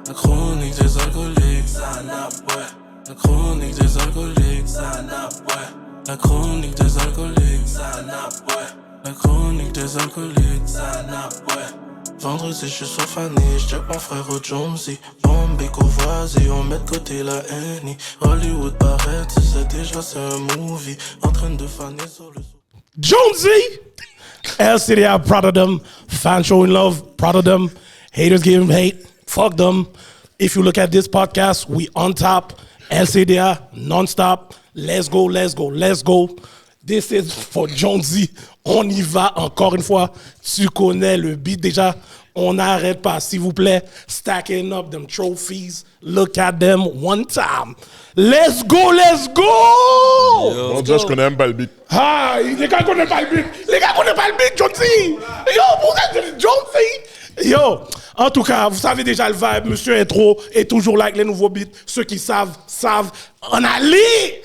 La chronique des alcooliques, la chronique des alcooliques, la chronique des alcooliques, la chronique des alcooliques, Vendredi, je suis sur Fanny, j'check mon frère au Jonesy. Bombay, Courvoisier, on met de côté la Annie. Hollywood paraît, tu sais déjà c'est un movie. En train de faner sur le... Jonesy! LCDI, proud of them. Fans showing love, proud of them. Haters giving hate, fuck them. If you look at this podcast, we on top. LCDI, non-stop. Let's go, let's go, let's go. This is for Jonesy. On y va encore une fois. Tu connais le beat déjà. On n'arrête pas, s'il vous plaît. Stacking up them trophies. Look at them one time. Let's go, let's go! On dirait que je connais même pas le beat. Ah, les gars connaissent pas le beat. Les gars connaissent pas le beat, Jonesy. Yo, vous êtes Jonesy. Yo, en tout cas, vous savez déjà le vibe. Monsieur Intro est toujours là avec les nouveaux beats. Ceux qui savent, savent. On allait!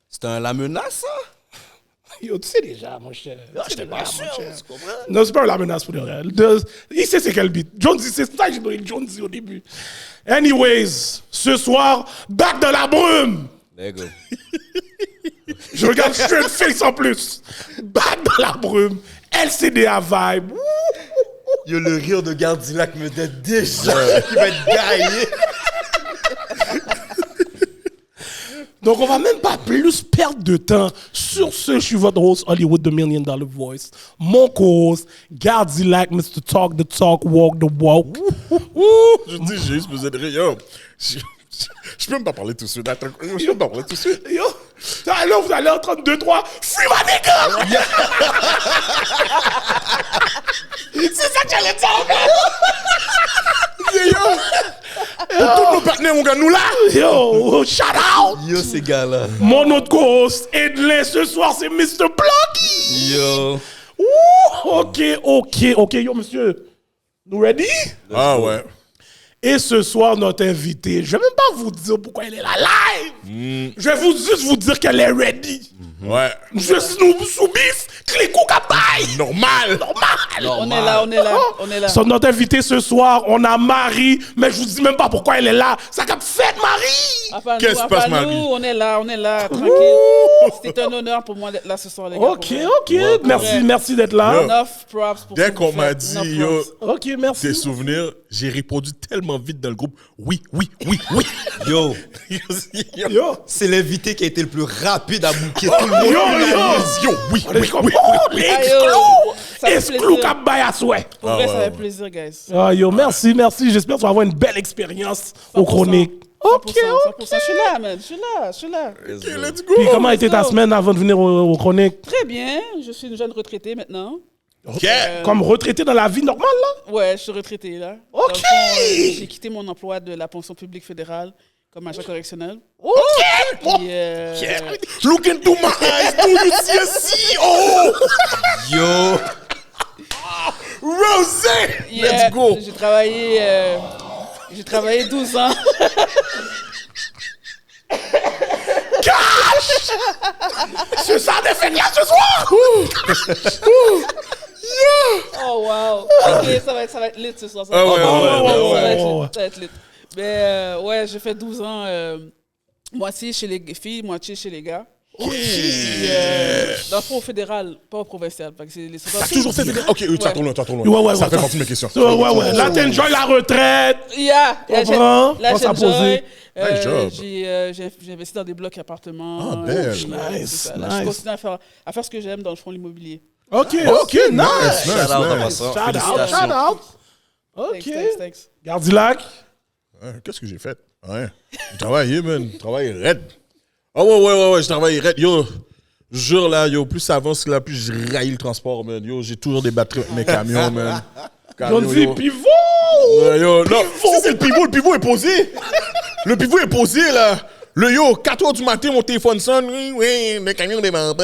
C'est la menace, ça? Yo, tu sais déjà, mon cher. Je t'ai pas sûr, tu comprends? Non, c'est pas la menace pour le réel. Il sait c'est quel beat. Jonesy, c'est ça que j'ai donné Jonesy au début. Anyways, ce soir, back de la brume. There you go. Je regarde Straight Face en plus. Back de la brume. LCDA vibe. Yo, le rire de Gardilac me dit déjà qu'il va être gaillé. Donc, on va même pas plus perdre de temps. Sur ce, je suis votre host, Hollywood, the $1 Million Voice. Mon co-host, Gardilac, Mr. Talk the Talk, Walk the Walk. Je dis juste, vous êtes rien. Je peux même pas parler tout de suite. Attends, je peux même pas parler tout de suite. Yo, alors vous allez en 32-3. Free my nigga! C'est ça que j'allais dire, Yo! Pour tous nos partenaires, mon gars, nous là! Yo, shout out! Yo, ces gars-là. Mon autre co-host, Edley, ce soir, c'est Mr. Blocky! Yo. Ok, yo, monsieur. Nous ready? Ah ouais. Et ce soir, notre invitée, je vais même pas vous dire pourquoi elle est là live. Je vais juste vous dire qu'elle est ready. Ouais. Je suis soubif, Clicou Kabaye. Normal. On est là. Sur notre invité ce soir, on a Marie, mais je vous dis même pas pourquoi elle est là. Ça cap fête, Marie! Qu'est-ce qui se passe, Marie? On est là, tranquille. C'était un honneur pour moi d'être là ce soir, les gars. Ok. Merci d'être là. Enough props pour Dès ce que qu'on vous m'a faites. dit, Enough yo, props. Ok, merci. tes souvenirs, j'ai répondu tellement vite dans le groupe. Oui. Yo. Yo. C'est l'invité qui a été le plus rapide à bouquer tout le monde. Yo, oui. Ça fait Exclu plaisir. Kabaye à souhait. Pour vrai, ça fait plaisir, guys. Ah, yo, merci. J'espère que tu vas avoir une belle expérience aux 100%. chroniques. 100%. Je suis là, man. Je suis là. Ok, let's go. Puis comment a été ta go. semaine avant de venir aux chroniques? Très bien. Je suis une jeune retraitée maintenant. Ok. Comme retraité dans la vie normale, là? Ouais, je suis retraitée, là. Ok. Dans le fond, j'ai quitté mon emploi de la pension publique fédérale comme agent correctionnel. Ok! Puis, Look into my eyes, do you see a CEO? Yo. Rosé! yeah, Let's go! J'ai travaillé 12 ans. C'est ça, des fêtes là ce soir! Oh, wow. Ok, ça va être lit ce soir. Ça Ah va ouais, ça va être lit. Mais ouais, j'ai fait 12 ans, moitié chez les filles, moitié chez les gars. Puis, dans le fond, au fédéral, pas au provincial. Parce que c'est les T'as toujours fait fédéral? Ok, tu as trop loin. Ouais, Ça fait partie de mes questions. Ouais. Là, t'enjoy la retraite. Comprends? Là, Pense à j'enjoy. poser. Nice job. J'ai investi dans des blocs appartements. Ah, belle. C'est ça. Là, je continue à faire ce que j'aime dans le fond, l'immobilier. Ok, nice. Shout out en passant. Shout out. Félicitations. Ok. Thanks. Gardilac. Qu'est-ce que j'ai fait? Ouais. J'ai travaillé, man. J'ai travaillé raide. Ah ouais, j'ai travaillé raide. Yo, jure là, yo, plus ça avance là, plus je raille le transport, man. Yo, j'ai toujours des batteries avec mes camions, man. Jonesy Pivot. Ouais, yo, non, si c'est le pivot est posé. Le pivot est posé, là. Le yo, 4h du matin, mon téléphone sonne. Oui, le camion démarre.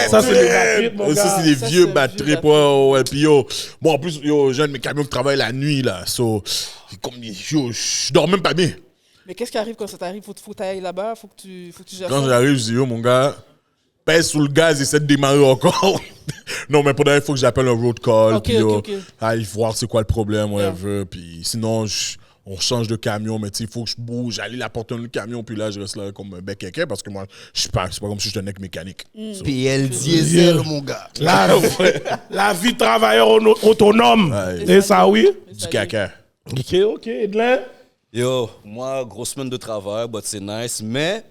Ça, c'est les batteries, mon gars. Ça, c'est des Ça, vieux c'est batteries, vieux ouais. Puis yo, bon, en plus, yo, j'ai un de mes camions qui travaille la nuit, là. So, comme, yo, je dors même pas bien. Mais qu'est-ce qui arrive quand ça t'arrive? Faut que tu ailles là-bas, faut que tu gères Quand ça. j'arrive, je dis, yo, mon gars, pèse sous le gaz, essaie de démarrer encore. Non, mais pour il faut que j'appelle un road call. Ok, puis ok. aille voir c'est quoi le problème, whatever. Puis sinon, on change de camion, mais tu sais, il faut que je bouge, aller la porter dans le camion, puis là, je reste là comme un bec kéké parce que moi, c'est pas comme si j'étais un mec mécanique. So, PL diesel, mon gars. La vie de travailleur autonome. Ouais. C'est ça, oui? du caca. Ok, Edlin. Yo, moi, grosse semaine de travail, but c'est nice. Mais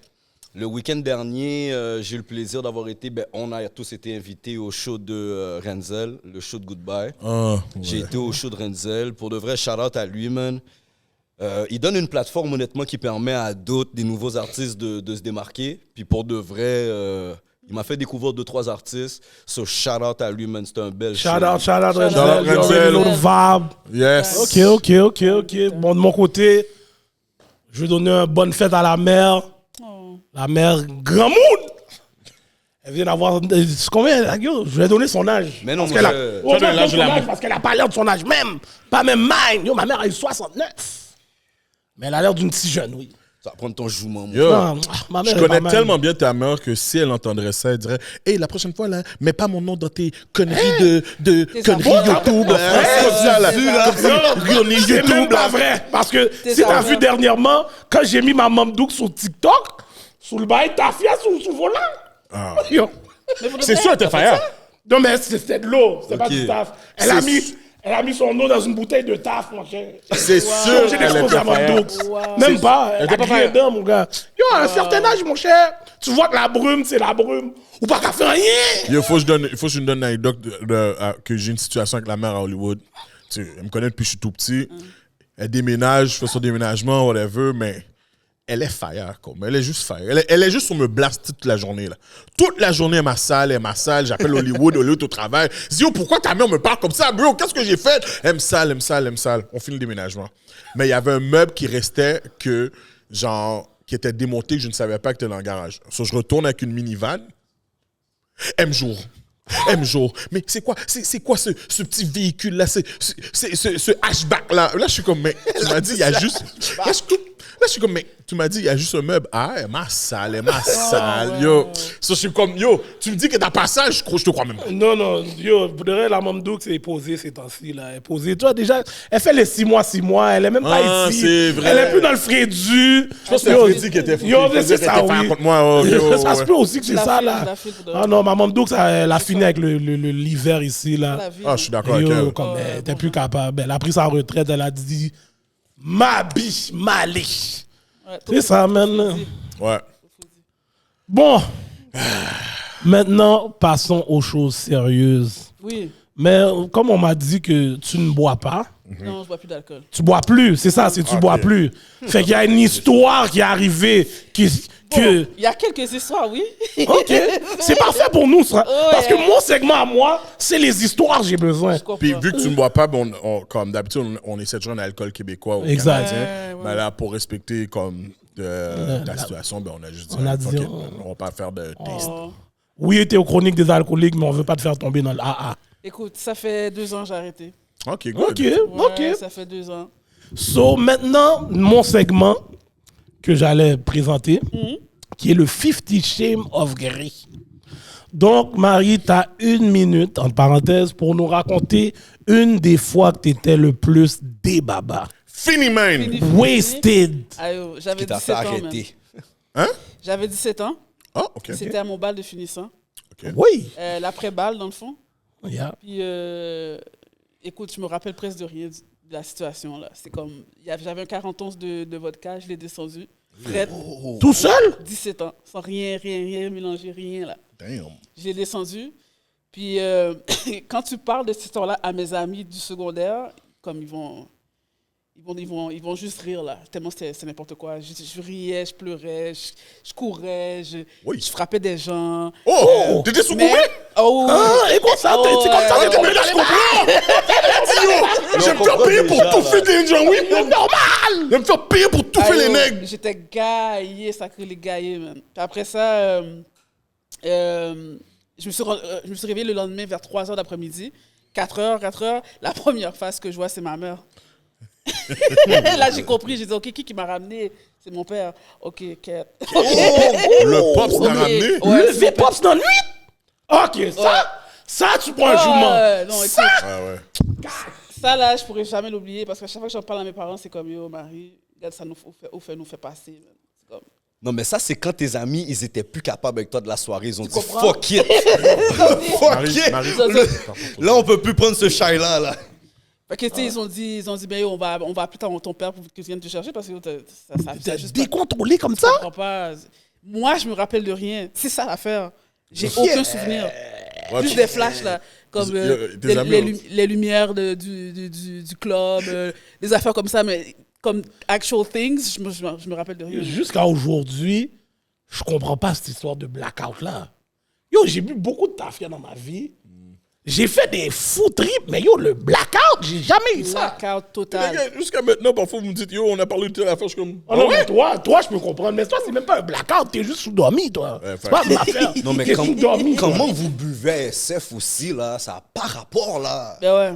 le week-end dernier, j'ai eu le plaisir d'avoir été, on a tous été invités au show de Renzel, le show de Goodbye. Ah, J'ai été au show de Renzel. Pour de vrai, shout-out à lui, man. Il donne une plateforme, honnêtement, qui permet à d'autres, des nouveaux artistes de se démarquer. Puis pour de vrai, il m'a fait découvrir 2-3 artistes. So, shout-out à lui, man. C'était un bel show. Shout out, Renzel. You already know the vibe. Yes. Ok. Bon, de mon côté, je vais donner une bonne fête à la mère. Oh. La mère Grand Monde. Elle vient d'avoir... Combien? Yo, je vais donner son âge. Mais non, parce moi, qu'elle je- on va donne donner l'âge son de la âge mère. parce qu'elle n'a pas l'air de son âge même. Pas même mine. Yo, ma mère a eu 69. Mais elle a l'air d'une petite jeune, oui. Ça va prendre ton jouement, moi. Yo, Non, ma mère je est connais pas mal. tellement bien ta mère que si elle entendrait ça, elle dirait hey, la prochaine fois, là, mets pas mon nom dans tes conneries de conneries enfants. YouTube. Comme ça, là. Comme ça, conneries C'est même YouTube, pas là. vrai. Parce que T'es si t'as enfants. vu dernièrement, quand j'ai mis ma mamdouk sur TikTok, sous le bail, ta fille sous le volant. Yo. C'est sûr, elle était fire. Non, mais c'était de l'eau, c'est pas Ok. du taf. C'est Elle a mis son eau dans une bouteille de taf, mon cher. C'est sûr J'ai qu'elle exposé était à ma fire. doux. Même pas. Elle était a pas crié fire. dedans, mon gars. Yo, à un certain âge, mon cher, tu vois que la brume, c'est la brume. Ou pas qu'à faire rien. Il faut que je donne une anecdote que j'ai une situation avec la mère à Hollywood. Tu sais, elle me connaît depuis que je suis tout petit. Elle déménage, fait son déménagement, whatever, mais elle est fire, comme. Elle est juste fire. Elle est juste sur me blast toute la journée, là. Toute la journée, elle m'a sale. J'appelle Hollywood au travail. Je dis, yo, pourquoi ta mère me parle comme ça, bro? Qu'est-ce que j'ai fait? Elle me sale. On finit le déménagement. Mais il y avait un meuble qui restait qui était démonté que je ne savais pas que était dans le garage. So, je retourne avec une minivan. Elle me joue. Mais c'est quoi ce petit véhicule-là? Ce hatchback-là? Là, je suis comme, mais tu m'as dit, il y a juste. Là, je suis comme, mais tu m'as dit, il y a juste un meuble. Ah, elle m'a sale. Yo. So, je suis comme, yo, tu me dis que t'as pas ça, je te crois même pas. Non, yo, pour de vrai, la mamdouk, c'est posée ces temps-ci, là. Elle est posée. Tu vois, déjà, elle fait les 6 mois. Elle est même pas Ah, ici. c'est vrai. Elle est plus dans le frédu. Je pense que c'est Freddy qui était Yo, c'est ça, fire oui. contre moi. Oh, yo, Ça se ouais. peut aussi que c'est La ça, file, là. la file pour de Ah vrai. non, ma mamdouk, elle a fini avec l'hiver ici, là. La vie. Ah, je suis d'accord avec Yo, elle. comme elle était plus capable. Elle a pris sa retraite, elle a dit ma biche, malé. Ouais, C'est ça, man. Ouais. Bon. Maintenant, passons aux choses sérieuses. Oui. Mais comme on m'a dit que tu ne bois pas, Non, je bois plus d'alcool. tu bois plus, c'est ça, c'est tu bois plus. Fait qu'il y a une histoire qui est arrivée que Bon, il y a quelques histoires, oui. OK, c'est parfait pour nous ça. Parce que Ouais. mon segment à moi, c'est les histoires j'ai besoin. Je comprends. Puis vu que tu ne bois pas, ben, comme d'habitude, on essaie toujours un alcool québécois ou Exact. canadien. Ouais. Mais là, pour respecter comme ta situation, ben, on a juste dit, On a fuck dit, it, on va pas faire de taste. Oh. Oui, t'es aux chroniques des alcooliques, mais on veut pas te faire tomber dans le AA. Écoute, ça fait 2 ans que j'ai arrêté. OK, good. OK, Ouais, OK. ça fait 2 ans. So, maintenant, mon segment que j'allais présenter, qui est le 50 Shame of Grey. Donc, Marie, tu as 1 minute, entre parenthèses, pour nous raconter une des fois que tu étais le plus débaba. Fini, man! Fini. Wasted. J'avais Qui t'a 17 fait ans. Même. arrêter. Hein? J'avais 17 ans. Ah, OK. C'était à mon bal de finissant. Oui. L'après-bal, dans le fond. Yeah. Puis, écoute, je me rappelle presque de rien de la situation. Là. C'est comme, j'avais un 40 onces de vodka, je l'ai descendu. Prête, Tout seul? 17 ans, sans rien mélanger, rien là. Damn. Je l'ai descendu. Puis, quand tu parles de cette histoire-là à mes amis du secondaire, comme ils vont juste rire là, tellement c'est n'importe quoi. Je riais, je pleurais, je courais, Oui. je frappais des gens. Oh! T'étais sous Mais- couvert? Oh, Ah, et quoi ça? Oh, C'est comme ça ouais, que tu Mais là, je comprends! J'aime me faire payer pour tout faire des gens, oui! Normal! J'aime me faire payer pour tout faire les nègres! J'étais gaillé, sacré les gaillés, man. Puis après ça, je me suis réveillé le lendemain vers 3h d'après-midi. 4 heures. La première face que je vois, c'est ma mère. Là, j'ai compris. J'ai dit, OK, qui m'a ramené? C'est mon père. OK, Cat. Le Pops t'a ramené? Ouais, Lever Pops dans la nuit? OK, ça, tu prends un jugement. Non, écoute, Ouais. ça, là, je pourrais jamais l'oublier parce qu'à chaque fois que j'en parle à mes parents, c'est comme, yo, Marie, regarde, ça nous fait passer. Man. C'est comme... Non, mais ça, c'est quand tes amis, ils étaient plus capables avec toi de la soirée. Ils ont dit comprends? fuck it. Fuck it. Là, on peut plus prendre ce chai-là. Là. Fait que, tu sais, ils ont dit, ben, yo, on va appeler ton père pour qu'il vienne te chercher parce que ça T'es juste décontrôlé comme ça? Je comprends pas. Moi, je me rappelle de rien. C'est ça l'affaire. J'ai aucun souvenir. Ouais, Juste des flashs, là. Comme tes amis, les lumières du club, des affaires comme ça, mais comme actual things, je me rappelle de rien. Jusqu'à aujourd'hui, je comprends pas cette histoire de blackout-là. Yo, j'ai bu beaucoup de tafia dans ma vie. J'ai fait des fous trips, mais yo, le blackout, j'ai jamais eu ça. Blackout Les total. gars, jusqu'à maintenant, parfois, vous me dites, yo, on a parlé de telle affaire, je suis comme. Ah non, mais toi, je peux comprendre. Mais toi, c'est même pas un blackout, t'es juste sous-dormi, toi. Ouais, C'est pas une affaire. Non, mais T'es sous-dormi. comment vous buvez à SF aussi, là? Ça n'a pas rapport, là. Ben ouais.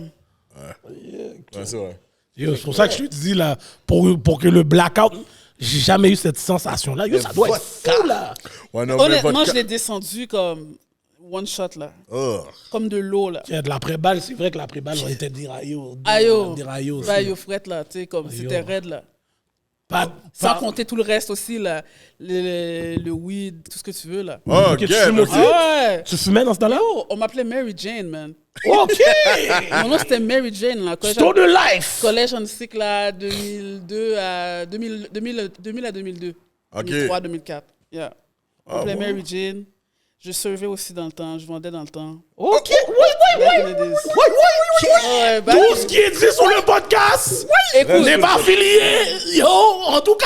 Ouais, c'est vrai. Yo, c'est pour ça que je te dis, là, pour que le blackout, j'ai jamais eu cette sensation-là. Yo, ça doit être fou, là. Ouais, non, mais Honnêtement, votre je l'ai descendu comme one shot, là. Oh. Comme de l'eau, là. Il y a de l'après-balle, c'est vrai que l'après-balle, on était déraillés. Ayo. Déraillés aussi. Ben, yo, frette, là. Tu sais, comme c'était raide, là. Sans Pas- compter tout le reste aussi, là. Le weed, tout ce que tu veux, là. Oh, Ok, tu get, fumes aussi? ok. Ouais. Tu fumais dans ce temps-là? Yo, on m'appelait Mary Jane, man. OK! Mon nom, c'était Mary Jane, là. Store de life! Collège en cycle, là, 2002 à 2000 à 2002. Ok. 2003, 2004. Yeah. On m'appelait bon. Mary Jane. Je servais aussi dans le temps. Je vendais dans le temps. OK! Back in the days. Ouais, back Tout in- ce qui est dit sur le podcast Écoute, n'est pas affilié! Yo! En tout cas!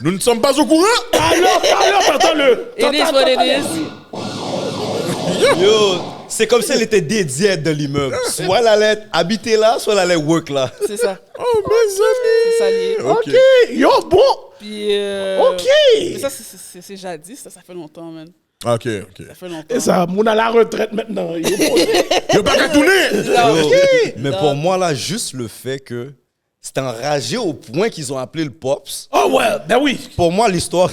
Nous ne sommes pas au courant. Alors, t'entends-le! it is what it is. Yo, c'est comme si elle était dédiée à être de l'immeuble. Soit elle allait habiter là, soit elle allait work là. C'est ça. Oh, mes amis. C'est ça lié. Ok. OK! Yo, bon! Puis, OK! mais ça, c'est jadis. Ça fait longtemps, man. Ok, ok. Ça fait longtemps. Et ça, mon à la retraite maintenant. Yo, Yo, pas qu'à tourner. Yo, mais pour moi là, juste le fait que c'était enragé au point qu'ils ont appelé le Pops. oh ouais, ben oui! Pour moi, l'histoire,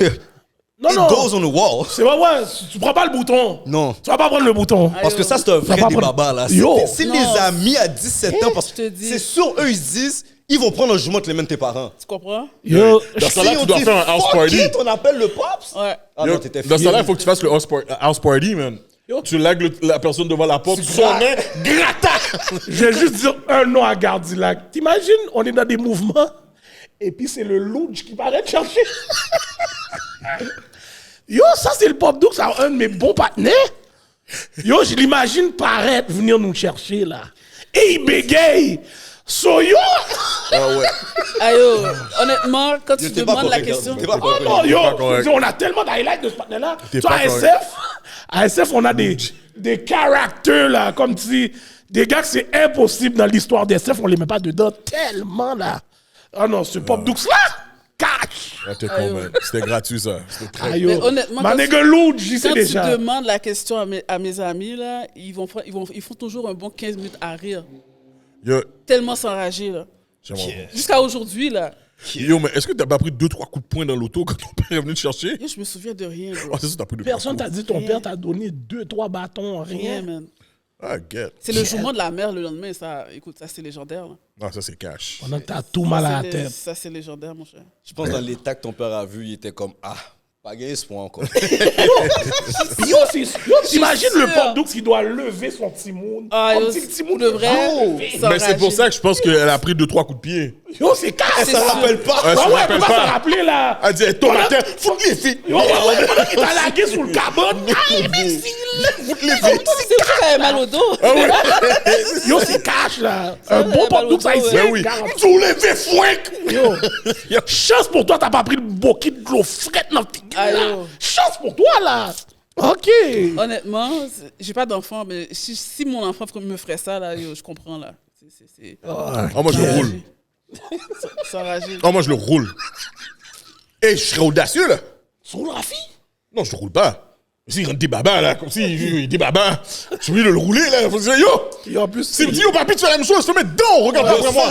Non, it non! goes on the wall. C'est vrai, ouais, tu prends pas le bouton. Non. Tu vas pas prendre le bouton. Parce que ça, c'est un vrai va débat prendre- là. Yo. C'est Non. les amis à 17 ans, parce Je te que dis. c'est sûr, eux, ils se disent, ils vont prendre un jugement entre les mains de tes parents. Tu comprends? Yo, Dans ce là Si on tu dois dit, faire un house fuck party. it, on appelle le Pops. Ouais. Ah Yo, non, t'étais dans ce fier. là il faut que tu fasses le house party, man. Tu lègues la personne devant la porte, son nez, gratta. je vais juste dire un nom à Gardilac. T'imagines, on est dans des mouvements, et puis c'est le Louge qui paraît te chercher. Yo, ça c'est le Pop Doux, c'est un de mes bons partenaires. Yo, je l'imagine paraître venir nous chercher là. Et il bégaye. So yo! Ah ouais. Ayo, honnêtement, quand tu T'es pas demandes la correct, question. t'es pas Oh correct. non, yo! pas correct. On a tellement d'highlights de ce partenaire-là. T'es Tu vois, pas correct. à SF, on a des caractères là, comme si des gars que c'est impossible dans l'histoire d'SF, on les met pas dedans tellement là. Ah non, ce Pop Doux là, cash! Ah, t'es con, man. C'était gratuit, ça. C'était très... Aïe, Mais yo. honnêtement, Ma quand nigga Louge, j'y sais Quand tu déjà. demandes la question à mes amis, là, ils font toujours un bon 15 minutes à rire. Yo, Tellement s'enrager, là. j'aimerais Jusqu'à aujourd'hui, là. Yo, mais est-ce que t'as pas pris 2-3 coups de poing dans l'auto quand ton père est venu te chercher? Yo, je me souviens de rien, bro. Ah, c'est ça, t'as pris 2-3 Personne coups. t'a dit ton père t'a donné 2-3 bâtons, Rien, rien. man. Ah, get. C'est le jugement de la mère le lendemain, ça. Écoute, ça, c'est légendaire, là. Ah, ça, c'est cash. Pendant que t'as tout mal à la tête. Ça, c'est légendaire, mon cher. Je pense que dans l'état que ton père a vu, il était comme, ah, pas gagné ce point encore. Yo, t'imagines le sûr. Pop Doux qui doit lever son petit monde. Ah, Comme yo, si le petit monde de vrai, Mais c'est pour ça que je pense qu'elle a pris 2-3 coups de pied. Yo, c'est cash, C'est ça. ça. rappelle pas. Ah, Ah ça ouais, rappelle peut pas pas. se rappeler là. Elle dit, hey, ton matin, foute les filles. Yo, ouais, pendant qu'il t'a lagué sous le carbone. Ah, imbécile. Foute les filles. C'est vrai qu'elle avait mal au dos. Ah ouais. Yo, c'est cash là. Un bon Pop Doux, ça ici. Ben oui. Soulevez fouinque. Yo, chance pour toi, t'as pas pris le bouquet de l'eau frette dans le petit Ah, là. yo. Chance pour toi là. OK. Honnêtement, j'ai pas d'enfant, mais si mon enfant me ferait ça, là, yo, je comprends, là. C'est Ah, moi, je le roule. s'enrager. Ah, moi, je le roule. Et je serais audacieux, là. Sur la fille. Non, je le roule pas. S'il rentre des babas, là, comme si il des babas, je suis obligé de le rouler, là. Faut dire, yo! Et en plus, Si me dit, yo, papi, tu fais la même chose, je te mets dedans, regarde pas après moi.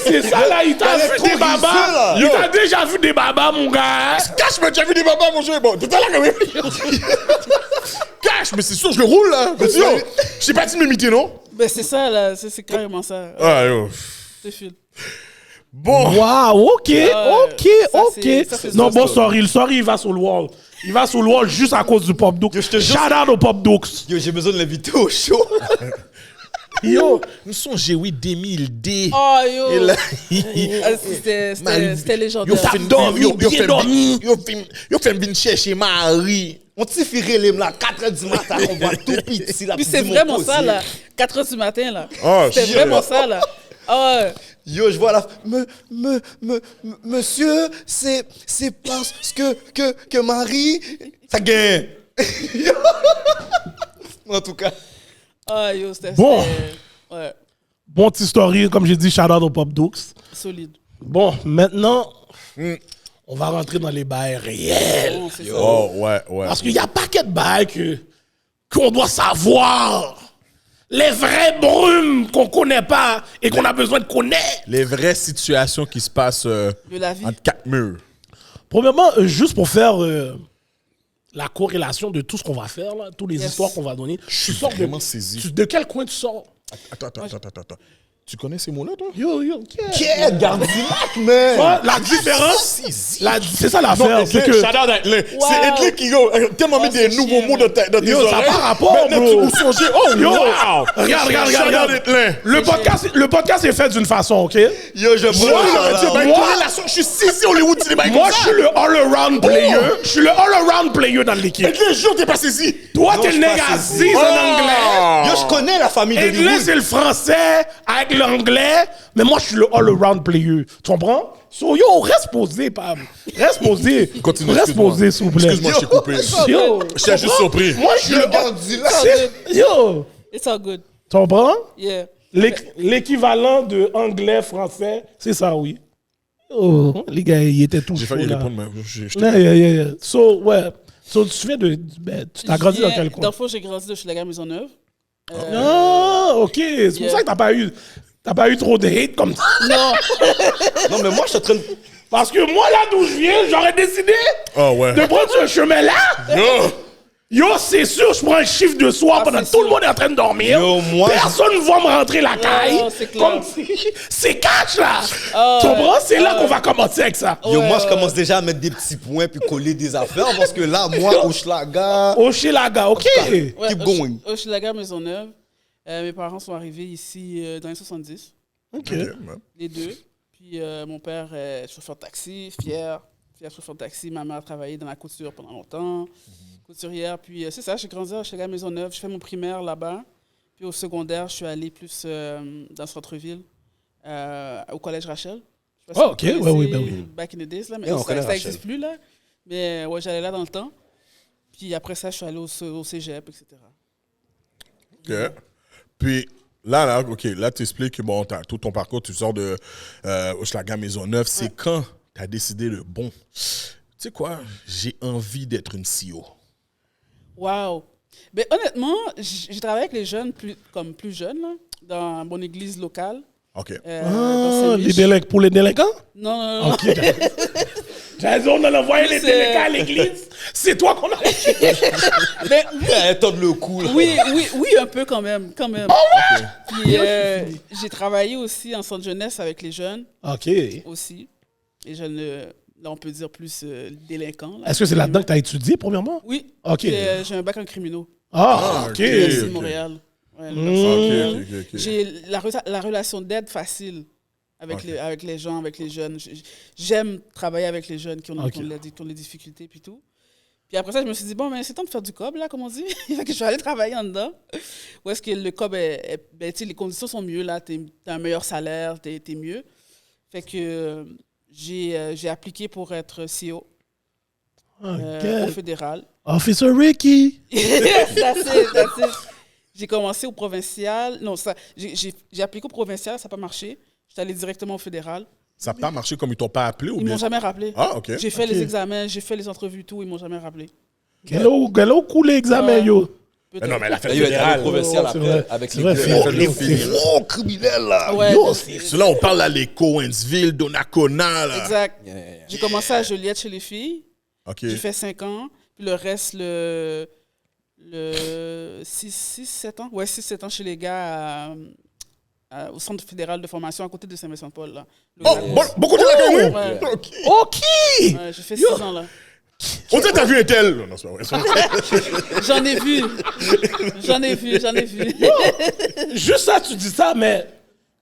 c'est ça là, il t'a vu des babas. Il t'a déjà vu des babas, mon gars. Cache-moi, tu as vu des babas, mon jeu. Bon, tout à l'heure, quand même. Cache, mais c'est sûr, je le roule, là. Mais yo, je sais pas si m'imiter, non? Ben, c'est ça, là. C'est carrément ça. Ah, yo. C'est fil. Bon. Waouh, ok. ça, c'est Non, ça, bon, sorry, il va sur le wall. Il va sur le wall juste à cause du Pop Dukes. Yo, je te jure, Shout out au Pop Dukes. Yo, j'ai besoin de l'inviter au show. Yo, nous sommes Géoui 2000D. Oh, yo. Et là, C'était légendaire. Yo, fait venir chercher Marie. On t'y fait les là, 4h du matin, on voit tout petit là. Puis c'est vraiment ça, là. 4h du matin, là. Oh, C'est shit. vraiment ça, là. Ah ouais. Yo, je vois la... Monsieur, c'est parce que Marie... Ça gagne. En tout cas. Ah, yo, c'était... Bon. Ouais, Bon petite story, comme j'ai dit, shout out au Pop Dukes. solide. Bon, maintenant, on va rentrer dans les bails réels. Bon, c'est ça. Oh, ouais. Parce qu'il y a pas que de bails qu'on doit savoir. Les vraies brumes qu'on connaît pas et qu'on a besoin de connaître. Les vraies situations qui se passent De la vie. entre quatre murs. Premièrement, juste pour faire la corrélation de tout ce qu'on va faire, là, toutes les Yes. histoires qu'on va donner. Je suis Tu sors vraiment saisi. de quel coin tu sors? Attends. Tu connais ces mots-là, toi? Yo, Quel Gardilac, man! la différence, c'est ça l'affaire, c'est que... Shout out à Edlin. C'est Edlin qui, yo, tellement mis des c'est nouveaux chiant, mots dans tes Yo, ça n'a oreilles. pas rapport, Maintenant, bro. tu nous songes. Oh, Yo, wow! regarde. Shout out Edlin. Le podcast est fait d'une façon, OK? Yo, je Moi, Je suis saisi Hollywood, c'est des bails Moi, comme je ça. suis le all-around player. Je suis le all-around player dans l'équipe. Edlin, jure, t'es pas saisi. Toi, Non, t'es je le suis pas négazis saisi. en anglais. Yo, je connais la famille de Et là, Hollywood. c'est le français avec l'anglais. Mais moi, je suis le all-around player. Tu comprends? So, yo, reste posé, Pam. Reste posé. Continue, Reste excuse-moi. posé, s'il vous plaît. Excuse-moi, je t'ai coupé. Yo, J'étais juste surpris. moi, je suis le Gardilac. Yo, It's all good. tu comprends? Yeah. L'équivalent de anglais-français, c'est ça, oui. Oh, les gars, ils étaient tous J'ai chauds, failli là. répondre, mais Yeah. So, ouais. So, tu fais de... Ben, tu t'as grandi dans quel coin? Dans le fond, j'ai grandi de chez la gare Maisonneuve. Ah, OK. C'est pour Yeah. ça que t'as pas eu trop de hate comme ça. Non. Non, mais moi, je suis en train de... Parce que moi, là d'où je viens, j'aurais décidé Oh, ouais. de prendre ce chemin-là. Yo! Yo, c'est sûr, je prends un chiffre de soir pendant que c'est tout le sûr. monde est en train de dormir. Yo, moi, Personne ne va me rentrer la caille. c'est clair. Comme si... C'est catch, là. Ah, Tu comprends? ouais. C'est là qu'on va commencer avec ça. Yo, Ouais, moi, je ouais. commence déjà à mettre des petits points puis coller des affaires parce que là, moi, Hochelaga... Oh, chez la gars, OK. Ouais, Keep going. Chez la gare Maisonneuve. Mes parents sont arrivés ici dans les 70, OK. les deux. Puis mon père est chauffeur de taxi, fier chauffeur de taxi. Ma mère a travaillé dans la couture pendant longtemps, couturière. Puis c'est ça, j'ai grandi chez la gare Maisonneuve. Je fais mon primaire là-bas. Puis au secondaire, je suis allé plus dans le centre-ville, au collège Rachel. Je sais pas Oh, si vous ok, ouais, oui, connaissez, ben oui. Back in the days, là, mais Yeah, on ça connaît n'existe Rachel. plus, là. Mais ouais, j'allais là dans le temps. Puis après ça, je suis allé au cégep, etc. OK. Puis là, OK, là, tu expliques que bon, tout ton parcours, tu sors de Hochelaga Maisonneuve. C'est quand tu as décidé de bon, tu sais quoi, j'ai envie d'être une CEO. Wow. Ben, honnêtement, j'ai travaillé avec les jeunes plus jeunes, là, dans mon église locale. OK. Dans Ah, Saint-Mich. pour les délinquants? Non. OK. J'avais dit, on a envoyé les C'est- délinquants à l'église. C'est toi qu'on a... Ben, Elle tombe le coup, là. oui, un peu quand même. Puis j'ai travaillé aussi en centre jeunesse avec les jeunes OK. aussi. Les jeunes, là, on peut dire plus délinquants. Là. Est-ce que c'est là-dedans que tu as étudié, premièrement? Oui. OK. Puis, j'ai un bac en criminaux. Ah, OK. Merci ok. Montréal. Ouais, OK. J'ai la relation d'aide facile avec, avec les gens, avec les jeunes. J'aime travailler avec les jeunes qui ont, Ok. qui ont les difficultés puis tout. Puis après ça, je me suis dit, bon, ben, c'est temps de faire du cob, là, comme on dit. Fait que je vais aller travailler en dedans. Où est-ce que le cob, ben, tu sais, les conditions sont mieux, là. T'as un meilleur salaire, t'es mieux. Fait que j'ai appliqué pour être CEO au OK. fédéral. Officer Ricky. That's it. J'ai commencé au provincial. Non, j'ai appliqué au provincial, ça n'a pas marché. J'étais allé directement au fédéral. Ça n'a pas marché comme ils t'ont pas appelé ou Ils bien? m'ont jamais rappelé. Ah, OK. J'ai fait Ok. les examens, j'ai fait les entrevues, tout. Ils m'ont jamais rappelé. Galo cool examen, yo. Mais non, mais elle a fait Il y a eu un fédéral. controversial c'est après, vrai. avec C'est les vrai, deux. fédéral. Les gros criminels, là. Ouais, Yo, c'est- ceux-là, on parle là, les Coensville, Donnacona, là. Exact. Yeah, yeah, yeah. J'ai commencé à Joliette chez les filles. OK. J'ai fait 5 ans. Puis le reste, le 6-7 ans. Ouais, 6-7 ans chez les gars au Centre fédéral de formation à côté de Saint-Vincent-de-Paul. Là. Le Oh, gars- beaucoup de la oui. Ouais. OK. OK! Ouais, j'ai fait 6 ans là. On dirait que t'as vu un tel. Non, c'est pas vrai. J'en ai vu. J'en ai vu. Juste ça, tu dis ça, mais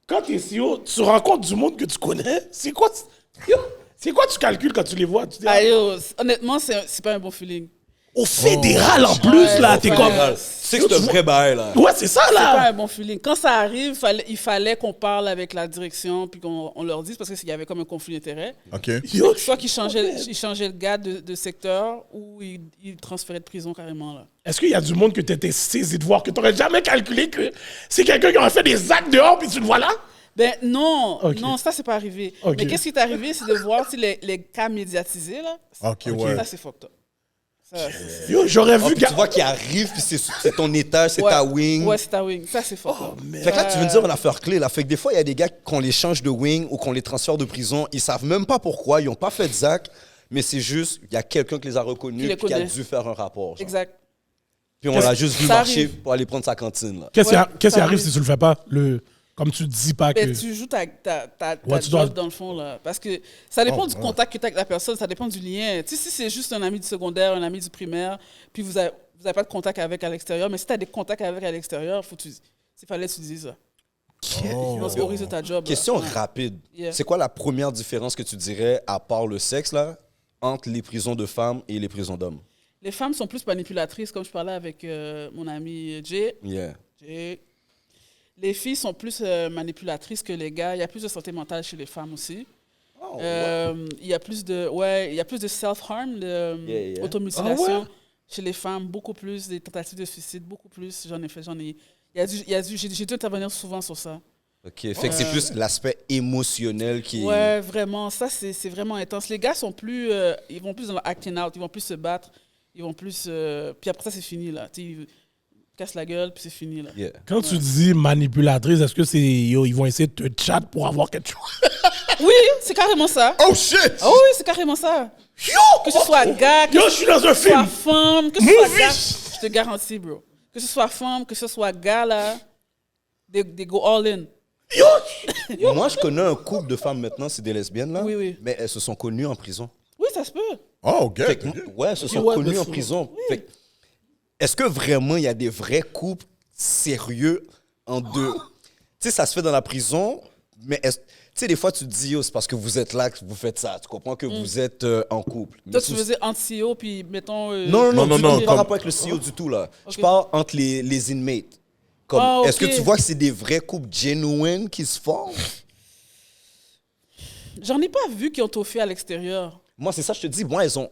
quand t'es CEO, tu rencontres du monde que tu connais. C'est quoi tu calcules quand tu les vois? Tu dis, Ah, yo, honnêtement, c'est pas un bon feeling. au fédéral en plus, Ouais, là, c'est t'es pas- comme. Tu sais que c'est un vrai bail, là. Ouais, c'est ça, C'est pas là. un bon feeling. Quand ça arrive, il fallait qu'on parle avec la direction puis qu'on leur dise parce qu'il y avait comme un conflit d'intérêts. OK. Yo, Soit qu'ils changeaient le gars de secteur ou ils transféraient de prison carrément. Là. est-ce qu'il y a du monde que t'étais saisi de voir, que t'aurais jamais calculé que c'est quelqu'un qui aurait fait des actes dehors, puis tu le vois là? Ben non, Ok. non, ça c'est pas arrivé. Ok. Mais qu'est-ce qui est arrivé, c'est de voir les cas médiatisés là. OK, ouais. Ça c'est fucked up. Ça, c'est- Yo, j'aurais Ah, vu. puis tu vois qu'il arrive, puis c'est ton étage, c'est Ouais. ta wing. Ouais, c'est ta wing. Ça c'est fucked up. Fait que là, tu veux me dire une affaire clé, là. Fait que des fois, il y a des gars, qu'on les change de wing ou qu'on les transfère de prison, ils savent même pas pourquoi, ils n'ont pas fait de Zach, mais c'est juste, il y a quelqu'un qui les a reconnus Qui les puis qui a connaît. dû faire un rapport. genre. Exact. Puis on l'a juste vu Ça marcher arrive. pour aller prendre sa cantine, là. Qu'est-ce Ouais, qui ça arrive arrive. si tu le fais pas? Comme tu dis pas que. Ben, tu joues ta Ouais, tu job dois- dans le fond, là. Parce que ça dépend du contact que tu as avec la personne, ça dépend du lien. Tu sais, si c'est juste un ami du secondaire, un ami du primaire, puis vous avez pas de contact avec à l'extérieur, mais si tu as des contacts avec à l'extérieur, il fallait que tu dises ça. Sinon, c'est horrible ta job. là. Question Ouais. rapide. Yeah. C'est quoi la première différence que tu dirais, à part le sexe, là, entre les prisons de femmes et les prisons d'hommes? Les femmes sont plus manipulatrices, comme je parlais avec mon ami Jay. Yeah. Jay. Les filles sont plus manipulatrices que les gars. Il y a plus de santé mentale chez les femmes aussi. Il y a plus de self-harm, de Yeah. automutilation Ah ouais? chez les femmes, beaucoup plus, des tentatives de suicide, beaucoup plus. J'ai dû intervenir souvent sur ça. OK. Fait que c'est plus l'aspect émotionnel qui... Ouais, vraiment, ça c'est vraiment intense. Les gars sont plus, ils vont plus dans le acting out, ils vont plus se battre, ils vont plus, puis après ça c'est fini là. Tu sais, ils cassent la gueule puis c'est fini là. Yeah. Quand tu dis manipulatrice, est-ce que c'est. Yo, ils vont essayer de te chat pour avoir quelque chose? Oui, c'est carrément ça. Oh, shit! Ah oui, c'est carrément ça. Yo! Que ce soit gars, que Yo, ce je suis dans un soit film! femme, que ce soit Movie. gars, je te garantis, bro. Que ce soit femme, que ce soit gars, là, they go all in. Yo! Moi, je connais un couple de femmes maintenant, c'est des lesbiennes, là. Oui, oui. Mais elles se sont connues en prison. Oui, ça se peut. Oh, OK. Fait que, ouais, elles se sont Ouais, connues mais en c'est- prison. Fait que, est-ce que vraiment il y a des vrais couples sérieux en deux? Tu sais, ça se fait dans la prison, mais tu sais, des fois, tu te dis, oh, c'est parce que vous êtes là que vous faites ça. Tu comprends que vous êtes en couple. Mais Toi, tu sous- faisais anti-CEO, puis mettons. Non, Non, du non, tout, comme- pas rapport avec le CEO du tout, là. Je Ok. parle entre les inmates. Comme, Ah, est-ce que ok. tu vois que c'est des vrais couples genuine qui se forment? J'en ai pas vu qui ont toffé à l'extérieur. Moi, c'est ça, je te dis. Moi, elles ont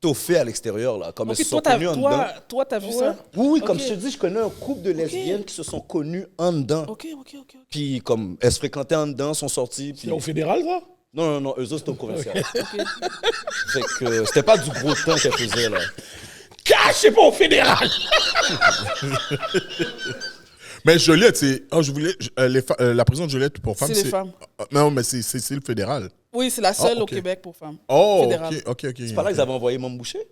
toffé à l'extérieur, là. Comme Ok, elles se sont toi, connues en dedans. toi, t'as vu ça. Oui, oui, comme Ok. je te dis, je connais un couple de lesbiennes qui se sont connues en dedans. Ok. Puis, comme, elles se fréquentaient en dedans, sont sorties. Puis... C'est au fédéral, ça? Non, eux autres, c'était au provincial. Fait que c'était pas du gros temps qu'elles faisaient, là. Cash, c'est pas au fédéral! Mais Joliette, c'est. Oh, je voulais. La prison de Joliette pour femmes, C'est les femmes. Non, mais c'est le fédéral. Oui, c'est la seule Ah, au ok. Québec pour femmes. Oh, Fédéral. OK. C'est pas là qu'ils avaient envoyé Mme Boucher?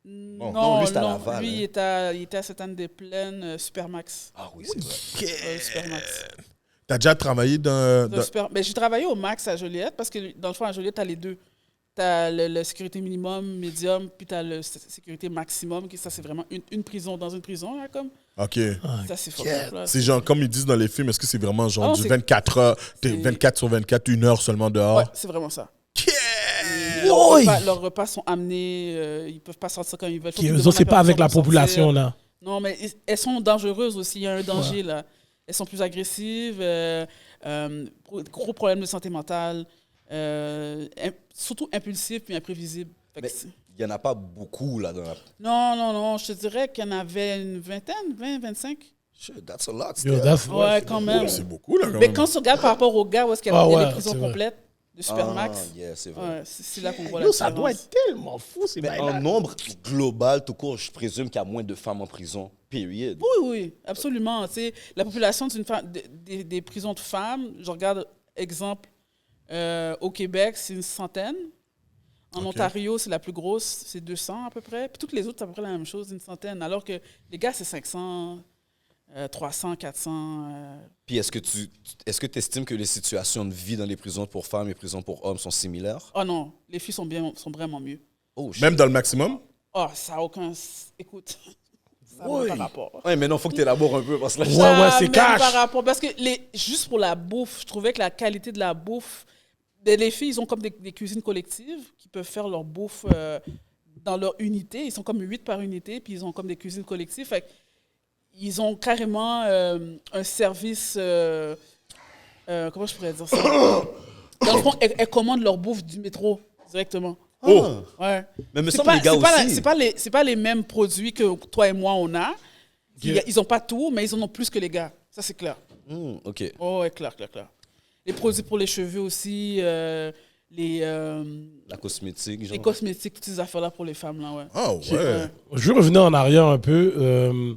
Non, lui, c'était à Laval, lui, hein. il était à Sainte-Anne-des-Plaines, Supermax. Ah oui, c'est vrai. Supermax. T'as déjà travaillé dans. Ben, j'ai travaillé au Max à Joliette parce que dans le fond, à Joliette, tu as les deux. Tu as le sécurité minimum, médium, puis tu as le sécurité maximum. Ça, c'est vraiment une prison dans une prison, là, comme. OK. Ça, c'est fort. C'est genre, comme ils disent dans les films, est-ce que c'est vraiment genre Ah, du c'est- 24 heures, t'es c'est- 24 sur 24, 1 heure seulement dehors? Ouais, c'est vraiment ça. Leurs repas sont amenés, ils peuvent pas sortir quand ils veulent. Faut qu'ils Eux demandent autres, c'est la pas avec permission la pour sortir. population, là. Non, mais elles sont dangereuses aussi. Il y a un danger, là. Elles sont plus agressives, gros problèmes de santé mentale, surtout impulsives puis imprévisibles. Fait que Mais c'est- il y en a pas beaucoup, là, dans la... Non, je te dirais qu'il y en avait une vingtaine, 20, 25. Shit, that's a lot, Yo, still. that's- Ouais, quand même. C'est beaucoup, là, quand Mais même. quand tu regardes par rapport aux gars, où est-ce qu'il y a Ah il y a ouais, des prisons c'est vrai. complètes, de Supermax. Yeah, c'est vrai. Ouais, c'est là qu'on voit la Yo, différence. ça doit être tellement fou, ces Mais bails-là. en nombre global, tout court, je présume qu'il y a moins de femmes en prison. Period. Oui, absolument. Tu sais, la population des prisons de femmes, je regarde, exemple, au Québec, c'est une centaine. En Ontario, c'est la plus grosse, c'est 200 à peu près. Puis toutes les autres, c'est à peu près la même chose, une centaine. Alors que les gars, c'est 500, 300, 400. Puis est-ce que tu estimes que les situations de vie dans les prisons pour femmes et prisons pour hommes sont similaires? Oh non, les filles sont vraiment mieux. Oh, shit. Même dans le maximum? Oh, ça n'a aucun... Écoute, ça n'a pas rapport. Ouais, mais non, faut que tu élabores un peu parce que là, Ouais, Ça c'est n'a cash. pas rapport. Parce que juste pour la bouffe, je trouvais que la qualité de la bouffe... Les filles, ils ont comme des cuisines collectives qui peuvent faire leur bouffe dans leur unité. Ils sont comme 8 par unité, puis ils ont comme des cuisines collectives. Fait ils ont carrément un service... comment je pourrais dire ça? Dans le fond, elles commandent leur bouffe du métro directement. Oh! Ouais. Mais me C'est semble les gars aussi. c'est pas les mêmes produits que toi et moi, on a. Ils n'ont pas tout, mais ils en ont plus que les gars. Ça, c'est clair. OK. Oh, ouais, clair. Les produits pour les cheveux aussi, les La cosmétique, genre. les cosmétiques, toutes ces affaires-là pour les femmes, là, ouais. Ah ouais. Je veux revenir en arrière un peu.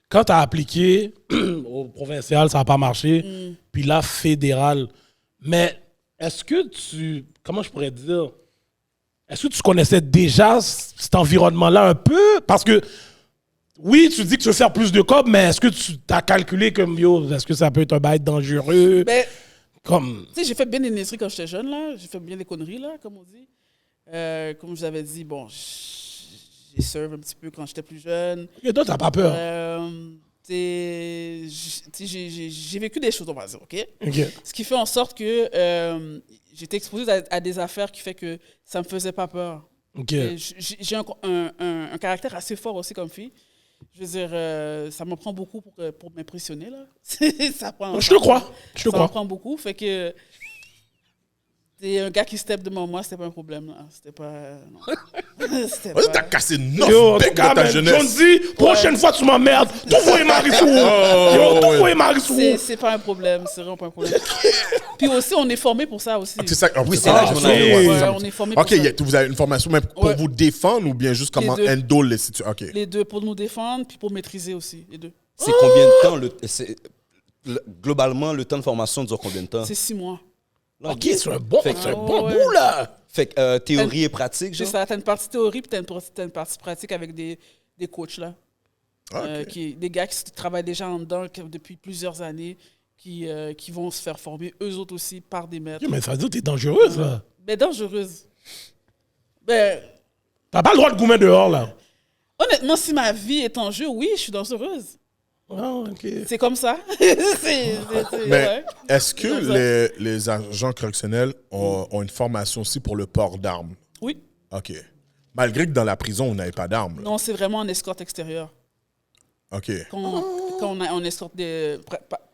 Quand tu as appliqué au provincial, ça n'a pas marché. Puis là, fédéral. Mais est-ce que comment je pourrais dire? Est-ce que tu connaissais déjà cet environnement-là un peu? Parce que, oui, tu dis que tu veux faire plus de cob, mais est-ce que tu as calculé comme, est-ce que ça peut être un bail dangereux? Ben, Comme... tu sais, j'ai fait bien des niaiseries quand j'étais jeune, là. J'ai fait bien des conneries, là, comme on dit. Comme je vous avais dit, bon, j'ai serve un petit peu quand j'étais plus jeune. Et toi, t'as pas peur? J'ai vécu des choses, on va dire, OK? OK. Ce qui fait en sorte que j'étais exposé à des affaires qui fait que ça me faisait pas peur. OK. Et j'ai un caractère assez fort aussi comme fille. Je veux dire, ça me prend beaucoup pour m'impressionner, là. Ça prend, Je te crois. ça me prend beaucoup. Fait que c'est un gars qui step devant moi, c'était pas un problème, là. C'était pas... Non. C'était Ouais, pas- t'as cassé Yo, 9 en tout becs cas, dans ta man, jeunesse. John Z, prochaine fois tu m'emmerdes, tout faut Marissou. Yo, tout faut Marissou. C'est pas un problème, c'est vraiment pas un problème. Puis aussi, on est formé pour ça aussi. C'est ça. Oui, c'est là que je m'en allais, Ouais, ouais. on est formé pour OK, ça. vous avez une formation même pour Ouais. vous défendre ou bien juste comment deux. handle les situations? OK. Les deux, pour nous défendre, puis pour maîtriser aussi, les deux. C'est combien de temps globalement, le temps de formation dure combien de temps? C'est 6 mois. OK, c'est un bon, Fait que- c'est un bon ouais. bout, là. Fait que théorie et pratique, C'est genre? ça, t'as une partie théorie, puis t'as une partie pratique avec des coachs, là. OK. Des gars qui travaillent déjà en dedans depuis plusieurs années, qui vont se faire former, eux autres aussi, par des maîtres. Yo, mais ça veut dire que t'es dangereuse, là. Mais dangereuse. Ben, T'as pas le droit de goumer dehors, là. honnêtement, si ma vie est en jeu, oui, je suis dangereuse. Ah, OK. C'est comme ça. Mais Ouais. est-ce que C'est comme les agents correctionnels ont une formation aussi pour le port d'armes? Oui. OK. Malgré que dans la prison, on n'avait pas d'armes. là. Non, c'est vraiment en escorte extérieure. OK. Quand on escorte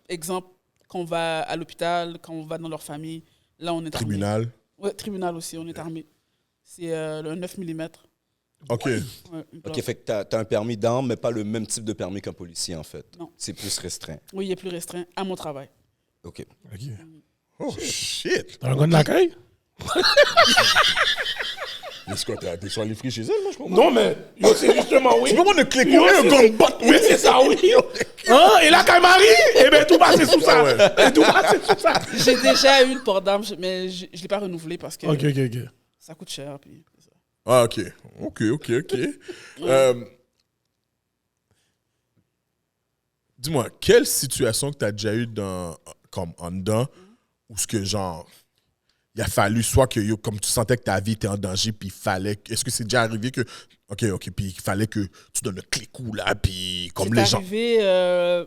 exemple, quand on va à l'hôpital, quand on va dans leur famille, là, on est armé. Tribunal. Oui, tribunal aussi, on est armé. C'est le 9 mm. OK. Ouais, une OK, place. fait que t'as un permis d'armes, mais pas le même type de permis qu'un policier, en fait. Non. C'est plus restreint. Oui, il est plus restreint à mon travail. OK. OK. Oh, shit. T'as un gars de la caille? Mais c'est quoi, t'es sur les friches chez elle, moi, je comprends. Non, mais yo, c'est justement, oui. Tu peux pas de cliquer Yo, un c'est- gun butt. Oui, c'est ça, oui. Hein? Et là, quand il m'arrive, eh bien, tout passe sous ça. Ah ouais. Et tout passe sous ça. J'ai déjà eu le port d'armes, mais je ne l'ai pas renouvelé parce que OK. ça coûte cher. Puis c'est ça. Ah, OK. Dis-moi, quelle situation que tu as déjà eu comme en dedans où ce que genre il a fallu soit que comme tu sentais que ta vie était en danger puis il fallait est-ce que c'est déjà arrivé que OK puis il fallait que tu donnes un clic-coup là puis comme C'est les gens arrivé,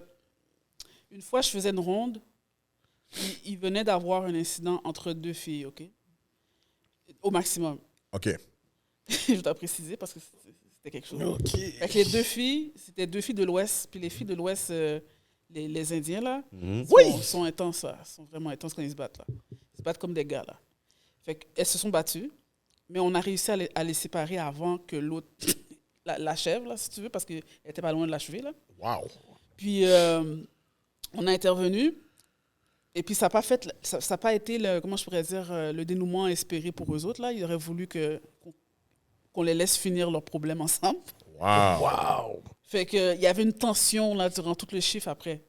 une fois, je faisais une ronde. Il venait d'avoir un incident entre deux filles, OK? Au maximum. OK. Je dois préciser parce que c'était quelque chose. OK. Fait que les deux filles, c'était deux filles de l'Ouest. Puis les filles de l'Ouest, les Indiens, là, sont intenses, là. Ils sont vraiment intenses quand ils se battent, là. Ils se battent comme des gars, là. Fait qu'elles se sont battues, mais on a réussi à les séparer avant que l'autre l'achève, là, si tu veux, parce qu'elle était pas loin de l'achever, là. Wow. Puis, on a intervenu. Et puis, ça n'a pas été, comment je pourrais dire, le dénouement espéré pour eux autres. Là. Ils auraient voulu qu'on les laisse finir leurs problèmes ensemble. Wow. Fait qu'il y avait une tension là, durant tout le chiffre après.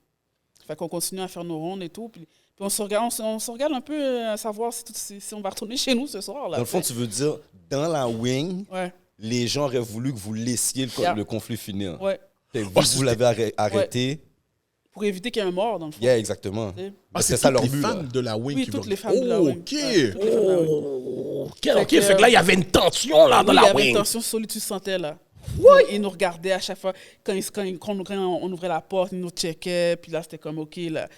Fait qu'on continue à faire nos rondes et tout. Puis on se regarde un peu à savoir si on va retourner chez nous ce soir. Là, Dans le fond, tu veux dire, dans la wing, Ouais. les gens auraient voulu que vous laissiez le conflit finir. Ouais. Fait que vous l'avez arrêté. Pour éviter qu'il y ait un mort, dans le fond. Yeah, exactement. Tu sais. C'est ça toutes leur les but. fans là. de la wing Oui, qui toutes vont... les femmes de la wing. OK. Ouais, toutes les femmes de la wing. OK, fait que là, il y avait une tension là, dans Oui, la il y avait wing. une tension solide, tu sentais là. Ils nous regardaient à chaque fois. Quand on ouvrait la porte, ils nous checkaient. Puis là, c'était comme, OK, là,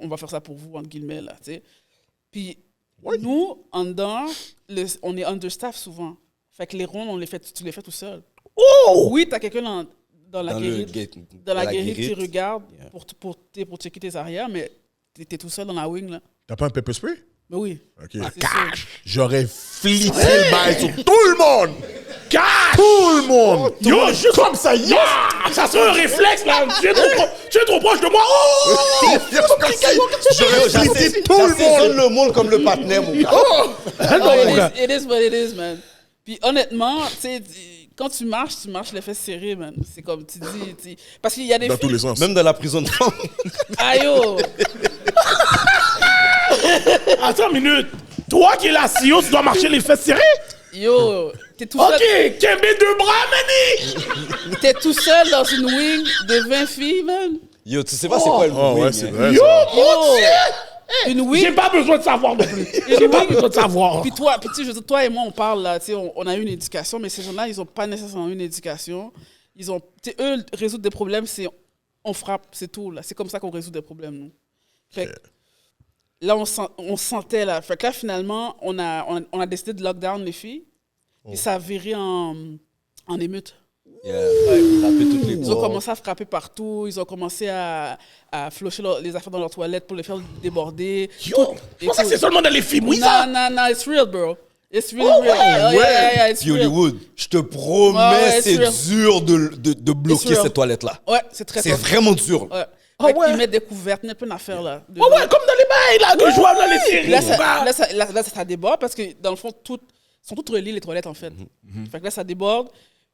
on va faire ça pour vous, entre guillemets. Là, tu sais. Puis nous, en dedans, on est understaff souvent. Fait que les rondes, tu les fais tout seul. Oh! Oui, tu as quelqu'un dans la Dans guérite qui regarde pour checker tes arrières, mais tu es tout seul dans la wing. Là. T'as pas un pepper spray? Mais oui. OK. C'est sûr. J'aurais flippé le bail sur tout le monde. Cash! Tout le monde. Yo, juste comme ça, yo! Ça serait un réflexe, là! Tu es trop proche de moi! Oh! J'aurais flippé tout le monde. J'assaisonne le monde comme le partenaire, mon gars. Oh, it is what it is, man. Puis honnêtement, tu sais, quand tu marches les fesses serrées, man. C'est comme tu dis. Parce qu'il y a des Dans filles. tous les sens. Même dans la prison de femmes. Ah yo! Attends une minute! Toi qui es la CEO, tu dois marcher les fesses serrées? Yo! T'es tout OK, seul. Kembe deux bras, mani! T'es tout seul dans une wing de 20 filles, man. Yo, tu sais pas c'est quoi le Oh, wing, ouais, c'est hein. vrai. Yo, ça. mon Dieu! Une J'ai wing. pas besoin de savoir non plus. J'ai pas besoin de savoir. Puis toi, puis tu sais, je veux dire, toi et moi, on parle là, tu sais, on a eu une éducation, mais ces gens-là, ils ont pas nécessairement eu une éducation. Ils ont, tu sais, eux, résoudre des problèmes, c'est on frappe, c'est tout là. C'est comme ça qu'on résout des problèmes, nous. Fait que, là, on sentait là. Fait que là, finalement, on a décidé de lockdown les filles. Et ça a viré en émeute. Yeah, frapper toutes les Ils ont portes. commencé à frapper partout. Ils ont commencé à flusher les affaires dans leurs toilettes pour les faire déborder. Yo, je pensais que c'est seulement dans les films, oui, Non, ça? non, it's real, bro. It's really real. Oh, yeah, it's Puis real. Hollywood, je te promets, Ouais, c'est sûr. dur de bloquer sûr. cette toilette-là. Ouais, c'est très C'est tough. vraiment dur. Ouais. Ah Fait ouais? qu'ils mettent des couvertes, il y a plein d'affaires là. Ouais, ouais, comme dans les bails, là, que je vois dans les séries. Là, ça déborde parce que dans le fond, sont toutes reliées les toilettes en fait. Fait que là, ça déborde.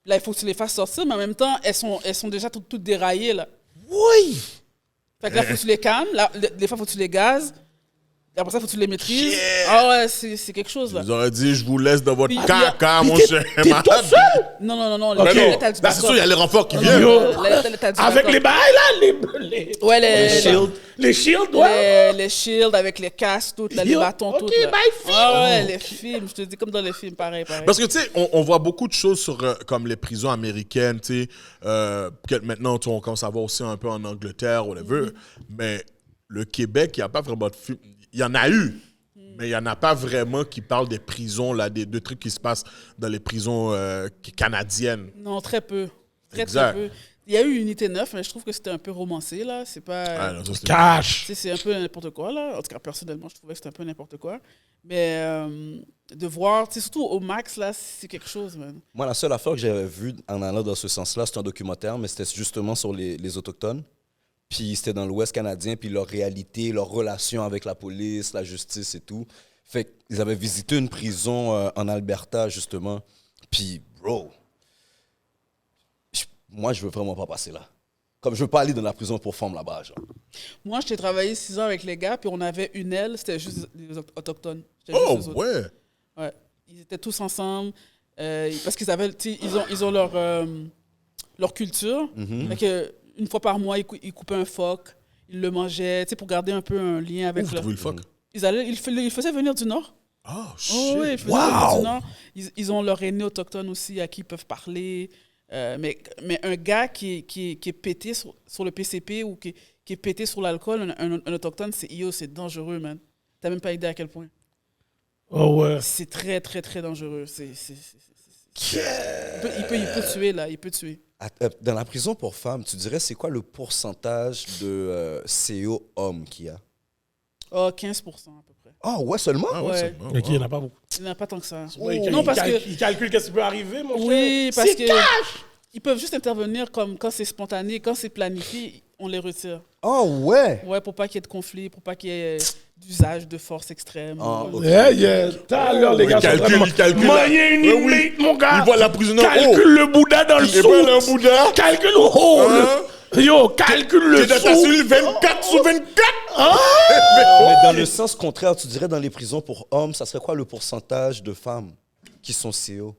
Là, il faut que tu les fasses sortir, mais en même temps, elles sont déjà toutes déraillées là. Oui! Fait que là, il faut que tu les calmes. Là, des fois, il faut que tu les gazes. Après ça, il faut que tu les maîtrises. Ah ouais, c'est quelque chose là. Ils auraient dit, je vous laisse dans votre Puis, caca, mon T'es cher. t'es tout seul? Non. Ok. Là, t'as du Bah, c'est sûr, backup. il y a les renforts qui Non, viennent. Yo. là, t'as du Avec backup. les bails, là, Ouais, Les shields. les shields, ouais. les shields avec les casques, toutes, là, les Yo, bâtons, ok, toutes. Là. bye, film. Ah ouais, les films, je te dis, comme dans les films, pareil. Parce que, tu sais, on voit beaucoup de choses sur comme les prisons américaines, tu sais. Que maintenant, tu sais, on commence à voir aussi un peu en Angleterre, whatever. Mais le Québec, il n'y a pas vraiment de film. Il y en a eu, mais il n'y en a pas vraiment qui parlent des prisons, là, de trucs qui se passent dans les prisons canadiennes. Non, très peu. Très Exact. peu. Il y a eu Unité 9, mais je trouve que c'était un peu romancé, là. C'est pas... Ah, non, ça, c'était- Cash! Tu sais, c'est un peu n'importe quoi, là. En tout cas, personnellement, je trouvais que c'était un peu n'importe quoi. Mais de voir, tu sais, surtout au max, là, c'est quelque chose, man. Moi, la seule affaire que j'avais vue en allant dans ce sens-là, c'était un documentaire, mais c'était justement sur les Autochtones. Puis c'était dans l'Ouest canadien, puis leur réalité, leur relation avec la police, la justice et tout. Fait qu'ils avaient visité une prison en Alberta, justement. Puis, bro, moi, je veux vraiment pas passer là. Comme je veux pas aller dans la prison pour femmes là-bas, genre. Moi, j'ai travaillé 6 ans avec les gars, puis on avait une aile, c'était juste les autochtones. C'était Oh, juste eux autres. ouais. Ouais. Ils étaient tous ensemble, parce qu'ils avaient, tu sais, ils ont leur culture. Fait que, une fois par mois, ils coupaient un phoque, ils le mangeaient, tu sais, pour garder un peu un lien avec Où vous trouvez le fuck? Ils faisaient venir du Nord. Oh, shit. Oh, oui, ils faisaient venir du Nord. Ils ont leur aîné autochtone aussi à qui ils peuvent parler. Mais un gars qui est pété sur le PCP ou qui est pété sur l'alcool, un autochtone, c'est dangereux, man. T'as même pas idée à quel point. Oh, ouais. C'est très, très, très dangereux. Il peut tuer, là. Il peut tuer. Dans la prison pour femmes, tu dirais, c'est quoi le pourcentage de CO hommes qu'il y a? Oh, 15% à peu près. Ah, ouais, seulement? Ah, ouais, Ouais. c'est bon. Ok, il n'y en a pas beaucoup. Il n'y en a pas tant que ça. Non, parce que... Il calcule qu'est-ce qui peut arriver, mon cher. Oui, parce C'est que... cash! Ils peuvent juste intervenir comme quand c'est spontané, quand c'est planifié. on les retire. Oh, ouais. Ouais, pour pas qu'il y ait de conflit, pour pas qu'il y ait d'usage de force extrême. Ah, ok. Yeah. Tout à l'heure, les gars, il calcule. Manier une Ouais, oui. inmate, mon gars. Il voit la prisonnière. Calcule le Bouddha dans le Il est pas un sou. Bouddha. Calcule Yo, calcule le T'es dans ta sou. cellule 24 sur 24. Mais dans le sens contraire, tu dirais dans les prisons pour hommes, ça serait quoi le pourcentage de femmes qui sont CO?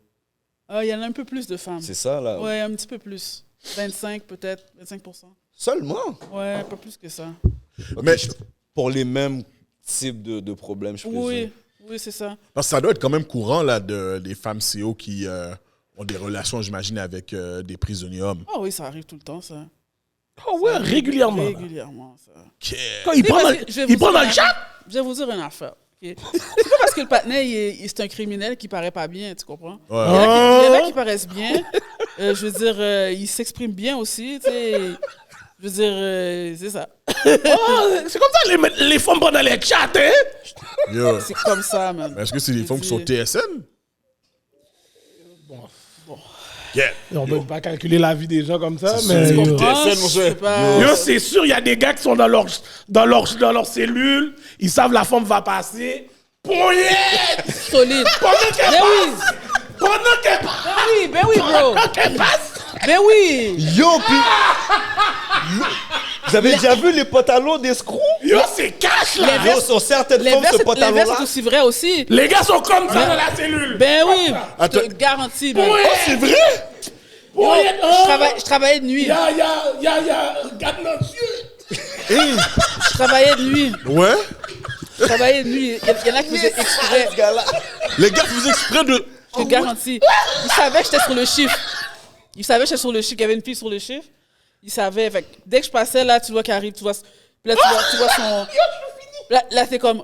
Il y en a un peu plus de femmes. C'est ça, là? Ouais, un petit peu plus. 25 peut-être, 25%. Seulement? Ouais, pas plus que ça. Ok, Mais- pour les mêmes types de problèmes, je présume. Oui, c'est ça. Parce que ça doit être quand même courant là, des femmes CO qui ont des relations, j'imagine, avec des prisonniers hommes. Ah oui, ça arrive tout le temps, ça. Oh ouais, régulièrement. Régulièrement, ça. Quand il prend parce que je vais il vous prend dire dans le un- chat. Je vais vous dire une affaire. Ok? C'est pas parce que le partenaire, c'est un criminel qui paraît pas bien, tu comprends? Ouais. Il y en a qui paraissent bien. Je veux dire, ils s'expriment bien aussi, tu sais. Je veux dire, c'est ça. Oh, c'est comme ça les femmes pendant les chats, hein? Yo. C'est comme ça, man. Mais est-ce que c'est des femmes qui sont dis- TSN? Bon. Yeah. On peut pas calculer la vie des gens comme ça, C'est mais sûr. yo, Ah, TSN, mon je sais cher. pas. Yo, c'est sûr, il y a des gars qui sont dans leur cellule, ils savent la femme va passer. Poignette! Solide. Pendant qu'elle Ben oui. passe! Pendant qu'elle passe! Ben oui, bro. Pendant qu'elle passe! Ben oui. Yo, puis... Vous avez déjà vu les pantalons d'escrocs? Yo, c'est cash là! Yo, sur certaines femmes, L'inverse ce est pantalon-là... aussi vrai aussi. Les gars sont comme ça dans la cellule! Ben oui. Je Attends. te garantis. Ben. Poignette! C'est vrai? Yo, Poignette! je travaillais de nuit. Regarde notre yeux! Je travaillais de nuit. Ouais. Je travaillais de nuit. Il y en a qui faisaient exprès. Les gars faisaient exprès de... Je te garantis. Ils savaient que j'étais sur le chiffre. Ils savaient que j'étais sur le chiffre, qu'il y avait une fille sur le chiffre. Ils savaient. Fait que dès que je passais, là, tu vois qu'elle arrive, tu vois. Puis là, tu vois son. Là, c'est comme.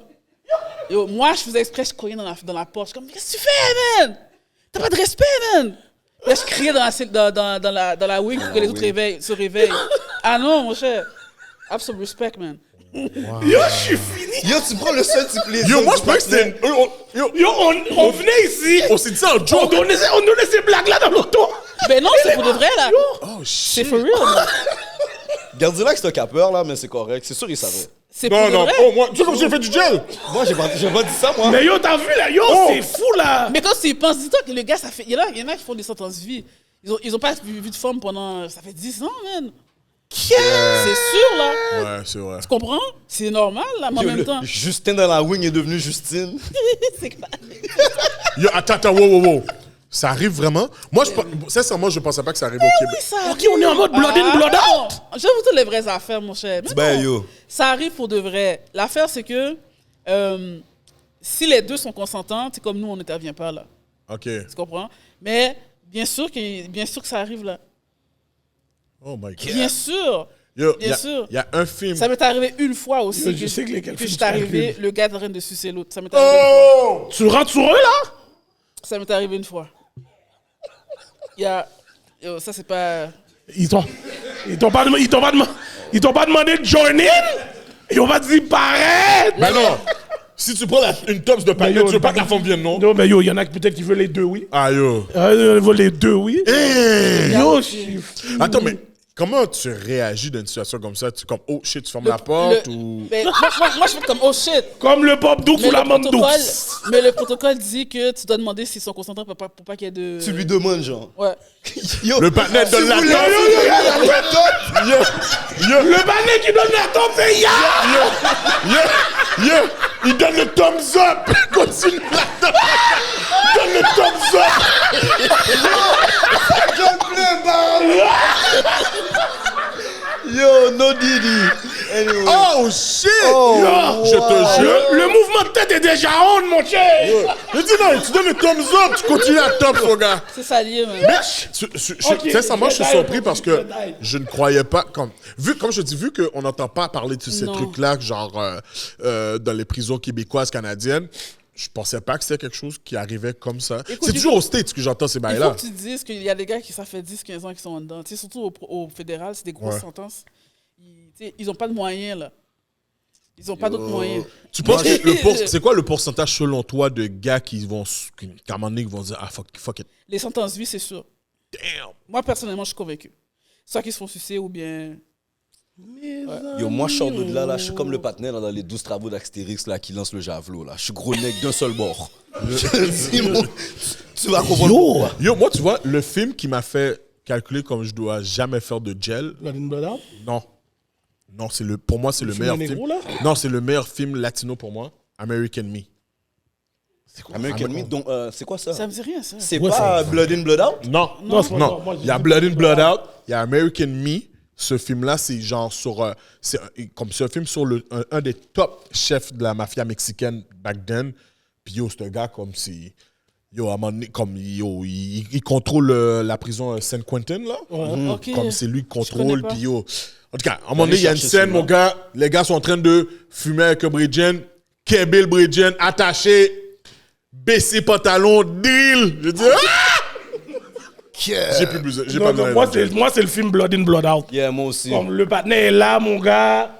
Yo, moi, je faisais exprès, je criais dans la porte. Je suis comme, qu'est-ce que tu fais, man? T'as pas de respect, man? Puis là, je criais dans la wing pour que les autres se réveillent. Ah non, mon cher. Have some respect, man. Yo, je suis fini! Yo, tu prends le seul type plaisir. Yo, moi, je du pensais que c'était... partenaire. Yo, On venait ici! on s'est dit ça en On joke. donnait ces blagues-là dans l'auto! Ben non, c'est pour de vrai, là. Oh, C'est shit. for real, man. Gardez-là que c'est un capeur, là, mais c'est correct. C'est sûr, il savait. C'est pour Non, de non, vrai. oh, moi, tu sais comme j'ai fait du gel. Moi, j'ai pas dit ça, moi. Mais yo, t'as vu là? Yo, c'est fou là! Mais quand tu y penses, dis-toi que le gars, ça fait. Il y en a qui font des sentences vie. Ils ont pas vu de femme pendant. Ça fait 10 ans, man. C'est sûr, là. Ouais, c'est vrai. Tu comprends? C'est normal, là, mais en Yo, même temps. Justin dans la wing est devenu Justine. C'est clair. Yo, attends, wow. Ça arrive vraiment? Moi, sincèrement, je pensais pas que ça arrive au Québec. Ça Ok, on est en mode blood in, blood out! Je vais vous dire les vraies affaires, mon cher. Mais Ben, non, yo. ça arrive pour de vrai. L'affaire, c'est que si les deux sont consentants, c'est comme nous, on n'intervient pas, là. OK. Tu comprends? Mais bien sûr que ça arrive, là. Oh my God. Bien sûr. Yo, Bien sûr. il y a un film. Ça m'est arrivé une fois aussi. Yo, je sais que lesquels que films je suis tu arrivé, calcules. le gars est en train de sucer l'autre. Ça m'est arrivé une fois. Oh! Tu rentres sur eux là? Ça m'est arrivé une fois. Yo, ça, c'est pas. Ils t'ont pas demandé de join in? Ils ont pas dit pareil! Ben non! Si tu prends une tops de palette, tu veux pas que la femme vienne, non? Non, mais yo, il y en a qui peut-être qui veulent les deux, oui. Ah, yo. Ils veulent les deux, oui. Hey! Yo, je suis fou. Attends, mais comment tu réagis dans une situation comme ça? Tu comme, oh shit, tu fermes la porte ou. Mais moi, je fais comme, oh shit. Comme le pop doux Mais sous la le, mande protocole, douce. mais le protocole dit que tu dois demander s'ils sont consentants pour pas qu'il y ait de. Tu lui demandes, genre. Ouais. Yo, Le partenaire donne la vous top! voulez- Yo! Le balai qui donne la tombe, c'est ya! Yo! Il donne le thumbs up! Continue la top! Il donne le thumbs up! Yo, no Didi. Anyway. Oh shit! Oh, Je te jure! Le mouvement de tête est déjà on, mon cher! Je dis non, tu donnes le thumbs up, tu continues la top, mon gars! C'est ça lié, man. Ok, Sincèrement, je suis Jedi, surpris parce que Jedi. je ne croyais pas. Comme je dis, vu qu'on n'entend pas parler de ces Non. trucs-là, genre dans les prisons québécoises, canadiennes, je pensais pas que c'était quelque chose qui arrivait comme ça. Écoute, C'est toujours aux States que j'entends ces Il faut bails-là. que tu te dises qu'il y a des gars qui ça fait 10-15 ans qui sont en dedans. Tu sais, surtout au fédéral, c'est des grosses Ouais. sentences. Ils n'ont pas de moyens, là. Ils n'ont pas d'autres moyens. Tu penses que c'est quoi le pourcentage selon toi de gars qui vont, qu'à un moment donné, qui vont dire ah fuck it. Les sentences vie, c'est sûr. Damn. Moi, personnellement, je suis convaincu. Soit qu'ils se font sucer ou bien. Yo, moi, je sors de là, je suis comme le patinet dans les 12 travaux d'Astérix là, qui lance le javelot. Là. Je suis gros nec d'un seul bord. Je te dis, tu vas comprendre pourquoi. Yo, moi, tu vois, le film qui m'a fait calculer comme je dois jamais faire de gel. Blood in Blood Out? Non. Non, pour moi, c'est le meilleur film film. négro, là? Non, c'est le meilleur film latino pour moi. American Me. American Me, donc, c'est quoi ça? Ça me dit rien, ça. C'est Ouais, pas Blood in, Blood Out? Non, Non, c'est pas ça. Moi, Il y a Blood in, Blood Out. Il y a American Me. Ce film-là, c'est genre sur. C'est un film sur un des top chefs de la mafia mexicaine back then. Puis yo, c'est un gars comme si. Yo, à un moment donné, comme yo, il contrôle la prison San Quentin, là. Ok. Comme c'est lui qui connais contrôle. pas. Puis yo. En tout cas, à un moment donné, il y a une chercher scène, celui-là. mon gars. Les gars sont en train de fumer avec un Bridgen. Kebel Bridgen, attaché, baissé pantalon, drill. Je dis, j'ai plus besoin. J'ai pas besoin. Moi, c'est le film Blood in, Blood Out. Yeah, moi aussi. Comme le partenaire est là, mon gars.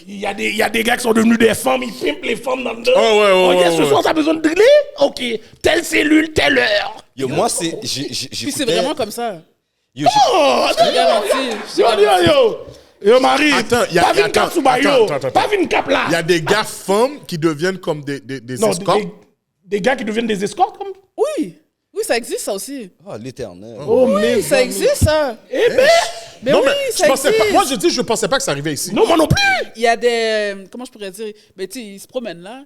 Il y a des gars qui sont devenus des femmes, ils pimpent les femmes dans le dos. Oh, ouais, Ok, ce ouais. soir, t'as besoin de driller? Ok, telle cellule, telle heure. Yo, moi, c'est. Puis c'est vraiment comme ça. Yo, Oh, Je te garantis. Je te yo, garantis. yo, Marie. Attends, pas vu une cap sous baillot. attends. Pas vu une cap là. Il y a des gars femmes qui deviennent comme des Non, escorts. des gars qui deviennent des escortes comme. Oui. Oui, ça existe, ça aussi. Ah, l'éternel. Oh, mais Ça existe, ça. Eh ben, Mais Non, oui, mais ça je pensais existe. pas. Moi, je pensais pas que ça arrivait ici. non, moi non plus. Il y a des... Comment je pourrais dire? Ben, tu sais, ils se promènent là.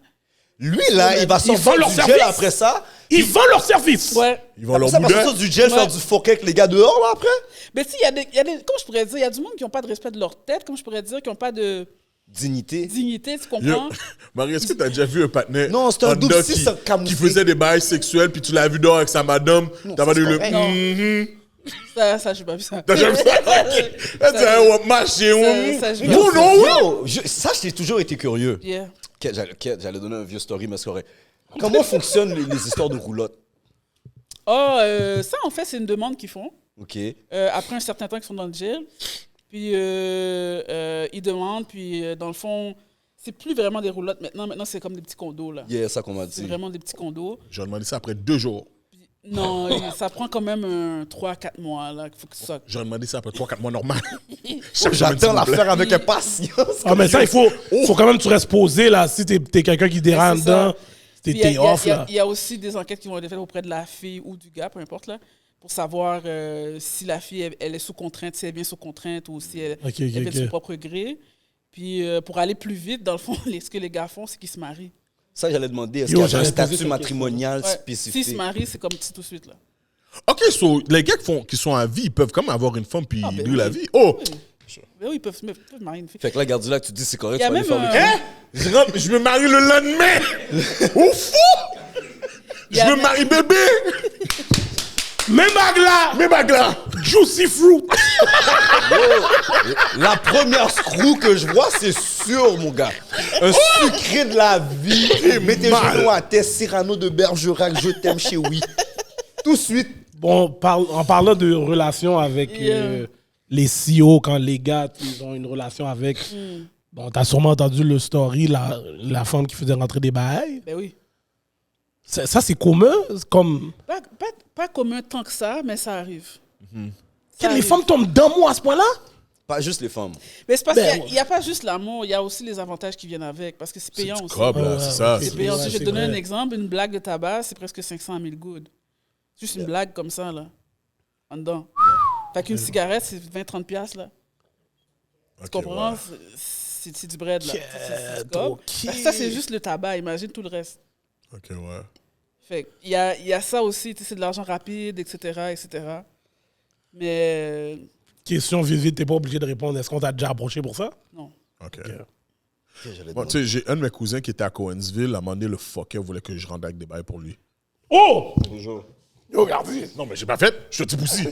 Lui, là, il va Ils sortir vendent leur du gel service. après ça. Ils vendent leur service. Ouais. Ils vont Après leur ça, il va boudin. sortir du gel, faire du fuck avec les gars dehors, là, après. Mais tu sais, il y a des... Comment je pourrais dire? Il y a du monde qui n'ont pas de respect de leur tête, comme je pourrais dire, qui n'ont pas de Dignité. dignité, tu Yo, comprends? Marie, est-ce que t'as déjà vu un partenaire Non, c'est un Honda double six, c'est camouflé. qui faisait des bails sexuels, puis tu l'as vu dehors avec sa madame, t'as pas c'est dit le. correct. Mhm. Ça, j'ai pas vu ça. T'as jamais vu ça? Ok. Elle dit, hey, ouais, marché, ça, je Non, vois. non, oui. Yo, ça, j'ai toujours été curieux. Yeah. J'allais donner un vieux story, mais c'est correct. Comment fonctionnent les histoires de roulotte? Oh, ça, en fait, c'est une demande qu'ils font. OK. Après un certain temps qu'ils sont dans le jail. Puis, ils demandent. Puis, dans le fond, c'est plus vraiment des roulottes maintenant. Maintenant, c'est comme des petits condos, là. Yeah, ça qu'on m'a C'est dit. vraiment des petits condos. J'ai demandé ça après 2 jours. Non, ça prend quand même 3 à 4 mois, là, qu'il faut que ça... J'ai demandé ça après 3-4 mois normal. J'attends l'affaire avec impatience. Ah, mais ça, il faut quand même que tu restes posé, là. Si t'es quelqu'un qui dérange c'est ça. dedans, Puis, t'es off, là. Il y a aussi des enquêtes qui vont être faites auprès de la fille ou du gars, peu importe, là, pour savoir si la fille, elle est sous contrainte, si elle est bien sous contrainte ou si elle, Ok, elle vient ok. de son propre gré. Puis, pour aller plus vite, dans le fond, ce que les gars font, c'est qu'ils se marient. Ça, j'allais demander, est-ce Yo, qu'il y a un j'allais poser statut cette matrimonial Ouais. S'ils se spécifique? marient, c'est comme tout de suite, là. Ok, so, les gars qui sont à vie, ils peuvent quand même avoir une femme puis Ah, ben vivre la oui. vie. Oh! Mais oui, ils peuvent marier une fille. Fait que là, Gardilac, tu dis c'est correct, Il y tu a vas aller même faire le un- cul. Hein? Je me marie le lendemain! Au fou! Il y Je a me même- marie bébé! Même bagla! Mes bagues là! Juicy fruit! La première screw que je vois, c'est sûr, mon gars. Un sucré de la vie. Mettez mal. genoux à terre, Cyrano de Bergerac, je t'aime chez Oui. Tout de suite. Bon, en parlant de relations avec les CEO, quand les gars, ils ont une relation avec... Bon, t'as sûrement entendu le story, la femme qui faisait rentrer des bails. Ben oui. Ça, c'est commun? Comme... Pas commun tant que ça, mais ça arrive. Que les femmes tombent dans moi à ce point-là? Pas juste les femmes. Mais c'est parce Ben, qu'il n'y a pas juste l'amour, il y a aussi les avantages qui viennent avec, parce que c'est payant Du aussi. cob, là, c'est ça. ok. C'est payant aussi. Ouais, Je vais te c'est donner un vrai. exemple. Une blague de tabac, c'est presque 500 000 good. Juste une blague comme ça, là. En dedans. Fait qu'une cigarette, c'est 20-30 piastres, là. Tu Ok, comprends? ouais. C'est du bread, là. C'est du cob. ok. Fait que ça, c'est juste le tabac. Imagine tout le reste. Ok, ouais. Fait qu'il y a ça aussi. Tu sais, c'est de l'argent rapide, etc., etc. Mais Question vite, vite, t'es pas obligé de répondre. Est-ce qu'on t'a déjà approché pour ça? non. Ok. J'allais Bon, tu sais, j'ai un de mes cousins qui était à Cohensville. À un moment donné, le fucker voulait que je rentre avec des bails pour lui. Oh! Bonjour. Yo, regardez. Non, mais j'ai pas fait. Je suis un petit poussi.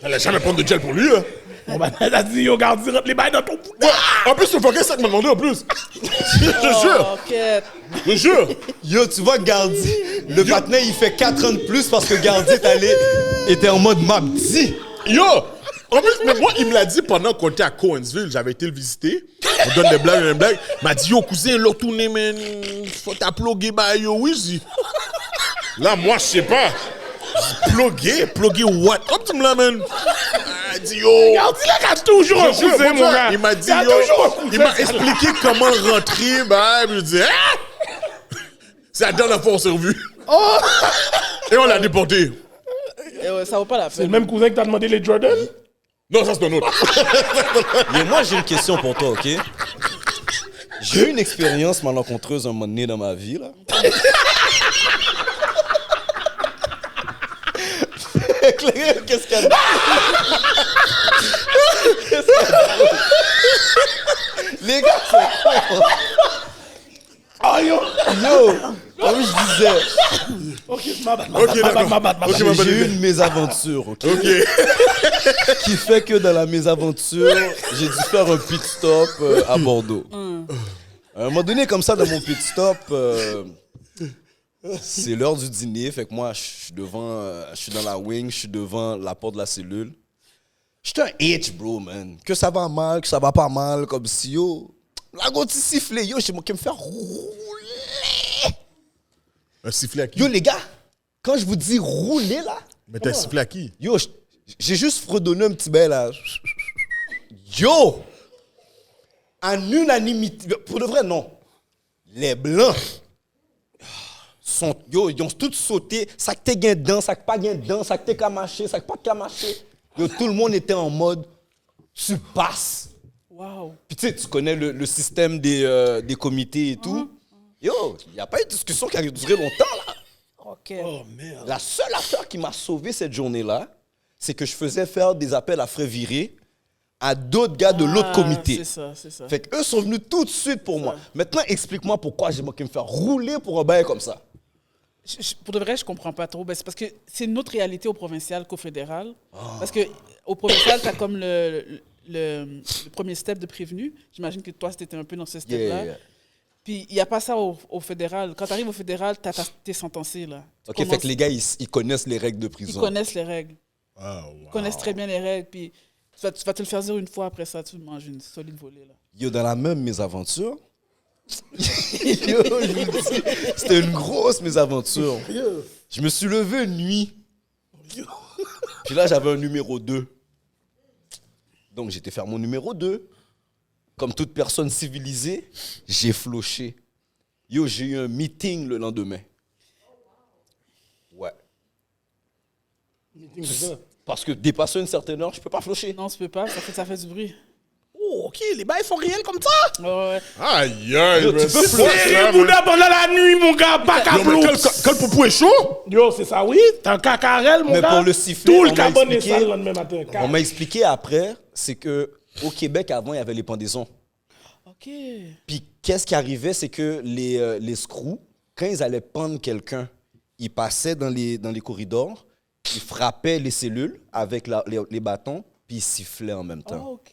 Elle a jamais prendre de gel pour lui, là. Bon, ben, elle a dit, yo, regardez, rentre les bails dans ton bout. En plus, le fucker, c'est ça qu'il m'a demandé en plus. Je jure. Ok. Je jure. Yo, tu vois, Gardi, le patinet, il fait 4 ans de plus parce que Gardi était en mode mabdi. Yo! En plus, mais moi, il me l'a dit pendant qu'on était à Cohensville. J'avais été le visiter. On donne des blagues, des blagues. Il m'a dit, yo, cousin, l'autre tourné, man. Faut t'aploguer, bah, yo, oui, je dis. Là, moi, je sais pas. Ploguer what? Comme tu me l'as, man. dit, yo. Regarde, il a toujours un Je jure, cousin, mon mon gars, gars. il m'a dit, Il a yo, toujours un cousin. il m'a expliqué comment rentrer, bah, puis je dis, ah! C'est la dernière fois qu'on s'est revus. Oh! Et on l'a déporté. Et ouais, ça vaut pas la C'est le peine. même cousin que t'as demandé les Jordan? Non, ça c'est un autre. Mais moi, j'ai une question pour toi, OK? J'ai eu une expérience malencontreuse un moment donné dans ma vie, là. Qu'est-ce qu'il y a de... Qu'est-ce qu'il y a de... Les gars, c'est quoi? Oh, yo! Yo, comme je disais, Ok, ma bad, Ok, d'accord. Ok, ma bonne j'ai eu idée. une mésaventure, OK? Ok. Qui fait que dans la mésaventure, j'ai dû faire un pit stop à Bordeaux. À un moment donné, comme ça, dans mon pit stop, c'est l'heure du dîner. Fait que moi, je suis dans la wing, je suis devant la porte de la cellule. J'étais un itch, bro, man. Que ça va mal, que ça va pas mal, comme si, yo, la gote sifflée, yo, c'est moi qui me fait rouler. Un sifflet à qui? Yo, les gars, quand je vous dis rouler, là, Mais t'as sifflé à qui? yo, j'ai juste fredonné un petit bail, là. Yo! En unanimité, pour de vrai, non. Les Blancs ils ont tous sauté. Ça que t'es gain dedans, ça que pas gain dedans, ça que t'es camaché, ça que pas camaché. Yo, tout le monde était en mode, tu passes. Waouh. Puis tu sais, tu connais le système des comités et tout. Yo, il n'y a pas eu de discussion qui a duré longtemps, là. OK. Oh, merde. La seule affaire qui m'a sauvé cette journée-là, c'est que je faisais faire des appels à frais virés à d'autres gars de l'autre comité. C'est ça, c'est ça. Fait qu'eux sont venus tout de suite pour moi. Maintenant, explique-moi pourquoi j'ai manqué me faire rouler pour un bail comme ça. Pour de vrai, je comprends pas trop. Ben, c'est parce que c'est une autre réalité au provincial qu'au fédéral. Parce que au provincial, tu as comme le premier step de prévenu. J'imagine que toi, c'était un peu dans ce step-là. Yeah. Puis il n'y a pas ça au fédéral. Quand tu arrives au fédéral, t'es sentencé, là. OK, fait que les gars, ils connaissent les règles de Ils prison. connaissent les règles. Ah, wow. Ils connaissent très bien les règles. Puis tu vas te le faire dire une fois, après ça, tu manges une solide volée, là. Yo, dans la même mésaventure, yo, je vous dis, c'était une grosse mésaventure. Je me suis levé une nuit. Puis là, j'avais un numéro 2. Donc, j'étais faire mon numéro 2. Comme toute personne civilisée, j'ai floché. Yo, j'ai eu un meeting le lendemain. Ouais. Parce que dépasser une certaine heure, je peux pas flocher. Non, tu peux pas, ça fait du bruit. Oh, ok, les bails sont réels comme ça? Ouais. Aïe, aïe, Yo, mais tu peux c'est flosser, ça, C'est man. Bouddha pendant la nuit, mon gars, pas Yo, mais quel poupou est chaud? Yo, c'est ça, oui. T'as un cacarel, mon Mais gars. pour le sifflet, Tout on le m'a carbone est expliqué- sale le lendemain matin. On m'a expliqué après, c'est que au Québec, avant, il y avait les pendaisons. OK. Puis qu'est-ce qui arrivait, c'est que les screws, quand ils allaient pendre quelqu'un, ils passaient dans les corridors, ils frappaient les cellules avec les bâtons, puis ils sifflaient en même temps. Oh, OK.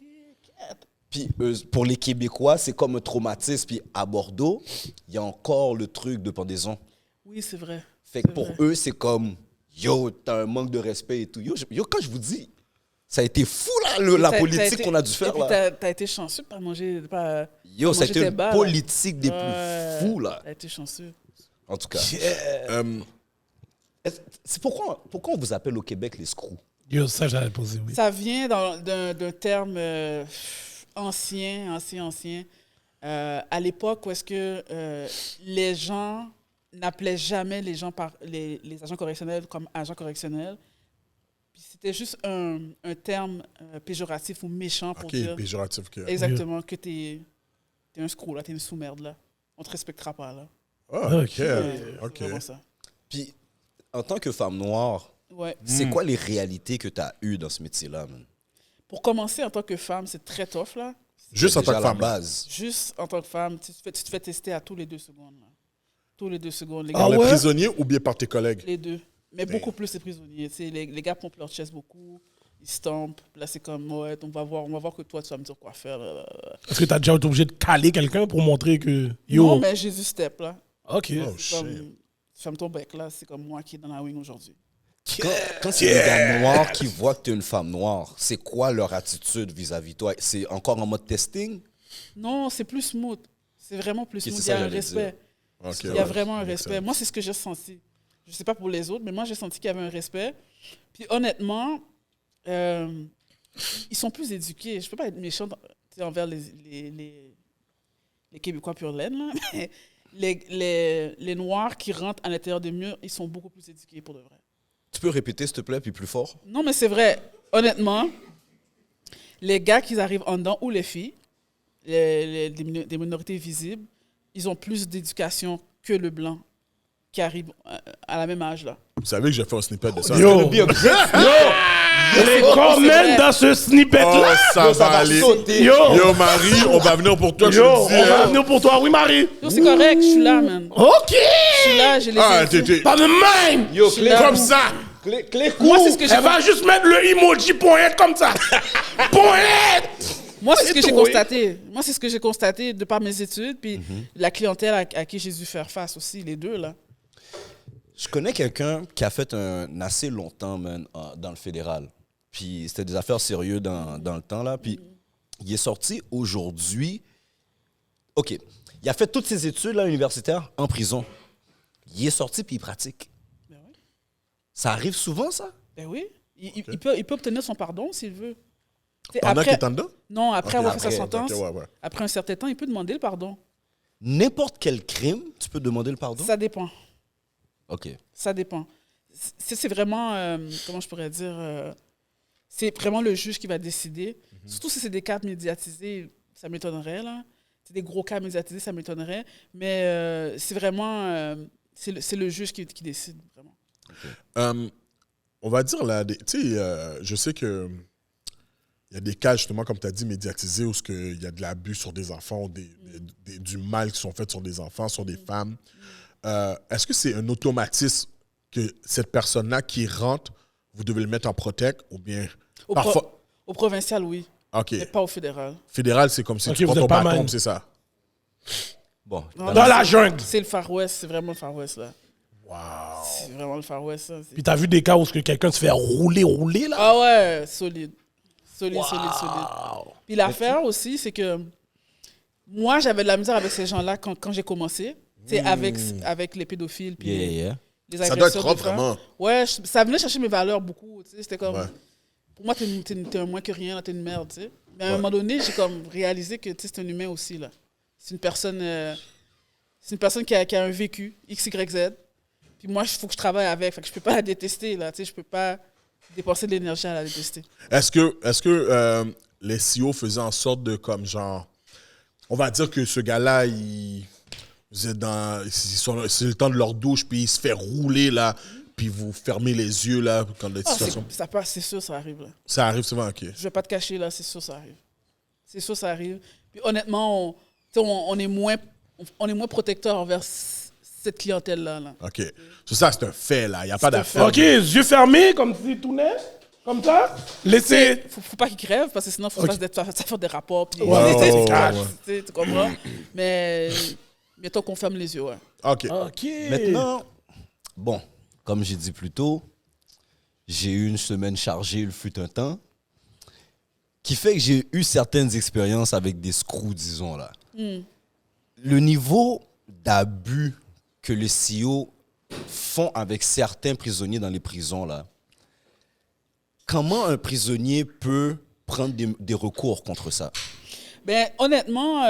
Puis pour les Québécois, c'est comme un traumatisme. Puis à Bordeaux, il y a encore le truc de pendaison. Oui, c'est vrai. Fait que C'est pour vrai. eux, c'est comme, yo, t'as un manque de respect et tout. Yo, quand je vous dis, ça a été fou, là, la T'as politique été- qu'on a dû faire, et puis là. T'as été chanceux de pas manger. Yo, ça a été tes une bas, là. politique des Ouais. plus fous, là. T'as été chanceux. En tout cas. Euh, C'est pourquoi on vous appelle au Québec les screws? Yo, ça, j'allais poser, oui. Ça vient d'un terme ancien. À l'époque où est-ce que les gens n'appelaient jamais les gens les agents correctionnels comme agents correctionnels. Puis c'était juste un terme péjoratif ou méchant pour ok, dire péjoratif. Que... exactement que t'es un screw, là, t'es une sous-merde, là. On te respectera pas, là. Ah, ok, Ouais, ok. c'est vraiment ça. Puis, en tant que femme noire, Ouais. c'est quoi les réalités que tu as eues dans ce métier-là, man? Pour commencer, en tant que femme, c'est très tough, là. Juste en Déjà tant que la femme. base. Juste en tant que femme, tu te fais tester à tous les 2 secondes, là. Tous les 2 secondes, les Par gars. les ouais? prisonniers ou bien par tes collègues? Les deux. Mais beaucoup plus les prisonniers. Tu sais, les gars pompent leur chest beaucoup. Ils stompent. Là, c'est comme, ouais, on va voir que toi, tu vas me dire quoi faire. Là. Est-ce que t'as déjà été obligé de caler quelqu'un pour montrer que. Yo. Non, mais Jésus step, là. Ok. Oh, C'est shit. comme, ferme ton bec, là. C'est comme moi qui est dans la wing aujourd'hui. Quand c'est des gars noirs qui voient que tu es une femme noire, c'est quoi leur attitude vis-à-vis de toi? C'est encore en mode testing? Non, c'est plus smooth. C'est vraiment plus Ok, smooth. c'est Il y ça a un que j'allais respect. Ok, Il y a ouais, vraiment un makes respect. sense. Moi, c'est ce que j'ai senti. Je ne sais pas pour les autres, mais moi, j'ai senti qu'il y avait un respect. Puis honnêtement, ils sont plus éduqués. Je peux pas être méchante envers les Québécois pure laine, là, mais les Noirs qui rentrent à l'intérieur des murs, ils sont beaucoup plus éduqués pour de vrai. Tu peux répéter, s'il te plaît, puis plus fort? Non, mais c'est vrai. Honnêtement, les gars qui arrivent en dedans, ou les filles, des minorités visibles, ils ont plus d'éducation que le blanc qui arrive à la même âge, là. Vous savez que j'ai fait un snippet de ça. Yo, les comments dans ce Oh, snippet-là. ça va aller. Yo, Marie, on va venir pour toi. je Yo, te dis, on va hein. venir pour toi. Oui, Marie. Yo, c'est correct, je suis là, man. OK. Je suis là, j'ai les Ah, infos. t'es... Pas de même. Yo, suis là. Comme ça. Moi, c'est ce que j'ai Elle va juste mettre le emoji pointe comme ça. Pointe. Moi, c'est ce que j'ai tout, constaté. Moi, c'est ce que j'ai constaté de par mes études, puis la clientèle à qui j'ai dû faire face aussi, les deux, là. Je connais quelqu'un qui a fait un assez longtemps, man, dans le fédéral. Puis c'était des affaires sérieuses dans le temps, là. Puis il est sorti aujourd'hui. OK. Il a fait toutes ses études là, universitaires en prison. Il est sorti puis il pratique. Ben oui. Ça arrive souvent, ça? Ben oui. Il peut obtenir son pardon s'il veut. T'sais, Pendant après- qu'il est en dedans? Non, après avoir fait sa après, sentence, ok, ouais. après un certain temps, il peut demander le pardon. N'importe quel crime, tu peux demander le pardon? Ça dépend. OK. Ça dépend. C'est vraiment, comment je pourrais dire, c'est vraiment le juge qui va décider. Surtout si c'est des cas médiatisés, ça m'étonnerait, là. C'est des gros cas médiatisés, ça m'étonnerait. Mais c'est vraiment, c'est le juge qui décide, vraiment. On va dire, là, tu sais, je sais que il y a des cas, justement, comme tu as dit, médiatisés, où il y a de l'abus sur des enfants, du mal qui sont faits sur des enfants, sur des femmes. Est-ce que c'est un automatisme que cette personne-là qui rentre, vous devez le mettre en protect ou bien parfois... Au provincial, oui, OK. mais pas au fédéral. Fédéral, c'est comme si Ok, tu prends vous ton êtes pas bâton, mal. c'est ça. Bon. Non, Dans non, la c'est- jungle. C'est le Far West, c'est vraiment le Far West, là. Wow. C'est vraiment le Far West, ça. Puis t'as vu des cas où quelqu'un se fait rouler là. Ah ouais, solide. Solide. Puis l'affaire aussi, c'est que moi, j'avais de la misère avec ces gens-là quand j'ai commencé. Tu sais, avec les pédophiles puis Yeah. les Ça doit être agresseurs rough, de femmes. vraiment. Ouais, ça venait chercher mes valeurs beaucoup. Tu sais, c'était comme... Ouais. Pour moi, t'es un moins que rien, là, t'es une merde, tu sais. Mais à un moment donné, j'ai comme réalisé que tu sais, c'est un humain aussi, là. C'est une personne qui a un vécu, X, Y, Z. Puis moi, il faut que je travaille avec. Fait que je peux pas la détester, là. Tu sais, je peux pas dépenser de l'énergie à la détester. Est-ce que les CEO faisaient en sorte de, comme genre, on va dire que ce gars-là, c'est le temps de leur douche, puis il se fait rouler, là, puis vous fermez les yeux, là, quand la situation... Ça passe, c'est sûr, ça arrive, là. Ça arrive souvent, OK. Je vais pas te cacher, là, c'est sûr, ça arrive. C'est sûr, ça arrive. Puis honnêtement, on est moins protecteur envers cette clientèle-là. Là. OK. So, ça, c'est un fait, là. Il n'y a pas C'est un d'affaire. OK, yeux fermés, comme si tout net. Comme ça. Laissez. Faut pas qu'ils crèvent, parce que sinon, il faut Ok. faire des rapports. Puis, Ouais, tu sais, ouais, cash, ouais. tu sais, tu comprends? Mais bientôt qu'on ferme les yeux, ouais. OK. OK. Maintenant, bon, comme j'ai dit plus tôt, j'ai eu une semaine chargée, il fut un temps, qui fait que j'ai eu certaines expériences avec des screws, disons là. Le niveau d'abus que les CEO font avec certains prisonniers dans les prisons, là, comment un prisonnier peut prendre des recours contre ça? Ben, honnêtement,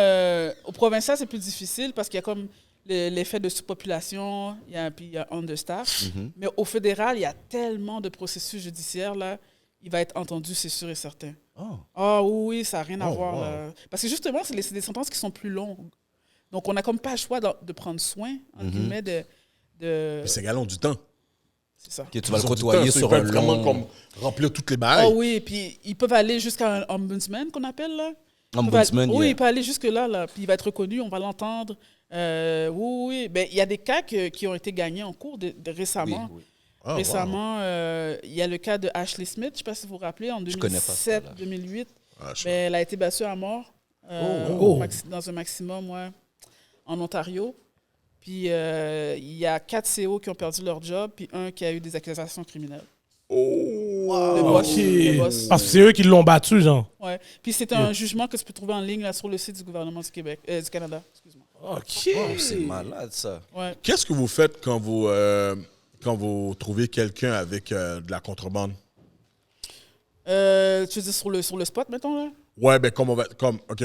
au provincial, c'est plus difficile parce qu'il y a comme l'effet de surpopulation, puis il y a understaff. Mais au fédéral, il y a tellement de processus judiciaires, là, il va être entendu, c'est sûr et certain. Oh. Ah oui, ça n'a rien à Oh, voir. wow. Là. Parce que justement, c'est des sentences qui sont plus longues. Donc, on n'a comme pas le choix de prendre soin, entre guillemets, de Mais ces gars-là ont du temps. c'est ça. Que tu vas le Ils ont du côtoyer temps, sur ils un peuvent vraiment long... comme remplir toutes les Ah bails. oui, puis ils peuvent aller jusqu'à un ombudsman, qu'on appelle, là. Ombudsman, Oui, yeah. il peut aller jusque-là, là, puis il va être reconnu, on va l'entendre. Oui. Ben, il y a des cas qui ont été gagnés en cours récemment. Oui, oui. Ah, wow. Récemment, il y a le cas de Ashley Smith, je ne sais pas si vous vous rappelez, en Je connais pas ça, là. 2007-2008. Ah, je- Ben, elle a été battue à mort Oh. dans un maximum, ouais, en Ontario. Puis il y a 4 CO qui ont perdu leur job, puis un qui a eu des accusations criminelles. Le boss, OK. le boss. Parce que c'est eux qui l'ont battu, genre. Ouais. Puis c'est un jugement que tu peux trouver en ligne là, sur le site du gouvernement du Québec, du Canada. Excuse-moi. OK. Oh, c'est malade, ça. Ouais. Qu'est-ce que vous faites quand vous trouvez quelqu'un avec de la contrebande? Tu veux dire sur le spot, mettons, là? Ouais, ben OK.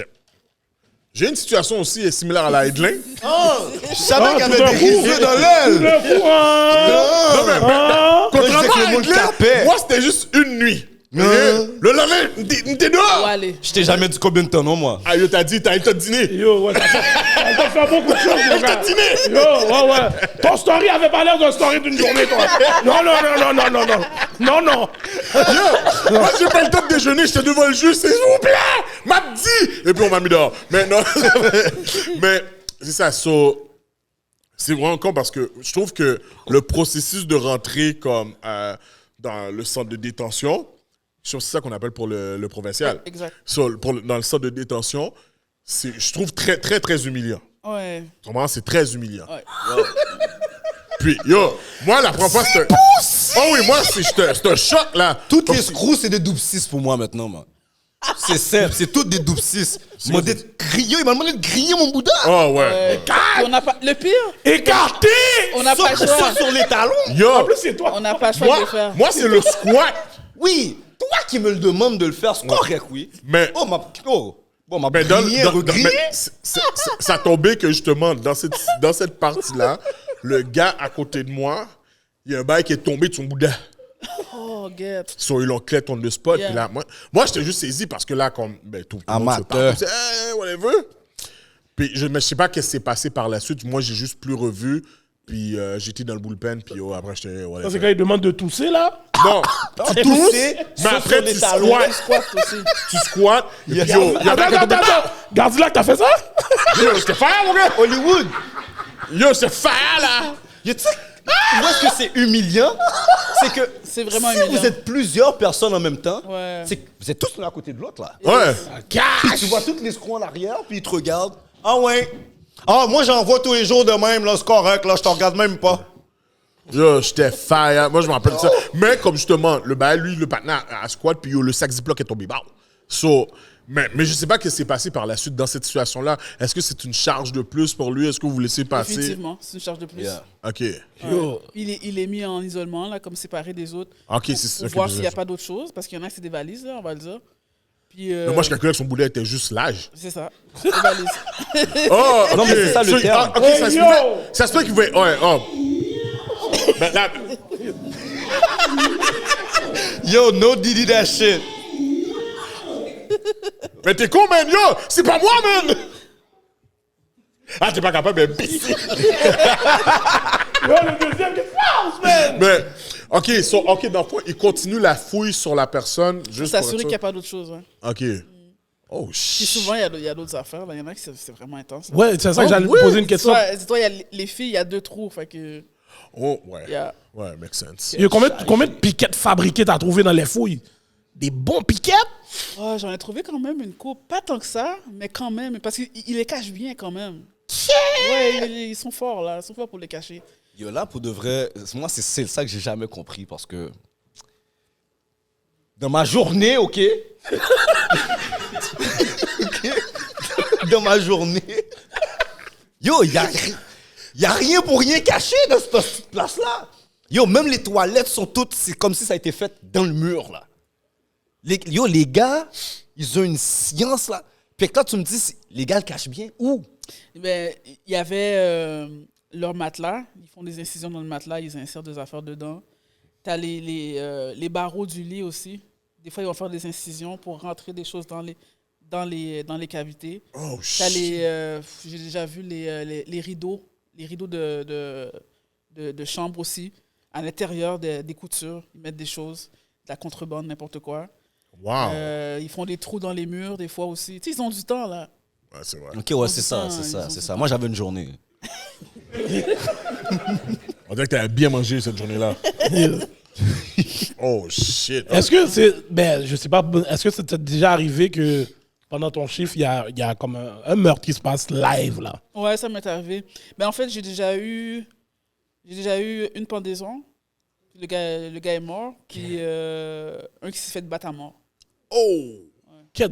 J'ai une situation aussi similaire à la Headlin. Je savais qu'il y tout avait d'un des coup. rivières dans l'aile. Non, mais contrairement disais que le à monde Headlin, capait. moi, c'était juste une nuit. Ok? Le lendemain, t'es dehors. Ouais, allez. Je t'ai jamais dit combien de temps, non, moi. Ah, yo, t'as dit, t'as été dîner. Yo, ouais, t'as fait beaucoup de choses, mon gars. dîné. Yo, ouais. Ton story avait pas l'air d'un story d'une journée, toi. Non. Non. Moi, j'ai pas le temps de déjeuner, j'étais devant le juge, s'il vous plaît, m'a dit. Et puis, on m'a mis dehors. Mais non, mais c'est ça, c'est vraiment con parce que je trouve que le processus de rentrer comme dans le centre de détention, c'est ça qu'on appelle pour le provincial. Ouais, exact. Dans le centre de détention, je trouve très, très, très humiliant. Ouais. Vraiment, c'est très humiliant. Ouais. Puis, yo, moi, la première fois, c'était... Oh oui, moi, c'est un choc, là. Toutes Comme les si- screws, c'est des double 6 pour moi maintenant, man. C'est simple, c'est toutes des double 6. Il m'a demandé de griller mon boudin. Oh, ouais. Puis on n'a pas... Le pire, Écarté! on n'a pas le choix. sur les talons. Yo, En plus, c'est toi. On n'a pas le choix de le moi, faire. moi c'est le squat. Oui, toi qui me le demandes de le faire, c'est correct, oui. Mais- Oh, ma Mais grillé, regrillé. mais ça tombait que justement, dans cette partie-là, le gars à côté de moi, il y a un bail qui est tombé de son boudin. Oh, get. So, ils l'ont clé on the spot. Yeah. Puis là, moi j'étais juste saisi parce que là, comme, ben, tout le monde se Amateur. parle. Je disais, hey, whatever. Puis mais je sais pas qu'est-ce qui s'est passé par la suite. Moi, j'ai juste plus revu. Puis j'étais dans le bullpen. Puis après, j'étais, Ça, whatever. c'est quand il demande de tousser, là. Non, Tu toussais, mais après, tu squats. Tu squats. Et puis, yo, il y en a qui Attends. Gardilac, t'as fait ça? Yo, j'étais fire, mon gars. Hollywood. Yo, c'est fire, là. Tu sais, où est-ce que c'est humiliant? C'est que C'est vraiment si humiliant. vous êtes plusieurs personnes en même temps, Ouais. c'est que vous êtes tous l'un à côté de l'autre, là. Ouais. Puis tu vois tous les screws en arrière, puis ils te regardent. Ah ouais. Ah, moi, j'en vois tous les jours de même, là, c'est correct, là, je te regarde même pas. Yo, j'étais fire. Moi, je me rappelle de ça. Mais comme justement, le bail, lui, le partenaire a squat, puis yo, le sac Ziploc est tombé. Bon. So, mais je sais pas ce qui s'est passé par la suite dans cette situation-là. Est-ce que c'est une charge de plus pour lui? Est-ce que vous laissez passer? Définitivement, c'est une charge de plus. Yeah. OK. Yo. Il est mis en isolement, là, comme séparé des autres. OK, c'est Pour ça. voir s'il n'y a pas d'autre chose, parce qu'il y en a, c'est des valises, là, on va le dire. Puis, Mais moi, je calculais que son boulet était juste l'âge. c'est ça, des valises. Oh, OK. Non, mais c'est ça, le terme. OK, Hey, yo! ça se peut qu'il pouvait... Ouais, oh. Ben, là, Yo, no Didi that shit. mais t'es con, man, yo! C'est pas moi, man! Ah, t'es pas capable, mais... Yo, le deuxième, qu'est-ce qui se passe, man? Mais, OK, dans le fond, il continue la fouille sur la personne juste pour S'assurer être qu'il n'y sûr. a pas d'autre chose. Ouais. OK. Oh, Puis shit. souvent, il y a d'autres affaires. Là. Il y en a qui c'est vraiment intense. Là. Ouais, c'est ça que j'allais te poser une question. Dis-toi, il y a les filles, il y a 2 trous. Fait que, Oh, ouais. Yeah. Ouais, make sense. Yo, combien de piquettes fabriquées t'as trouvé dans les fouilles? Des bons piquettes? oh, j'en ai trouvé quand même une coupe. Pas tant que ça, mais quand même. Parce qu'il les cache bien quand même. Ouais, ils sont forts là. Ils sont forts pour les cacher. Yo, là, pour de vrai, moi, c'est ça que j'ai jamais compris parce que dans ma journée, OK? Dans ma journée, yo, il y a rien pour rien cacher dans cette petite place-là. Yo, même les toilettes sont toutes, c'est comme si ça a été fait dans le mur, là. Les gars, ils ont une science, là. Puis que là, tu me dis, les gars le cachent bien. Où? Ben, il y avait leur matelas. Ils font des incisions dans le matelas. Ils insèrent des affaires dedans. T'as les barreaux du lit aussi. Des fois, ils vont faire des incisions pour rentrer des choses dans les cavités. Oh, T'as shit. j'ai déjà vu les rideaux de chambre aussi. À l'intérieur des coutures, ils mettent des choses, de la contrebande, n'importe quoi. Wow. Ils font des trous dans les murs des fois aussi. Tu sais, ils ont du temps là. Ouais, c'est vrai. OK, ouais, c'est ça, Ils c'est ont ça, du c'est temps. ça. Moi, j'avais une journée. On dirait que t'as bien mangé cette journée-là. Oh, shit. Est-ce que c'est. Ben, je sais pas. Est-ce que c'est déjà arrivé que pendant ton chiffre, il y a comme un meurtre qui se passe live, là? Ouais, ça m'est arrivé. Mais en fait, j'ai déjà eu une pendaison. Le gars est mort. Puis un qui s'est fait battre à mort. Oh!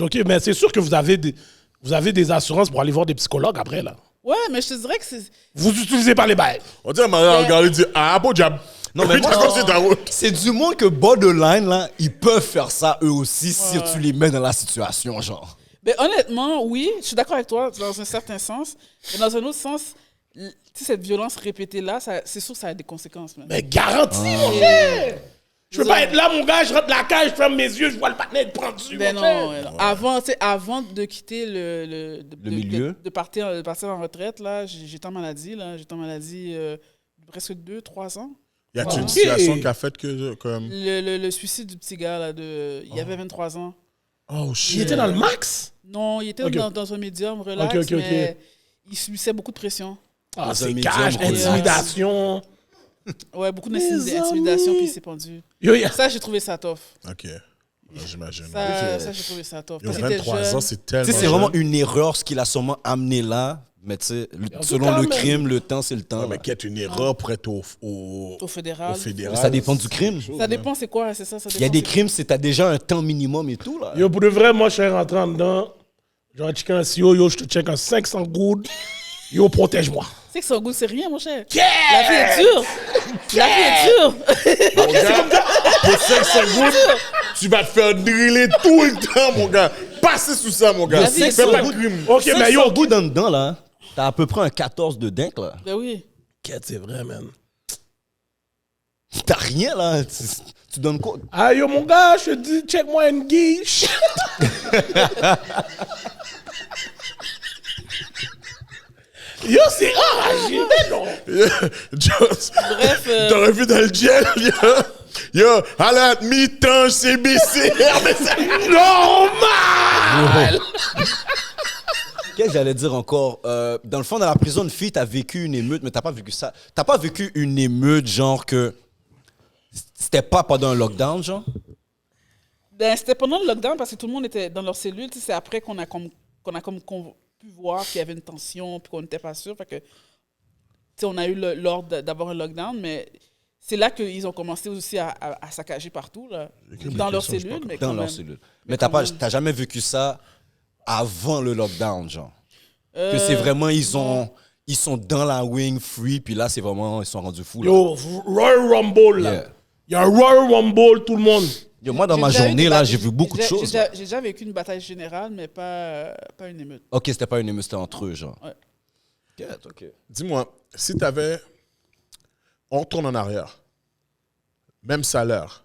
OK, mais c'est sûr que vous avez des assurances pour aller voir des psychologues après, là. Ouais, mais je te dirais que c'est. Vous utilisez pas les bails. On dirait que Maria a regardé et dit, ah, beau diable. Non, mais moi, D'accord, c'est ta route. c'est du monde que borderline, là, ils peuvent faire ça eux aussi si tu les mets dans la situation, genre. Mais honnêtement, oui, je suis d'accord avec toi dans un certain sens. Mais dans un autre sens, tu sais, cette violence répétée-là, c'est sûr que ça a des conséquences. Man. Mais garanti, mon cher! Je peux pas être là, mon gars, je rentre la cage, je ferme mes yeux, je vois le partenaire être pendu. Mais mon non, frère. avant de quitter le milieu. de partir en retraite, là, j'étais en maladie. J'étais en maladie presque 2-3 ans. Y a-t-il une Ok. situation qui a fait que, comme. Le suicide du petit gars, là, il avait 23 ans. Oh Il shit. était dans le max? Non, il était Ok. dans un médium relax, Ok. mais il subissait beaucoup de pression. Ah, Dans un c'est médium cash, relax. intimidation. Ouais, beaucoup Mes d'intimidation, amis. puis il s'est pendu. Yo, Ça, j'ai trouvé ça tough. Ok. Ouais, j'imagine. Ça, j'ai trouvé ça tough. Yo, Parce qu'il était 23 jeune. ans, c'est tellement. Tu sais, c'est jeune. vraiment une erreur ce qu'il a sûrement amené là. Mais tu sais, En tout selon cas, le mais- crime, le temps, c'est le temps. Ouais, là. mais qu'est-ce une erreur pour être au Au fédéral. fédéral? Ça dépend du crime. Ça dépend, c'est quoi, c'est ça. Il y a des crimes, c'est t'as déjà un temps minimum et tout, là. Yo, pour de vrai, moi, je suis rentré en dedans. Genre, checker un CEO, yo, je te check un 500 gouttes. Yo, protège-moi. C'est que son goût, c'est rien, mon cher. Yeah! La vie est dure. La vie est dure. Mon gars, pour 500 gouttes, tu vas te faire driller tout le temps, mon gars. Passez sous ça, mon gars. La vie est Fais dure. pas de crime. Ok, mais yo, goût dans dedans, là. T'as à peu près un 14 de dingue, là. Ben oui. Quête, c'est vrai, man. T'as rien, là. Tu donnes quoi? Ah, yo, mon gars, je te dis, check-moi une guiche. Yo, c'est enragé, mais non. Just- Bref, T'aurais vu dans le gel, yo, à la mi-temps, CBC. Mais ça- Normal! Qu'est-ce que j'allais dire encore? Dans le fond, dans la prison, une fille, t'as vécu une émeute, mais t'as pas vécu ça. T'as pas vécu une émeute, genre que c'était pas pendant un lockdown, genre? ben, c'était pendant le lockdown parce que tout le monde était dans leur cellule. Tu sais, c'est après qu'on a pu voir qu'il y avait une tension puis qu'on n'était pas sûr. Fait que, tu sais, on a eu l'ordre d'avoir un lockdown, mais c'est là qu'ils ont commencé aussi à saccager partout, là, dans leur cellule. Mais Dans quand leur même. cellule. Mais Mais quand même. t'as jamais vécu ça avant le lockdown, genre? Que c'est vraiment, ils sont dans la wing free, puis là, c'est vraiment, ils sont rendus fous, là. Yo, Royal Rumble, là. Yeah. Il y a un Royal Rumble, tout le monde. Yo, moi, dans J'ai ma déjà eu journée, des là, batailles- j'ai vu beaucoup de choses. J'ai déjà vécu une bataille générale, mais pas une émeute. Ok, c'était pas une émeute, c'était entre eux, genre. Ouais. Ok. Dis-moi, si t'avais. On retourne en arrière. Même salaire.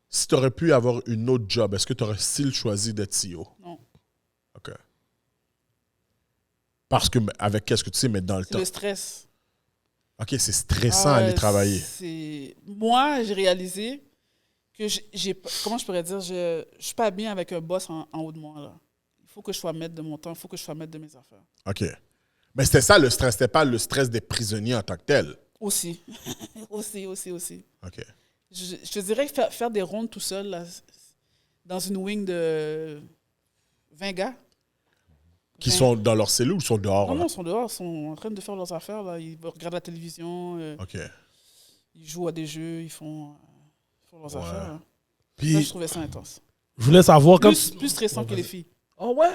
Si t'aurais pu avoir une autre job, est-ce que t'aurais still choisi d'être CEO? Non. OK. Parce que, avec qu'est-ce que tu sais, mais dans le C'est temps. le stress. OK, c'est stressant Ah, aller travailler. Moi, j'ai réalisé que comment je pourrais dire, je suis pas bien avec un boss en haut de moi, là. Il faut que je sois maître de mon temps, il faut que je sois maître de mes affaires. OK. Mais c'était ça le stress, c'était pas le stress des prisonniers en tant que tel. Aussi. aussi. OK. Je te dirais que faire des rondes tout seul, là, dans une wing de 20 gars. Qui 20. sont dans leur cellule ou sont dehors? Non, là? non, ils sont dehors, ils sont en train de faire leurs affaires, là. Ils regardent la télévision, OK. ils jouent à des jeux, ils font leurs affaires. Là. Ça, Puis, je trouvais ça intense. je voulais savoir comme. Plus stressant que les filles. Oh, ouais?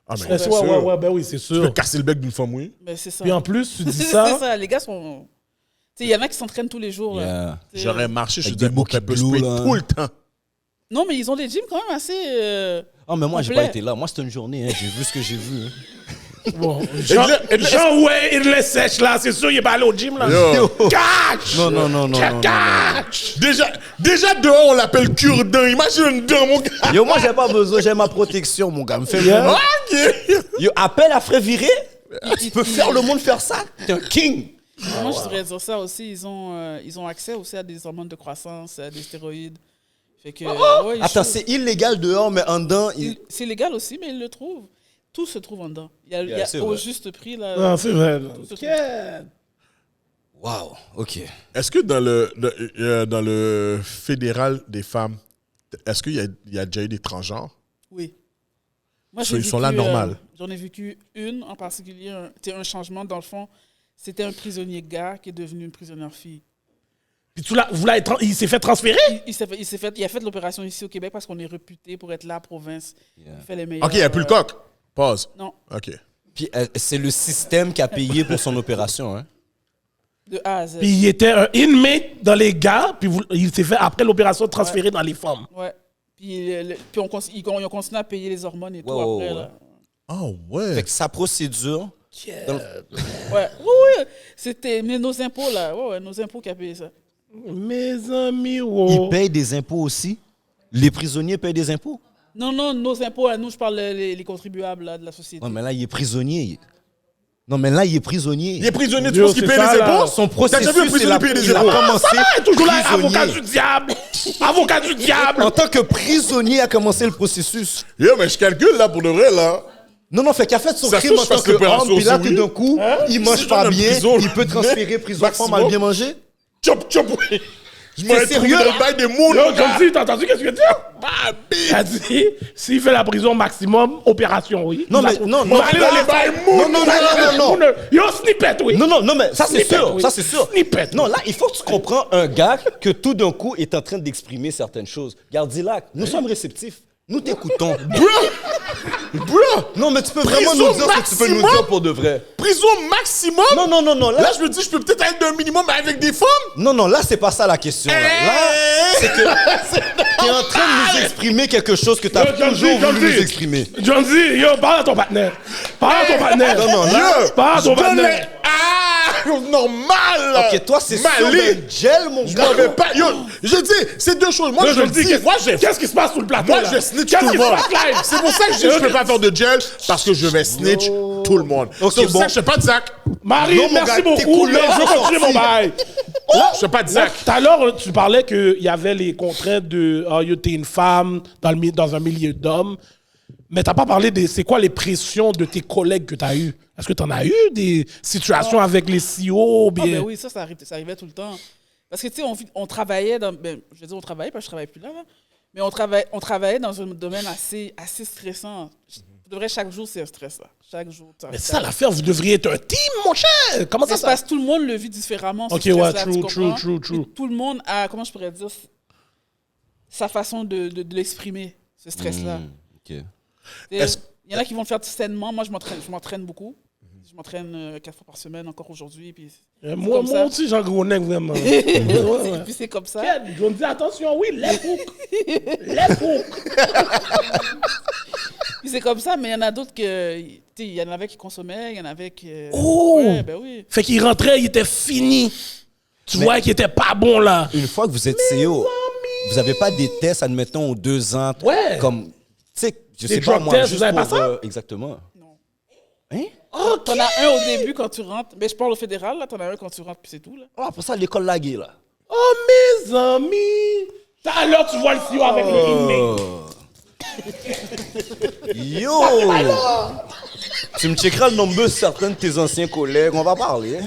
Ah, mais Ouais, c'est ouais, sûr. ouais, ben oui, c'est Tu peux sûr. casser le bec d'une femme, oui? Mais c'est ça. Puis en plus, tu dis C'est ça. ça, les gars sont. Tu sais, il y en a qui s'entraînent tous les jours. Là. Yeah. Tu sais, J'aurais marché, je Avec te disais, des mon bouquets pepper bleus, spray là. tout le temps. Non, mais ils ont des gyms quand même assez. Oh, mais moi, j'ai Complet. pas été là. Moi, c'était une journée, hein. J'ai vu ce que j'ai vu. hein. Bon, Jean, ouais, il le sèche là, c'est sûr, il est pas allé au gym là. Yo. Catch! Non, non, non, non, non, non, Catch! Déjà dehors, on l'appelle cure-dent. Imagine dent, mon gars. Yo, moi, j'ai pas besoin, j'ai ma protection, mon gars. Me fais Yeah. OK. Yo, appelle à Frère Viré. Tu peux faire le monde faire ça. T'es un king. Moi, je voudrais dire ça aussi. Ils ont accès aussi à des hormones de croissance, à des stéroïdes. Fait que. ouais, ils Attends, chauffent. c'est illégal dehors, mais en dedans, C'est légal aussi, mais ils le trouvent. Tout se trouve en dedans. Il y a, Yeah, c'est au vrai. juste prix, là. Non, c'est vrai. là. Tout se Yeah. Waouh, ok. Est-ce que dans le fédéral des femmes, est-ce qu'il y a déjà eu des transgenres? Oui. Moi, Ils sont là normal. J'en ai vécu une en particulier, un changement dans le fond. C'était un prisonnier gars qui est devenu une prisonnière fille. Puis il s'est fait transférer? Il a fait l'opération ici au Québec parce qu'on est réputé pour être la province. Yeah. Il fait les meilleurs. OK, il n'y a plus le coq. Pause. Non. OK. Puis c'est le système qui a payé pour son opération, hein. De A à Z. Puis il était un inmate dans les gars, puis il s'est fait, après l'opération, transférer dans les femmes. Ouais. Puis, puis ils ont continué à payer les hormones et tout après. Là. Oh, ouais. Fait que sa procédure. Ouais. Oui. C'était nos impôts, là. Ouais, nos impôts qui a payé ça. Mes amis, Ils payent des impôts aussi. Les prisonniers payent des impôts. Non, nos impôts, à nous, je parle les contribuables là, de la société. Non, mais là, il est prisonnier. Il est prisonnier. Il est prisonnier, tu Yo, penses qu'il c'est paye ça, les là. impôts? Son T'as déjà vu un processus, prisonnier payer des impôts? Ah, toujours là, prisonnier. avocat du diable. Avocat du diable. En tant que prisonnier, a commencé le processus. Yo, mais je calcule là pour de vrai là. Non, fait qu'il a fait son Ça se crime peut en que je tant fasse l'opération qu'homme, puis là, aussi, tout d'un oui. coup, il mange Si je pas donne bien, prison, il peut transférer prison femme maximum. mal bien mangé. Chop, chop, oui. Je m'aurais trouvé sérieux? dans le bail des moules. Yo, Jonesy, t'as entendu qu'est-ce que tu dis? Il a dit, s'il fait la prison maximum, opération, oui. Non, mais non, non, Allez dans les bails moules. non. Yo, snippet, oui. Non, mais ça c'est Snippet, sûr, oui. ça c'est sûr. Snippet. Non, là, il faut que tu comprends un gars que tout d'un coup est en train d'exprimer certaines choses. Gardilac, nous sommes réceptifs. Nous t'écoutons. Bro, Non, mais tu peux Prison vraiment nous dire ce que tu peux nous maximum? dire pour de vrai. prison maximum. Non, Là, je me dis, je peux peut-être aller d'un minimum avec des femmes. Non, là, c'est pas ça la question. Là, c'est que t'es en train de nous exprimer quelque chose que t'as toujours voulu nous exprimer. Jonesy, yo, parle à ton partenaire. Parle à ton partenaire. Non, là, Parle à ton je donne partenaire. normal. Là. ok, toi, c'est sûr Mali. d'un gel, mon Je gars. m'en vais pas. Yo, je dis, c'est deux choses. Moi, Yo, je le dis. Moi, qu'est-ce qui se passe sous le plateau? Moi, là? je snitch Qu'est-ce tout qui le se monde. passe live? C'est pour ça que je dis, je peux pas faire de gel parce que je vais snitch tout le monde. Ok, C'est pour bon. ça que je fais pas de Zach. Marie, Non, mon merci gars, tes beaucoup. Mais couleurs je veux sont continuer mon sorties. bail. Je fais pas de Là, Zach. tout à l'heure, tu parlais qu'il y avait les contraintes de t'es une femme dans un milieu d'hommes. Mais t'as pas parlé de c'est quoi les pressions de tes collègues que tu as eues. Est-ce que tu en as eu des situations avec les CEO ou bien... Ah, ben oui, ça arrivait tout le temps. Parce que, tu sais, on travaillait dans. Ben, je veux dire, on travaillait, parce que je travaille plus là. Mais on travaillait dans un domaine assez stressant. De vrai, chaque jour, c'est un stress, là. Chaque jour. Mais c'est ça l'affaire, vous devriez être un team, mon cher. Comment ça Ça se se passe? passe, tout le monde le vit différemment. ce Ok, stress-là, ouais, tu true, comprends? true. Puis tout le monde a, comment je pourrais dire, sa façon de l'exprimer, ce stress-là. Ok. Il Est-ce- y en a qui vont le faire sainement. Moi, je m'entraîne beaucoup. Je m'entraîne 4 fois par semaine, encore aujourd'hui. Puis Moi comme ça. aussi, j'en gros nez, vraiment. Ouais, ouais. puis c'est comme ça. Je me dis, attention, oui, les fouques. Les fouques. Puis c'est comme ça, mais il y en a d'autres que. Tu sais, il y en avait qui consommaient, il y en avait qui. Oh! Ouais, ben oui. Fait qu'il rentrait, il était fini. Tu vois qu'il était pas bon, là. Une fois que vous êtes CEO, vous n'avez pas des tests, admettons, aux 2 ans. Ouais. Comme, tu sais, je Des sais pas drug moi. tests, juste vous avez pas pour, ça? exactement. Non. Hein? T'en as un au début quand tu rentres. Mais je parle au fédéral, là. T'en as un quand tu rentres, puis c'est tout, là. Ah, pour ça, l'école laguée, là. Oh, mes amis. Tout à l'heure, tu vois le CEO avec le inmate. Yo! Tu me checkeras le nombre de certains de tes anciens collègues, on va parler. Hein?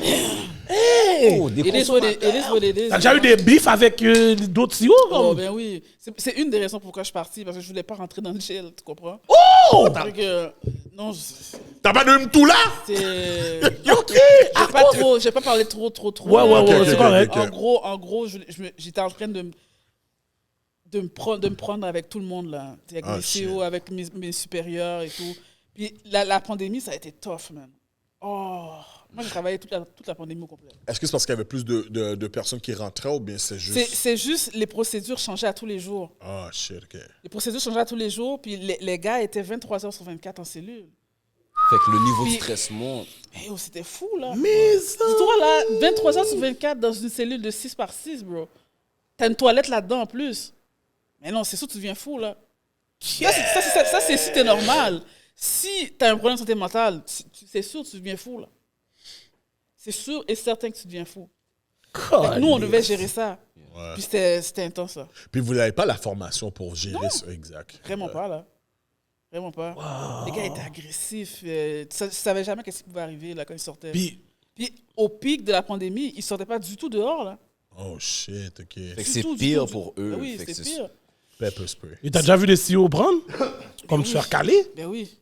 Oh, des It is what it is. T'as déjà eu des bifs avec d'autres CEO? Oh, comme? ben oui. C'est une des raisons pourquoi je suis parti, parce que je voulais pas rentrer dans le gel, tu comprends? Oh! Donc, non, T'as pas de tout là? c'est. OK. J'ai pas parlé trop. Ouais, c'est correct. En gros, j'étais en train de me prendre avec tout le monde, là. Avec Ah, mes shit. CEO, avec mes supérieurs et tout. Puis la pandémie, ça a été tough, man. Oh! Moi, j'ai travaillé toute la pandémie au complet. Est-ce que c'est parce qu'il y avait plus de personnes qui rentraient ou bien c'est juste. C'est juste les procédures changeaient à tous les jours. Ah, shit, ok. Les procédures changeaient à tous les jours, puis les gars étaient 23 heures sur 24 en cellule. Fait que le niveau de Puis- stress monte. Hey, oh, c'était fou, là. Mais Dis-toi, là, 23 heures sur 24 dans une cellule de 6 par 6, bro. T'as une toilette là-dedans en plus. Mais non, c'est sûr que tu deviens fou, là. Ça, c'est si t'es normal. Si t'as un problème de santé mentale, c'est sûr que tu deviens fou, là. C'est sûr et certain que tu deviens fou. Fait que nous, on devait gérer ça. Ouais. Puis c'était intense, ça. Puis vous n'avez pas la formation pour gérer ça, exact. Vraiment pas, là. Vraiment pas. Les gars étaient agressifs. Tu savais jamais qu'est-ce qui pouvait arriver, là, quand ils sortaient. Puis, Puis au pic de la pandémie, ils sortaient pas du tout dehors, là. Oh shit, ok. Fait que Du c'est tout, du pire tout. pour eux. Ben oui, Fait que c'est pire. Pepper spray. et t'as déjà vu des CEO prendre? Comme se faire caler? Ben oui.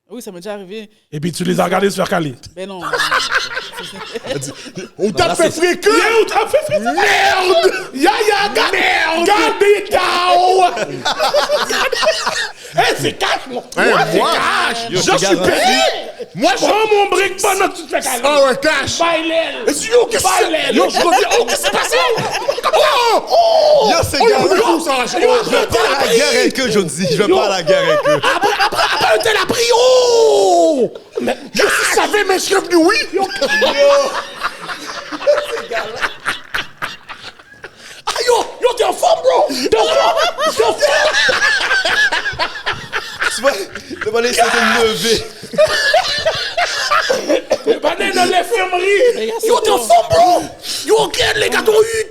Oui, ça m'est déjà arrivé. Et puis tu les as regardés se faire caler. Ben non. On t'a là, fait c'est- fréquent! Yo, t'as fait friter. Merde! Ya, merde! Gardez down! Hey, c'est cash, moi! Hey, Moi, c'est moi? cash! Yo, Je suis garanti. payé! Moi, Prends mon brick, pas notre tu te fais caler. Ah ouais, cash! Bye, l'aile. Et yo, qu'est-ce que c'est? Yo, je reviens. Oh, qu'est-ce qui s'est passé? Oh! Yo, c'est Oh, gars. yo, yo, ça arrache. Je vais pas à la guerre avec eux, Jonesy. Je vais pas à la guerre avec eux. Après, un tel a pris. Oh! Mais, Yo, si je savais, mais je serais venu, oui! ah, yo, t'es en forme, bro! T'es en forme! T'es en forme! Tu vois, le balai essaie de me lever. Le banane dans l'infirmerie! Les gars Yo, sont t'es en forts. forme, bro! Yo, regarde, les gars, t'ont eu,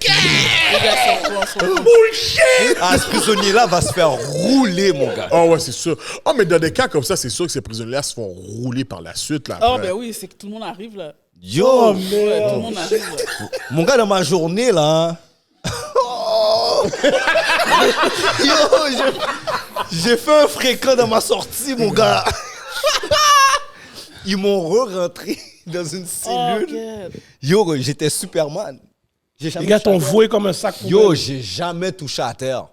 Les gars sont forts. bullshit! Ah, ce prisonnier-là va se faire rouler, mon gars. Oh, ouais, c'est sûr. Oh, mais dans des cas comme ça, c'est sûr que ces prisonniers-là se font rouler par la suite, là. Ah, après. ben oui, c'est que tout le monde arrive, là. Yo, Ouais, tout le monde arrive, là. mon gars, dans ma journée, là. Yo, j'ai fait un fréquent dans ma sortie, mon gars. Ils m'ont re-rentré dans une Oh, cellule. God. Yo, j'étais Superman. J'ai jamais Les gars touché à t'ont terre. voué comme un sac. Yo, j'ai jamais touché à terre.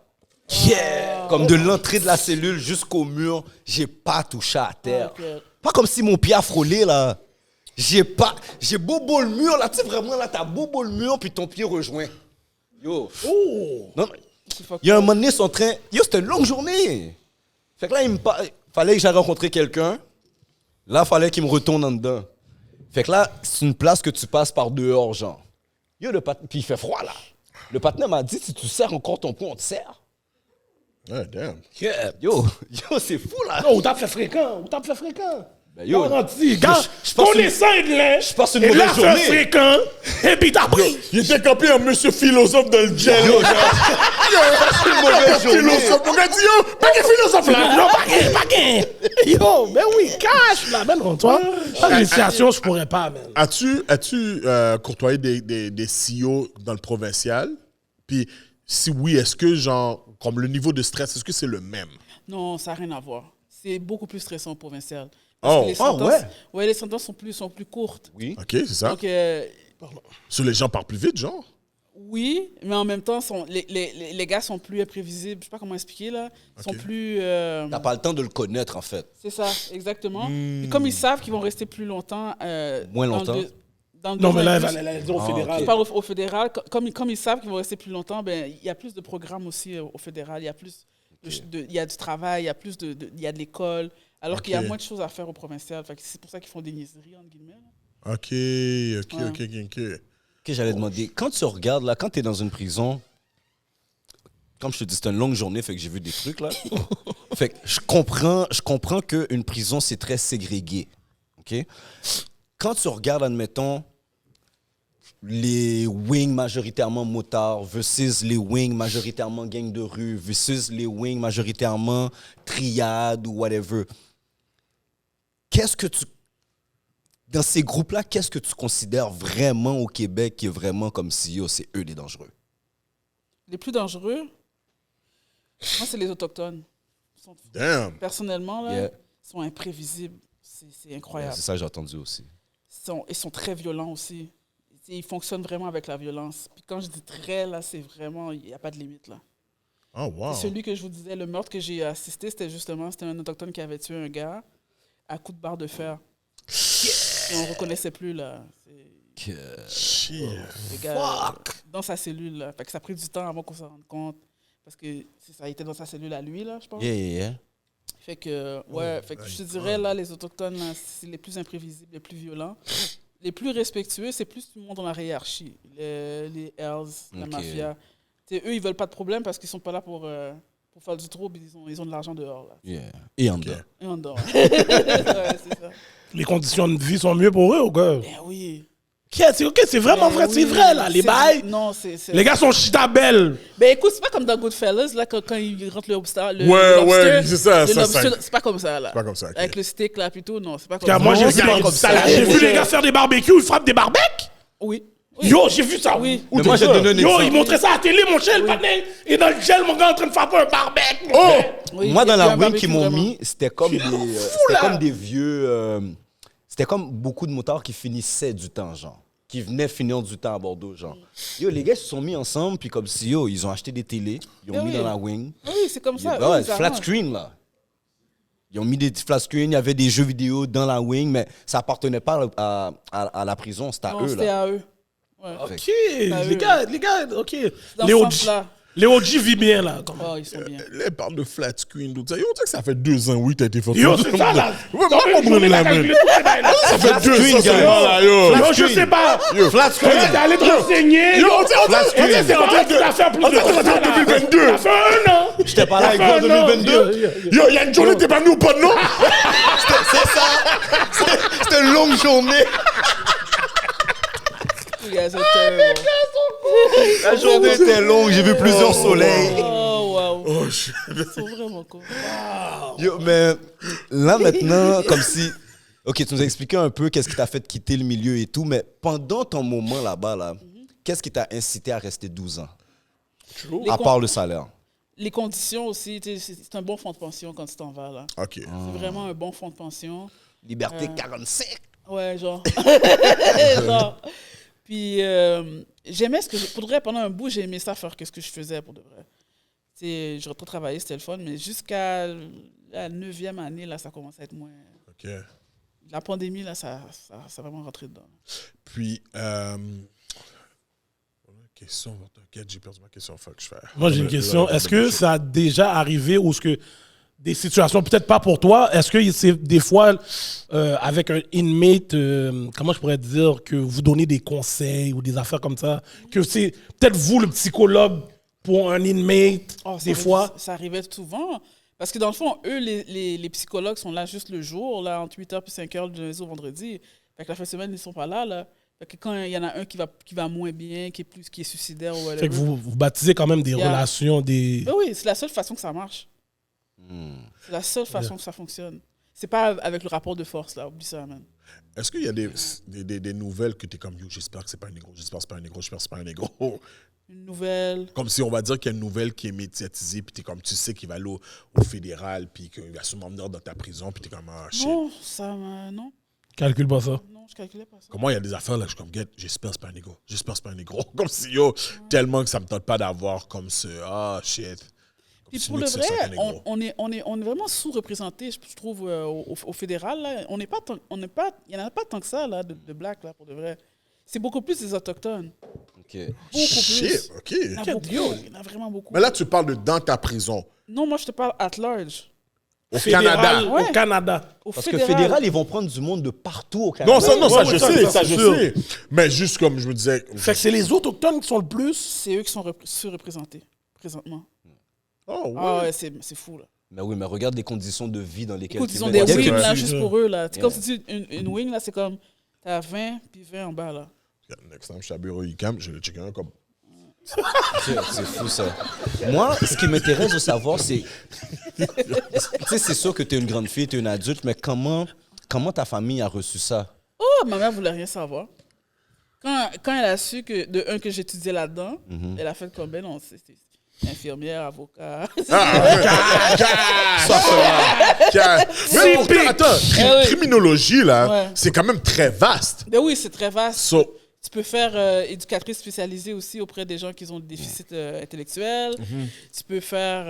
Comme de l'entrée de la cellule jusqu'au mur, j'ai pas touché à terre. Ok. Pas comme si mon pied a frôlé, là. J'ai bobo le mur, là. Tu sais, vraiment, là, t'as bobo le mur, puis ton pied rejoint. Yo. Non, il y a un moment donné, ils sont en train... Yo, c'était une longue journée. Fait que là, fallait que j'aille rencontrer quelqu'un. Là, fallait qu'il me retourne en dedans. Fait que là, c'est une place que tu passes par dehors, genre. Yo, puis il fait froid, là. Le partenaire m'a dit, si tu serres encore ton poing, on te serre. Ouais, damn. Yo, c'est fou, là. Non, ou t'as fait fréquent. Ben, yo, Garanti. Gars, je passe connaissant et de l'air. je passe une et là, mauvaise fait journée. fréquent. Et puis t'as pris. Il était campé un monsieur philosophe dans le gel. Yo, Yo, une mauvaise journée. philosophe. Mon gars dit, yo, pas de philosophe, là. Non, pas gain. Yo, ben oui, cash, là, ben, toi. Pas l'initiation, je pourrais pas, man. As-tu côtoyé des CEO dans le provincial? Puis, si oui, est-ce que, genre, comme le niveau de stress, est-ce que c'est le même? Non, ça n'a rien à voir. C'est beaucoup plus stressant au provincial. Oh. que les Ah, sentences, ouais? ouais, les sentences sont plus courtes. Oui. OK, c'est ça. Donc, Sur les gens parlent plus vite, genre? oui, mais en même temps, les gars sont plus imprévisibles. Je sais pas comment expliquer, là. Ils sont plus... T'as pas le temps de le connaître, en fait. C'est ça, exactement. Puis comme ils savent qu'ils vont rester plus longtemps... Moins longtemps? Dans le Non, mais là, besoin elle plus- va dire au fédéral. Je parle au fédéral. Comme ils savent qu'ils vont rester plus longtemps, ben, il y a plus de programmes aussi au fédéral. Il y a plus il y a du travail, il y a plus il y a de l'école, alors qu'il y a Ok. moins de choses à faire au provincial. Fait que c'est pour ça qu'ils font des niaiseries, entre guillemets. Là. OK. Que j'allais demander, quand tu regardes, là, quand t'es dans une prison, comme je te dis, c'est une longue journée, fait que j'ai vu des trucs, là. Fait que je comprends qu'une prison, c'est très ségrégué. OK? Quand tu regardes, admettons, les wings majoritairement motards versus les wings majoritairement gang de rue versus les wings majoritairement triade ou whatever, dans ces groupes-là, qu'est-ce que tu considères vraiment au Québec qui est vraiment comme si yo, c'est eux les dangereux? Les plus dangereux, moi, c'est les Autochtones. Ils sont- Damn. personnellement, là, Yeah. ils sont imprévisibles. C'est Ouais, incroyable. c'est ça que j'ai entendu aussi. Ils sont très violents aussi. Ils fonctionnent vraiment avec la violence. Puis quand je dis très, là, c'est vraiment... Il n'y a pas de limite, là. Oh, wow. C'est celui que je vous disais, le meurtre que j'ai assisté, c'était un Autochtone qui avait tué un gars à coups de barre de fer. Et on ne reconnaissait plus, là. Shit. Le gars, dans sa cellule, là. Fait que ça a pris du temps avant qu'on s'en rende compte. Parce que ça était dans sa cellule à lui, là, je pense. Yeah. Fait que, ouais, fait que je te dirais, là, les Autochtones, là, c'est les plus imprévisibles, les plus violents. Les plus respectueux, c'est plus tout le monde dans la hiérarchie. Les Hells, la Ok. mafia. T'sais, eux, ils veulent pas de problème parce qu'ils sont pas là pour faire du trouble. Ils ont de l'argent dehors, là. Yeah. Et en dedans. Et en dehors. Ouais, c'est ça. Les conditions de vie sont mieux pour eux, ou quoi? Ben oui. OK, c'est vraiment Ben vrai, oui. c'est vrai, là. Les C'est- bails. Non, c'est... Les gars sont chita belles. Ben écoute, c'est pas comme dans Goodfellas, là, quand ils rentrent le lobster. Ouais, c'est ça, le ça, lobster, ça. c'est pas comme ça, là. C'est pas comme ça, ok. Avec le stick, là, plutôt, non, c'est pas comme Car ça. moi, j'ai Non, vu, c'est pas comme ça. j'ai vu les gars faire des barbecues, ils frappent des barbecs. Oui. Oui. Yo, j'ai vu ça. Oui. Où Mais t'as moi, vu j'ai ça? donné un Yo, exemple. ils montraient ça à la télé, mon chien, le patin. Et dans le gel, mon gars en train de frapper un barbec. mon Oh! frère. Oui, Moi, il y dans a la un wing barbecue, qu'ils m'ont vraiment. mis, c'était comme des vieux... c'était comme beaucoup de motards qui finissaient du temps, genre. Qui venaient finir du temps à Bordeaux, genre. Yo, les gars se sont mis ensemble, puis comme si, yo, ils ont acheté des télés, ils ont Eh mis oui. dans la wing. Oui, c'est comme ça. Ouais, eux, ils flat arrangent. screen, là. Ils ont mis des flat screens, il y avait des jeux vidéo dans la wing, mais ça appartenait pas à la prison, c'était à Non, eux. c'était Là. à eux. Ouais. OK. Les gars, OK. Dans Les ce OG, sens-là. les OG vivent bien, là. comme- Oh, ils sont bien. Là, ils parlent de flat screen, tout ça. Yo, on dirait que ça fait 2 ans, oui, t'as été foutu. Yo, c'est ça, là. Ouais, maman, on la main. Ça fait 2 ans, seulement, là, yo. Yo, je sais pas. Flat T'es allé te renseigner. Yo, on dirait C'est en train de faire plus de on dirait en 2022. Ça fait 1 an. J'étais pas là avec vous en 2022. Yo, Yann Johnny, t'es pas venu au pod, non? C'est ça. C'était une longue journée. You guys are terrible. La journée était longue, j'ai vu plusieurs soleils. Oh, wow. Oh, shit. Ils sont vraiment cool. Yo, mais là maintenant, comme si... Ok, tu nous as expliqué un peu qu'est-ce qui t'a fait quitter le milieu et tout, mais pendant ton moment là-bas, là, qu'est-ce qui t'a incité à rester 12 ans? Les À con- part le salaire. Les conditions aussi, tu sais, c'est un bon fonds de pension quand tu t'en vas, là. OK. C'est vraiment un bon fonds de pension. Liberté 45. Ouais, genre. Genre. Puis, j'aimais ce que pour de vrai, pendant un bout, j'ai aimé ça faire que ce que je faisais pour de vrai. Tu sais, je retravaillais, c'était le fun, mais jusqu'à la 9e année, là, ça commence à être moins. OK. La pandémie, là, ça a vraiment rentré dedans. Puis, question, ok, j'ai perdu ma question, fuck, je fais. Moi, j'ai une question. Est-ce que ça a déjà arrivé ou est-ce que des situations, peut-être pas pour toi, est-ce que c'est des fois avec un inmate, comment je pourrais dire, que vous donnez des conseils ou des affaires comme ça, que c'est peut-être vous le psychologue pour un inmate, Oh, des fois? Ça arrivait souvent. Parce que dans le fond, eux, les psychologues sont là juste le jour, là, entre 8h puis 5h du lundi au vendredi. Fait que la fin de semaine, ils sont pas là, là. Fait que quand il y en a un qui va moins bien, qui est suicidaire ou whatever. Fait que vous baptisez quand même des Yeah. relations, des... Ben oui, c'est la seule façon que ça marche. C'est la seule façon que ça fonctionne. C'est pas avec le rapport de force, là. Oublie ça, man. Est-ce qu'il y a des nouvelles que t'es comme, yo, j'espère que c'est pas un négro, j'espère que c'est pas un négro, j'espère que c'est pas un négro. Une nouvelle. Comme si on va dire qu'il y a une nouvelle qui est médiatisée, puis t'es comme, tu sais qu'il va aller au fédéral, puis qu'il va sûrement venir dans ta prison, puis t'es comme, ah, shit. Non, ça m'a... Non, Calcule pas ça. non, je calculais pas ça. Comment il y a des affaires là, je suis comme, get, j'espère que c'est pas un négro, j'espère que c'est pas un négro. Comme si, yo, tellement que ça me tente pas d'avoir comme ce, ah, shit. Comme Puis si pour nous, le c'est ça vrai, qu'un négro. on est vraiment sous-représenté, je trouve, au fédéral. Là. Il n'y en a pas tant que ça, là, de blacks, là, pour de vrai. C'est beaucoup plus des autochtones. Ok. Beaucoup plus. Shit, ok. Il y en a beaucoup. Il y en a vraiment beaucoup. Mais là, tu parles de dans ta prison, Non, moi, je te parle at large. au Fédéral, Canada. Ouais. Au Canada. Au Parce que fédéral, ils vont prendre du monde de partout au Canada. Non, ça, Ouais, je ça, sais, ça, ça, c'est je sûr. sais. Mais juste comme je me disais, Fait que c'est les Autochtones qui sont le plus... c'est eux qui sont surreprésentés, présentement. oh, ouais. Ah ouais, c'est fou, là. Mais oui, mais regarde les conditions de vie dans lesquelles Écoute, ils ont mènent. des Dès que wings, là, tu- juste pour eux, là. C'est comme si tu dis une wing, là, c'est comme... T'as 20, puis 20 en bas, là. Next time, je suis à bureau UQAM, je vais le checker un comme. C'est fou ça. Moi, ce qui m'intéresse de savoir, c'est. Tu sais, c'est sûr que tu es une grande fille, tu es une adulte, mais comment ta famille a reçu ça? Oh, ma mère voulait rien savoir. Quand elle a su que j'étudiais là-dedans, elle a fait comme, ben non, c'est infirmière, avocat. Mais pourtant, attends, Eh oui. criminologie, là, Ouais. c'est quand même très vaste. Ben oui, c'est très vaste. So, Tu peux faire éducatrice spécialisée aussi auprès des gens qui ont des déficits intellectuels. Tu peux faire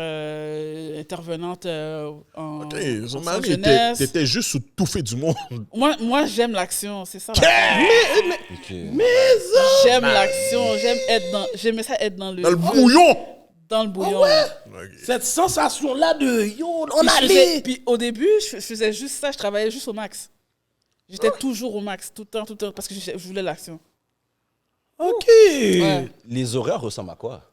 intervenante en, OK, en so, centre Marie, jeunesse. t'étais juste sous tout fait du monde. Moi j'aime l'action, c'est ça. J'aime l'action, j'aimais ça être dans le Dans le bouillon. dans le bouillon. Cette sensation-là de « Yo, on Puis je allait faisais- puis au début, je faisais juste ça, je travaillais juste au max. J'étais toujours au max, tout le temps, parce que je voulais l'action. ». OK. Ouais. Les horaires ressemblent à quoi?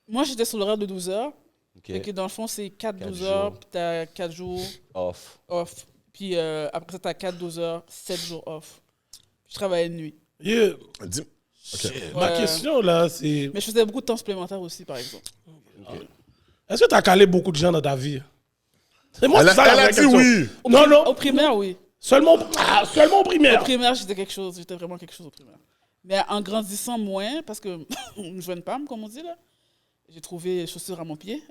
Moi, j'étais sur l'horaire de 12 heures. Ok. Fait que dans le fond, c'est 4 4 12 heures, jours. puis t'as 4 jours Off. off. Puis après ça, t'as 4 12 heures, 7 jours off. Je travaillais de nuit. Yeah. Dis- Ma Ouais. question, là, c'est... Mais je faisais beaucoup de temps supplémentaire aussi, par exemple. Est-ce que tu as calé beaucoup de gens dans ta vie? C'est moi, Elle c'est ça, a, la elle a vraie dit question. oui. Non, non. Au primaire, oui. Seulement au primaire. Au primaire, j'étais quelque chose. J'étais vraiment quelque chose au primaire. Mais en grandissant moins, parce que je veux une pomme, comme on dit, là, j'ai trouvé les chaussures à mon pied.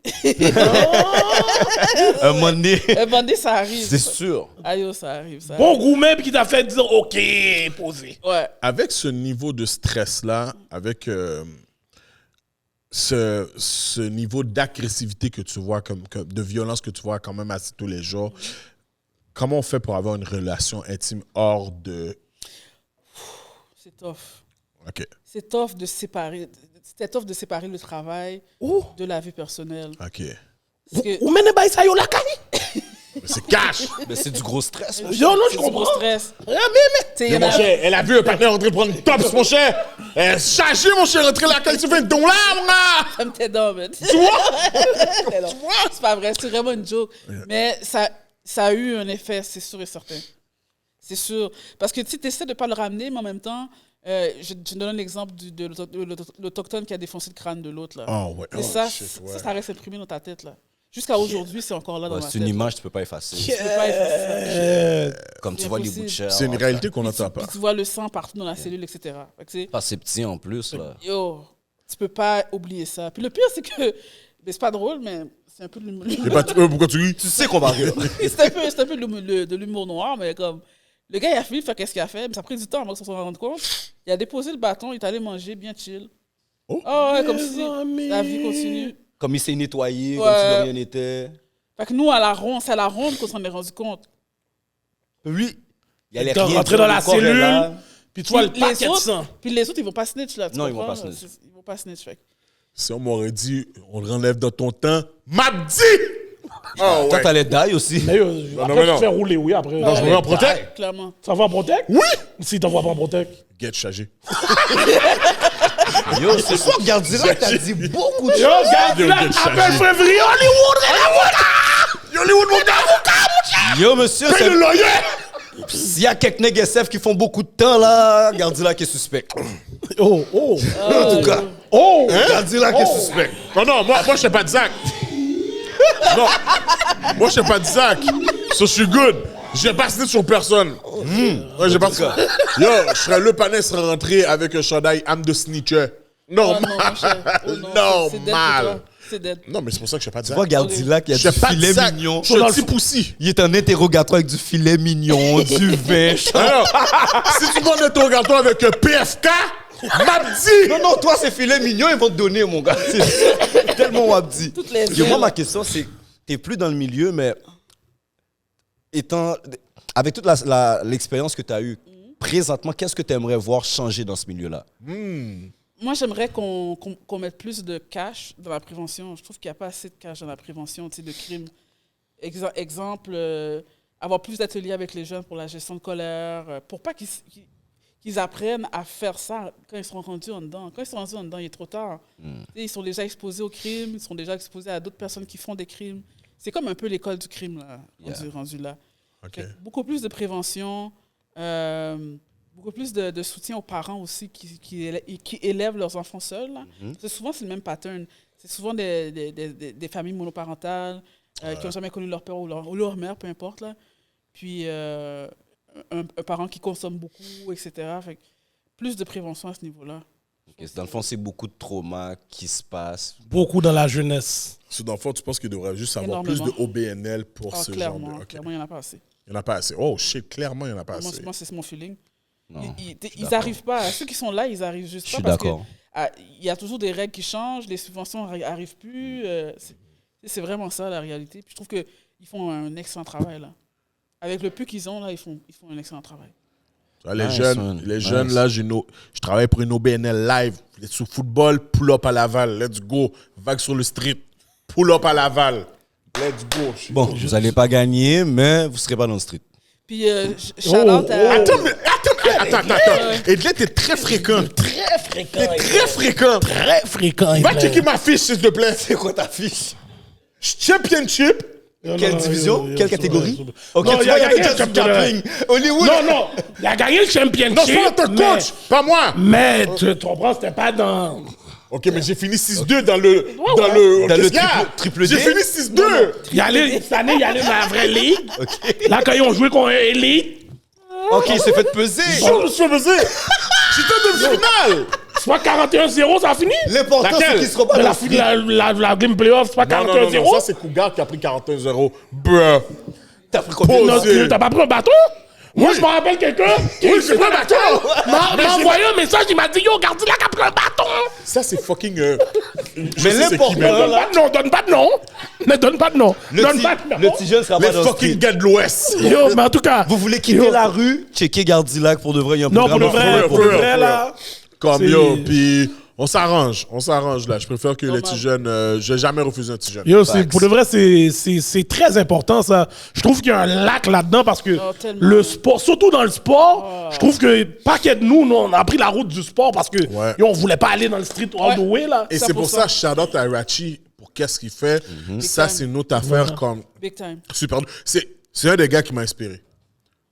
Un moment donné, Un moment donné, ça arrive. c'est sûr. Aïe, oh, ça arrive. Ça Bon gourmet qui t'a fait dire « OK, posé arrive. Ouais. Avec ce niveau de stress-là, avec ce niveau d'agressivité que tu vois, de violence que tu vois quand même assez tous les jours, comment on fait pour avoir une relation intime hors de... C'est tough. OK. C'est tough de séparer. C'était tough de séparer le travail de la vie personnelle. OK. Ou mène pas ça yo la caille. Mais c'est cash! Mais c'est du gros stress. Yo, non, je C'est du comprends. gros stress. Mais mon cher, elle a vu un partenaire rentrer prendre une tops, mon cher! Elle chargé, mon cher, rentrer la caille, tu fais un don là, mon gars! Ça me t'est dans, man. Tu vois? C'est pas vrai, c'est vraiment une joke. Mais ça a eu un effet, c'est sûr et certain. C'est sûr. Parce que tu essaies de ne pas le ramener, mais en même temps, je donne l'exemple de l'Autochtone qui a défoncé le crâne de l'autre. Là. Oh, ouais. Et Oh, ça, shit, ouais. ça reste imprimé dans ta tête. Là. Jusqu'à aujourd'hui, c'est encore là dans Ouais, ma c'est tête. une image que tu peux pas effacer. Tu peux pas effacer ça. Comme tu C'est vois les impossible. bouts de chair. C'est une réalité qu'on n'entend pas. Puis tu vois le sang partout dans la cellule, etc. Fait que, tu sais, Pas c'est petit en plus, là. yo, tu peux pas oublier ça. Puis le pire, c'est que, mais c'est pas drôle, mais c'est un peu de l'humour. Et bah, pourquoi tu ris? Tu sais qu'on va rire. c'est un peu de l'humour noir, mais comme, le gars, il a fini de faire qu'est-ce qu'il a fait, mais ça a pris du temps avant qu'on s'en rende compte. Il a déposé le bâton, il est allé manger bien chill. Oh. Ouais, comme si la vie continue. Comme il s'est nettoyé, Ouais. comme si de rien n'était. Fait que nous, c'est à la ronde qu'on s'en est rendu compte. Lui, il allait T'es rien rentré dire, dans la le corps est cellule. là. Puis tu vois le Puis paquet de sang. Puis les autres, ils vont pas snitch, là. Tu Non, ils vont comprends, pas là? snitch. Ils vont pas snitch, fait que- Si on m'aurait dit, on le renlève dans ton temps, m'abdi! Oh, Toi, ouais. t'allais die aussi. Mais yo, non, après, mais tu non. te fais rouler, oui, après. Non, je me mets en protect. Clairement. Ça va en protect? Oui! Si t'envoies pas en protect. Get chargé. Yo, ce soir, Gardila, t'as dit beaucoup de Yo, choses. regarde, Yo, là, get appelle chargé. février, Hollywood, Hollywood, mon gars! Yo, monsieur, Paye le loyer! s'il y a quelques négociatifs qui font beaucoup de temps, là, Gardila qui est suspect. Oh, oh, En tout cas, oh! Gardila qui est suspect. Non, moi, je sais pas de Zach. Non, moi, je sais pas de Zach. So, je suis good. Je vais pas snitch sur personne. Ouais, j'ai pas ça. Yo, je serais le panel serait rentré avec un chandail âme de snitcher. Oh non, Normal. mon cher. Oh non, c'est dead pour Normal. toi. C'est dead. Non, mais c'est pour ça que je sais pas de Tu Zach. vois, Gardila qui a Je du sais pas de filet Zach. mignon. Je suis un petit poussi. Il est un interrogatoire avec du filet mignon, du vin. Alors, si tu demandes un interrogatoire avec un PFK, m'abdi! Non, non, toi, c'est filet mignon, ils vont te donner, mon gars. C'est tellement wabdi. Toutes les Yo, moi, ailes. ma question, c'est t'es plus dans le milieu, mais avec toute l'expérience que tu as eue, présentement, qu'est-ce que tu aimerais voir changer dans ce milieu-là? Moi, j'aimerais qu'on mette plus de cash dans la prévention. Je trouve qu'il n'y a pas assez de cash dans la prévention, tu sais, de crimes. Exemple, avoir plus d'ateliers avec les jeunes pour la gestion de colère, pour pas qu'ils apprennent à faire ça quand ils seront rendus en dedans. Quand ils sont rendus en dedans, il est trop tard. Tu sais, ils sont déjà exposés aux crimes, ils sont déjà exposés à d'autres personnes qui font des crimes. C'est comme un peu l'école du crime, là, rendu là. OK. Fait que beaucoup plus de prévention, beaucoup plus de soutien aux parents aussi qui élèvent leurs enfants seuls. Là. Souvent, c'est le même pattern. C'est souvent des familles monoparentales qui n'ont jamais connu leur père ou leur mère, peu importe. Là. Puis un parent qui consomme beaucoup, etc. Fait que plus de prévention à ce niveau-là. Okay, dans le fond, c'est beaucoup de traumas qui se passent. Beaucoup dans la jeunesse. Dans le fond, tu penses qu'il devrait juste avoir plus Énormément. de OBNL pour ce genre Clairement, de... OK. clairement, il n'y en a pas assez. Il n'y en a pas assez. Oh, shit, clairement, il n'y en a pas Moi, assez. c'est mon feeling. Non, Ils n'arrivent pas. Ceux qui sont là, ils arrivent juste je pas suis parce que d'accord. il y a toujours des règles qui changent, les subventions n'arrivent plus. C'est vraiment ça la réalité. Puis je trouve qu'ils font un excellent travail là. Avec le peu qu'ils ont là, ils font un excellent travail. Les Nice, jeunes, man. les Nice. jeunes là, je travaille pour une OBNL live. Sous football, pull up à Laval. Let's go. Vague sur le street. Pull up à Laval. Let's go. Bon, vous n'allez pas gagner, mais vous ne serez pas dans le street. Puis shout-out à... Attends. Edlet est très fréquent. Très fréquent. Très fréquent. Très fréquent. Va checker ma fiche, s'il te plaît. C'est quoi ta fiche? Championship. Quelle division? Quelle catégorie? Ok, Non, tu il a vois, il y gagné avait le déjà du camping. Hollywood. Non. Il a gagné le championship. Non, c'est pas ton coach, pas moi. Mais tu comprends, c'était pas dans... Ok, mais j'ai fini 6-2 dans le... Dans le Qu'est-ce qu'il y a? triple J'ai D? fini 6-2. Cette année, il allait dans la vraie ligue. Là, quand ils ont joué contre Elite, Ok, il s'est fait peser. Je me suis faisé. J'étais de finale. c'est pas 41-0, ça a fini. L'important, c'est Laquelle? qu'ils ne seront pas dans le street. La game playoff, c'est pas Non, 41-0. ça c'est Cougar qui a pris 41-0. Bruh. T'as pris combien? Non, Posé. t'as pas pris un bâton? Moi, je me rappelle quelqu'un qui c'est pas bâton. m'a envoyé un message, il m'a dit, yo, Gardilac a pris un bâton. Ça, c'est fucking. Mais l'important, là, Donne pas de nom. Ne donne pas de nom. Donne pas de nom. le petit jeune sera Les pas dans le fucking street. gars de l'Ouest. Yo, mais en tout cas. Vous voulez quitter Yo. la rue, checker Gardilac pour de vrai. Il y a un Non, pour le programme vrai, for pour le real, vrai, for là. Comme C'est- yo, puis on s'arrange là. Je préfère que les petits jeunes. Je vais jamais refuser un petit jeune. Yo, pour de vrai, c'est très important, ça. Je trouve qu'il y a un lac là-dedans parce que Oh, tellement. le sport, surtout dans le sport, je trouve que paquet de nous, on a pris la route du sport parce que Ouais. yo, on voulait pas aller dans le street all the way, là. Et c'est pour ça, shout out à Rachi pour qu'est-ce qu'il fait. Ça, c'est une autre affaire comme Big time. super. C'est un des gars qui m'a inspiré.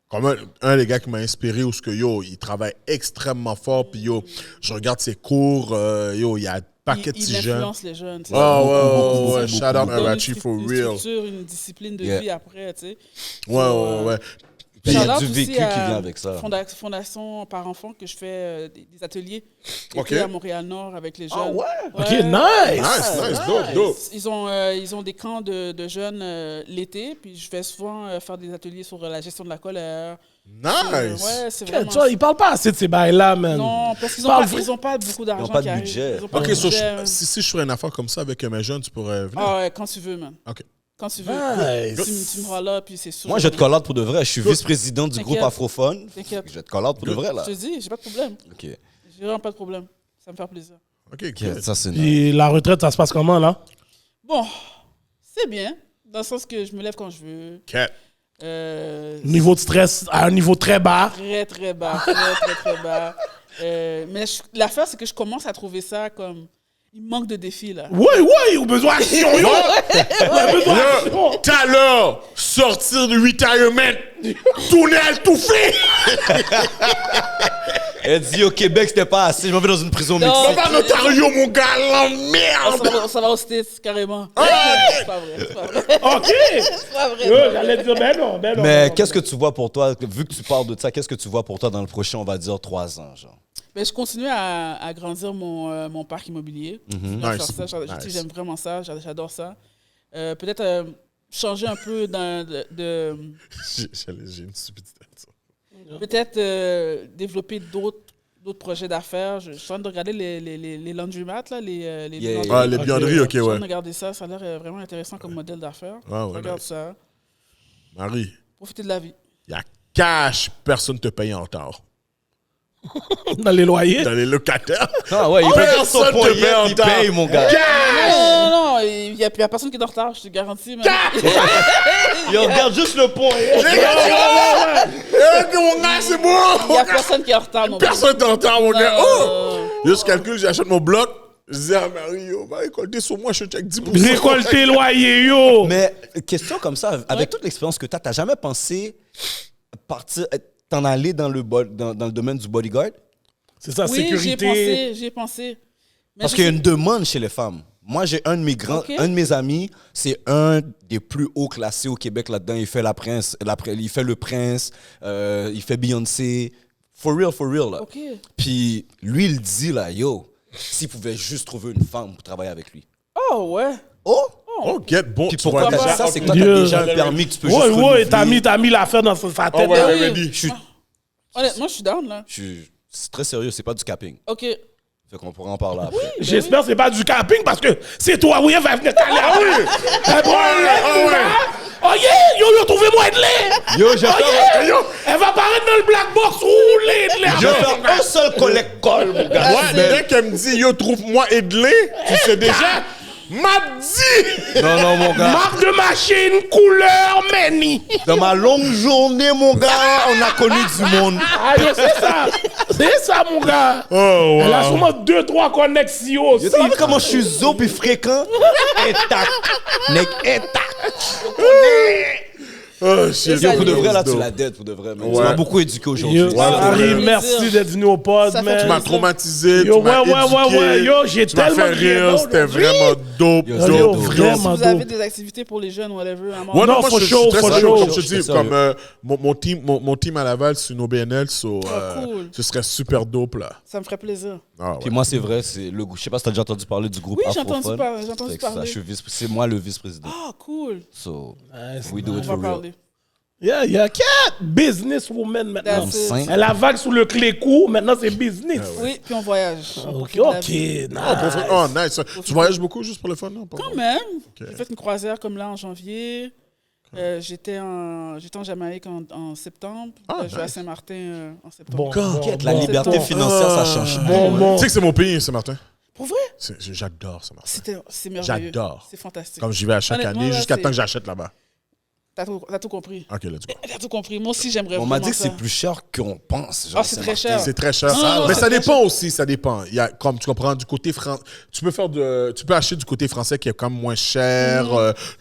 Comme un des gars qui m'a inspiré où ce que yo, il travaille extrêmement fort. Puis yo, je regarde ses cours. Yo, il y a un paquet de Il petits jeunes. influence les jeunes. tu sais. Ouais. Shout out Il à donne Rachi for une real. structure, une discipline de Yeah. vie après, tu sais. Ouais. Il y a Shout-out du aussi vécu qui à vient avec ça. Fondation par enfant que je fais des ateliers Ok. à Montréal-Nord avec les jeunes. Ok, nice. Nice, dope. Ils ont des camps de jeunes l'été, puis je vais souvent faire des ateliers sur la gestion de la colère. Nice. Ouais, c'est Tu vraiment. vois, ils parlent pas assez de ces bails-là, man. Non, parce qu'ils Parle n'ont pas beaucoup d'argent. pas de qui arrive. budget. Ils ont pas Ok, de so, budget. si je ferais une affaire comme ça avec mes jeunes, tu pourrais venir. Ah ouais, quand tu veux, man. Ok. Quand tu veux. Nice. Tu me rends là, puis c'est sûr. Moi, je vais te call out pour de vrai. Je suis vice-président du T'inquiète. groupe Afrophone. T'inquiète. Je vais te call out pour de vrai, là. Je te dis, j'ai pas de problème. Ok. J'ai vraiment pas de problème. Ça me fait plaisir. Ok, Ok, good. ça, c'est nice. Puis la retraite, ça se passe comment, là? Bon, c'est bien, dans le sens que je me lève quand je veux. Cat. Niveau de stress à un niveau très bas. Très, très bas. Très bas. Mais l'affaire, c'est que je commence à trouver ça comme... Il manque de défis, là. Oui, au besoin d'action, yo! Ouais, besoin d'action! Tout à l'heure, sortir du retirement, tourner à l'étouffé. Elle dit au Québec, c'était pas assez. Je m'en vais dans une prison Non. mixte. On va en Ontario, mon gars, la merde. Ça va au States, carrément. Ah, C'est pas vrai, c'est pas vrai. OK! C'est pas vrai. Yo, j'allais dire, ben non. Mais qu'est-ce que tu vois pour toi, vu que tu parles de ça, qu'est-ce que tu vois pour toi dans le prochain, on va dire, 3 ans, genre? Ben, je continue à agrandir mon parc immobilier. Je continue à Nice. faire ça. Nice. J'aime vraiment ça. J'adore ça. Peut-être changer un peu J'ai une stupidité. peut-être développer d'autres projets d'affaires. Je suis en train de regarder les laundromats, là, les Yeah. Ah, les buanderies, ok, Je suis en train ouais. de regarder ça. Ça a l'air vraiment intéressant comme modèle d'affaires. Ah, ouais, Regarde nice. ça. Marie, Profiter de la vie. il y a cash, personne ne te paye en retard. Dans les loyers. Dans les locataires. Ah ouais, il fait son Personne te point, paye en il retard. paye, mon gars. Non, il n'y a personne qui est en retard, je te garantis. Man. Il regarde juste le point. Mon gars, c'est Il n'y a bon. personne qui est en retard non plus. Personne n'est en retard, mon gars. Non. Oh! Yo, je calcule, j'achète mon bloc. Je dis à Marie, yo, va récolter sur moi, je check 10%. Récolter loyer, yo! Mais question comme ça, avec toute l'expérience que tu as, t'as jamais pensé partir, t'en aller dans le domaine du bodyguard? C'est ça, Oui, j'y ai sécurité. pensé, j'y ai pensé. Mais Parce je qu'il y a sais- une demande chez les femmes. Moi, j'ai un de mes amis, c'est un des plus hauts classés au Québec là-dedans. Il fait il fait le prince, il fait Beyoncé. For real, là. OK. Puis lui, il dit, là, yo, s'il pouvait juste trouver une femme pour travailler avec lui. Oh, ouais. Oh! Oh, get bon. Puis tu pourquoi vois t'as déjà ça? C'est que toi, Dieu. t'as déjà un permis que tu peux juste Ouais, renouveler. t'as mis l'affaire dans sa Oh, tête. ouais, oui. ready. Honnêtement, je suis down, là. C'est très sérieux, c'est pas du capping. OK. Fait qu'on pourra en parler après. J'espère que c'est pas du camping parce que c'est toi, oui, elle va venir t'aller. Ah oui! Oh yeah! Yo, trouvez-moi de lait! Yo, je vais faire, Yo, elle va apparaître dans le black box roulé de lait. je vais faire un seul collecte-colle, mon gars. Ouais, mais dès qu'elle me dit, yo, trouve-moi Edley, tu sais déjà, m'a dit. Non, mon gars. Marque de machine, couleur, Manny. Dans ma longue journée, mon gars, on a connu du monde. Ah, yo, c'est ça. C'est ça, mon gars. Oh, Elle a wow. sûrement 2-3 connexions aussi. Tu sais comment je suis zo puis fréquent? Intact. Nec intact. Oh, shit. Yo, pour de vrai, là, Dope. tu la dead, pour de vrai. man. Ouais. Tu m'as beaucoup éduqué aujourd'hui. Yo, Harry, ouais. merci d'être venu au pod, Ça fait man. Tu m'as traumatisé, Yo, tu m'as ouais, éduqué, yo, j'ai tu m'as tellement fait ri, rire, non, c'était aujourd'hui. vraiment dope, Yo, dope, yo, dope. vraiment. Si vous avez dope. des activités pour les jeunes, whatever, à Ouais, non, moi, for je sure, suis très for sérieux, sure. comme je te Je suis dis, sérieux. comme mon team à Laval, c'est une OBNL, cool. ce serait super dope, là. ça me ferait plaisir. Ah, ouais. Puis moi, c'est vrai, c'est le je sais pas si t'as déjà entendu parler du groupe Oui, j'ai Afrophone. entendu Fait que ça, parler. c'est moi le vice-président. Ah, cool. So, Nice, we do On it va for real. parler. Yeah. Cat, businesswoman maintenant. That's it. Elle a vague sous le clé-cou, maintenant c'est business. Oui, puis on voyage. On Ok, profite de la ok, vie. nice. Oh, nice. Tu voyages beaucoup juste pour le fun, non? Quand même. J'ai fait une croisière comme là en janvier. J'étais en Jamaïque en septembre. Je vais à Saint-Martin en septembre. La liberté financière, ça change. Tu sais que c'est mon pays, Saint-Martin. Pour vrai? J'adore Saint-Martin. C'est merveilleux. J'adore. C'est fantastique. Comme j'y vais à chaque Honnêtement, année, là, jusqu'à c'est- temps que j'achète là-bas. T'as tout compris. Ok, let's go. T'as tout compris. Moi aussi, j'aimerais On vraiment m'a dit que ça. c'est plus cher qu'on pense. genre, Ah, c'est très cher. C'est très cher. Non, Mais c'est ça très dépend aussi, ça dépend. Il y a, comme tu comprends, du côté français, tu peux acheter du côté français qui est quand même moins cher.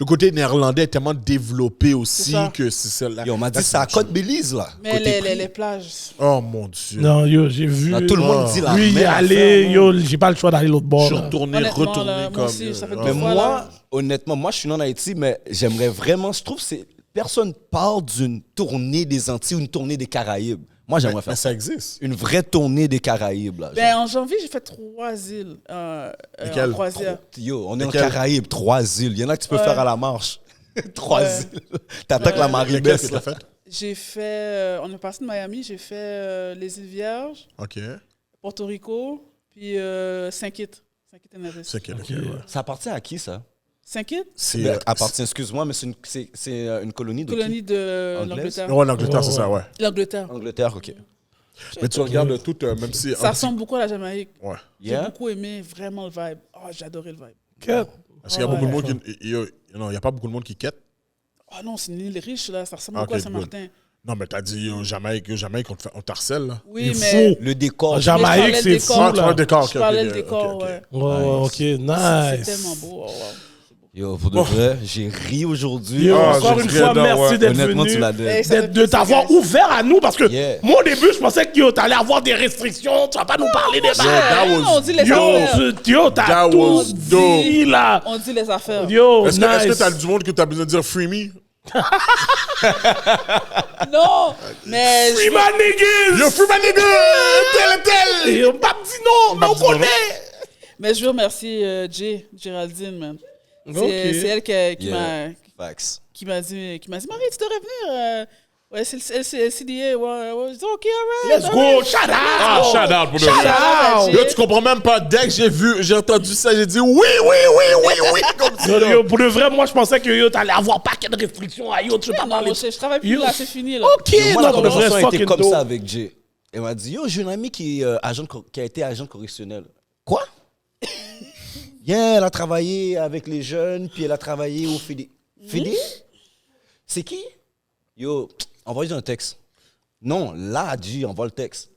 Le côté néerlandais est tellement développé aussi C'est ça. que c'est là. Yo, on m'a dit que c'est à Côte-Belize, là. Mais Côté prix. les plages. Oh mon Dieu. Non, yo, j'ai vu. Là, tout le monde dit la Lui, il est même allé, affaire, yo, j'ai pas le choix d'aller l'autre bord. Je suis là. retourné, Honnêtement, retourné là, moi comme. aussi, ça fait Mais deux fois, moi, là. honnêtement, moi, je suis en Haïti, mais j'aimerais vraiment, je trouve que c'est... Personne parle d'une tournée des Antilles ou une tournée des Caraïbes. Moi, j'aimerais faire Mais ça. ça existe. Une vraie tournée des Caraïbes, là. Ben, en janvier, j'ai fait 3 îles Lesquelles? en croisière. Yo, on est en Lesquelles? Caraïbes, 3 îles. Il y en a que tu peux Ouais. faire à la marche. 3 Ouais. îles. T'attaques la Lequel maribesse, que là. t'as fait? J'ai fait... on est passé de Miami, j'ai fait les îles Vierges, Ok. Porto Rico, puis Saint-Kitts. Saint-Kitts et Nevis. C'est quel? Ok, ouais. Ça appartient à qui, ça? Saint-Kitts? C'est. Appartient, excuse-moi, mais c'est une colonie de Colonie de Anglaise? l'Angleterre. Ouais, l'Angleterre, c'est ça, ouais. L'Angleterre. qui? Angleterre, OK. Mais tu regardes tout, même si. Ça ressemble beaucoup à la Jamaïque. Ouais. J'ai Yeah? beaucoup aimé vraiment le vibe. Oh, j'ai adoré le vibe. Cat. Parce qu'il y a beaucoup de monde qui. Non, il n'y a pas beaucoup de monde qui quête. Oh non, c'est une île riche, là. Ça ressemble Ah, beaucoup à ok, Saint-Martin. Non, mais t'as dit Jamaïque, on t'harcèle, là. Oui, Il mais... faut. Le décor. En Jamaïque, Mais je parlais c'est le fou, décor. Ah, tu vois là. le décor, ok. Je parlais ok, le décor, ok, ok. ouais. Ouais, ok, C'est nice. tellement beau. Oh, wow. Yo, pour de vrai, j'ai ri aujourd'hui. Yo, Ah, encore j'ai une très fois, hâte, merci ouais. d'être Honnêtement, venu. tu l'as dit. Hey, ça fait De plaisir, t'avoir guys. ouvert à nous parce que Yeah. moi au début je pensais que t'allais avoir des restrictions, tu vas pas nous parler des that bails. was- On dit les Yo, affaires. t'as That tout was dope. dit là. On dit les affaires. Yo, Est-ce que nice. t'as du monde que t'as besoin de dire free me? Non, mais... Free my niggas. Yo, free my nigga! Tel! Yo, pas dit non, mais on dit non, connaît. Mais je veux remercier Géraldine, man. Ok. C'est elle qui Yeah. m'a... Facts. Qui m'a dit, Marie, tu devrais venir. Ouais, c'est le LCDA. Ouais. Je dis, OK, all right. Let's go, shout out. Ah, shout out pour de Shout vrai. out. Yo, tu comprends même pas. Dès que j'ai entendu ça, j'ai dit oui, comme ça. Yo, pour de vrai, moi je pensais que yo, t'allais avoir pas de restrictions à yo, tu veux pas Non, parler. je travaille plus Yo. là, c'est fini, là. Ok, Moi, non, la pour de vrai, conversation a été fucking comme dope. ça avec Jay. Elle m'a dit, yo, j'ai une amie qui a été agent correctionnel. Quoi? Yeah, elle a travaillé avec les jeunes, puis elle a travaillé au FIDE. FIDE? C'est qui? Yo, envoie-lui un texte. Non, là, G, envoie le texte.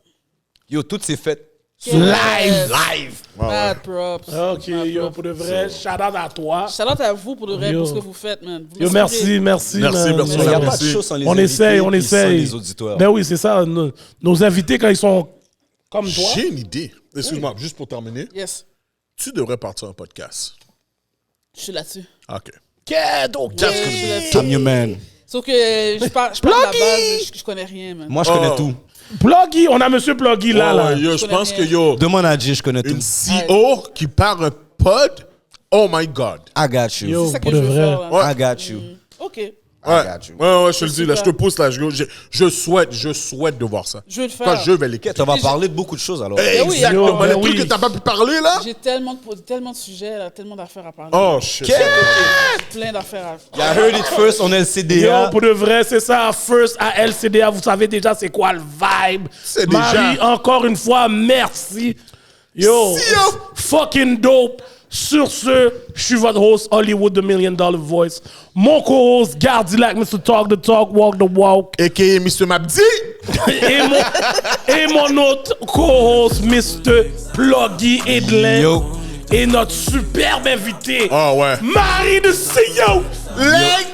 Yo, tout s'est fait. Live. Mad props. Ok, yo, pour de vrai, shout out à toi. Shout-out à vous pour le vrai, Yo. pour ce que vous faites, man. Vous Yo, m'inspirez. merci. Merci, man. merci, Il n'y a pas de merci. chose sans les On invités, essaye, on puis sans essaye. les auditeurs. Ben oui, c'est ça. Nos invités, quand ils sont comme toi. J'ai une idée. Excuse-moi, juste pour terminer. Yes, Tu devrais partir un podcast. je suis là-dessus. OK. Ok. Je suis là-dessus. I'm your man. Sauf que je pars de la base, je connais rien, man. Moi, je connais tout. Pluggy, on a Monsieur Pluggy là. Oh, là. yo, je connais pense que rien. yo, Demande à Jay, je connais tout. une CEO qui part un pod, oh my God. I got you. Yo. C'est ça que pour je de veux vrai. faire, là. I got you. OK, Ouais, got you. ouais, je te le dis, là, je te super. pousse, là. Je souhaite de voir ça. je veux le Quand faire. je vais l'écouter. Ok, on va parler de beaucoup de choses alors. Ben oui, Exactement. ben Les oui. trucs que t'as pas pu parler, là? J'ai tellement de sujets, là, tellement d'affaires à parler. Oh, shit. Plein d'affaires à You heard it first on Yo, LCDA. pour de vrai, c'est ça. First à LCDA, vous savez déjà c'est quoi le vibe. C'est Marie, déjà. encore une fois, merci. Yo, Si, yo. fucking dope. Sur ce, je suis votre host, Hollywood, the $1 Million Voice. Mon co-host, Gardilac, Mr. Talk the Talk, Walk the Walk. A.K.A. Mr. Mabdi. et mon autre co-host, Mr. Pluggy Edlin. Yo. Et notre superbe invité, Oh, ouais. Marie de CEO. Leg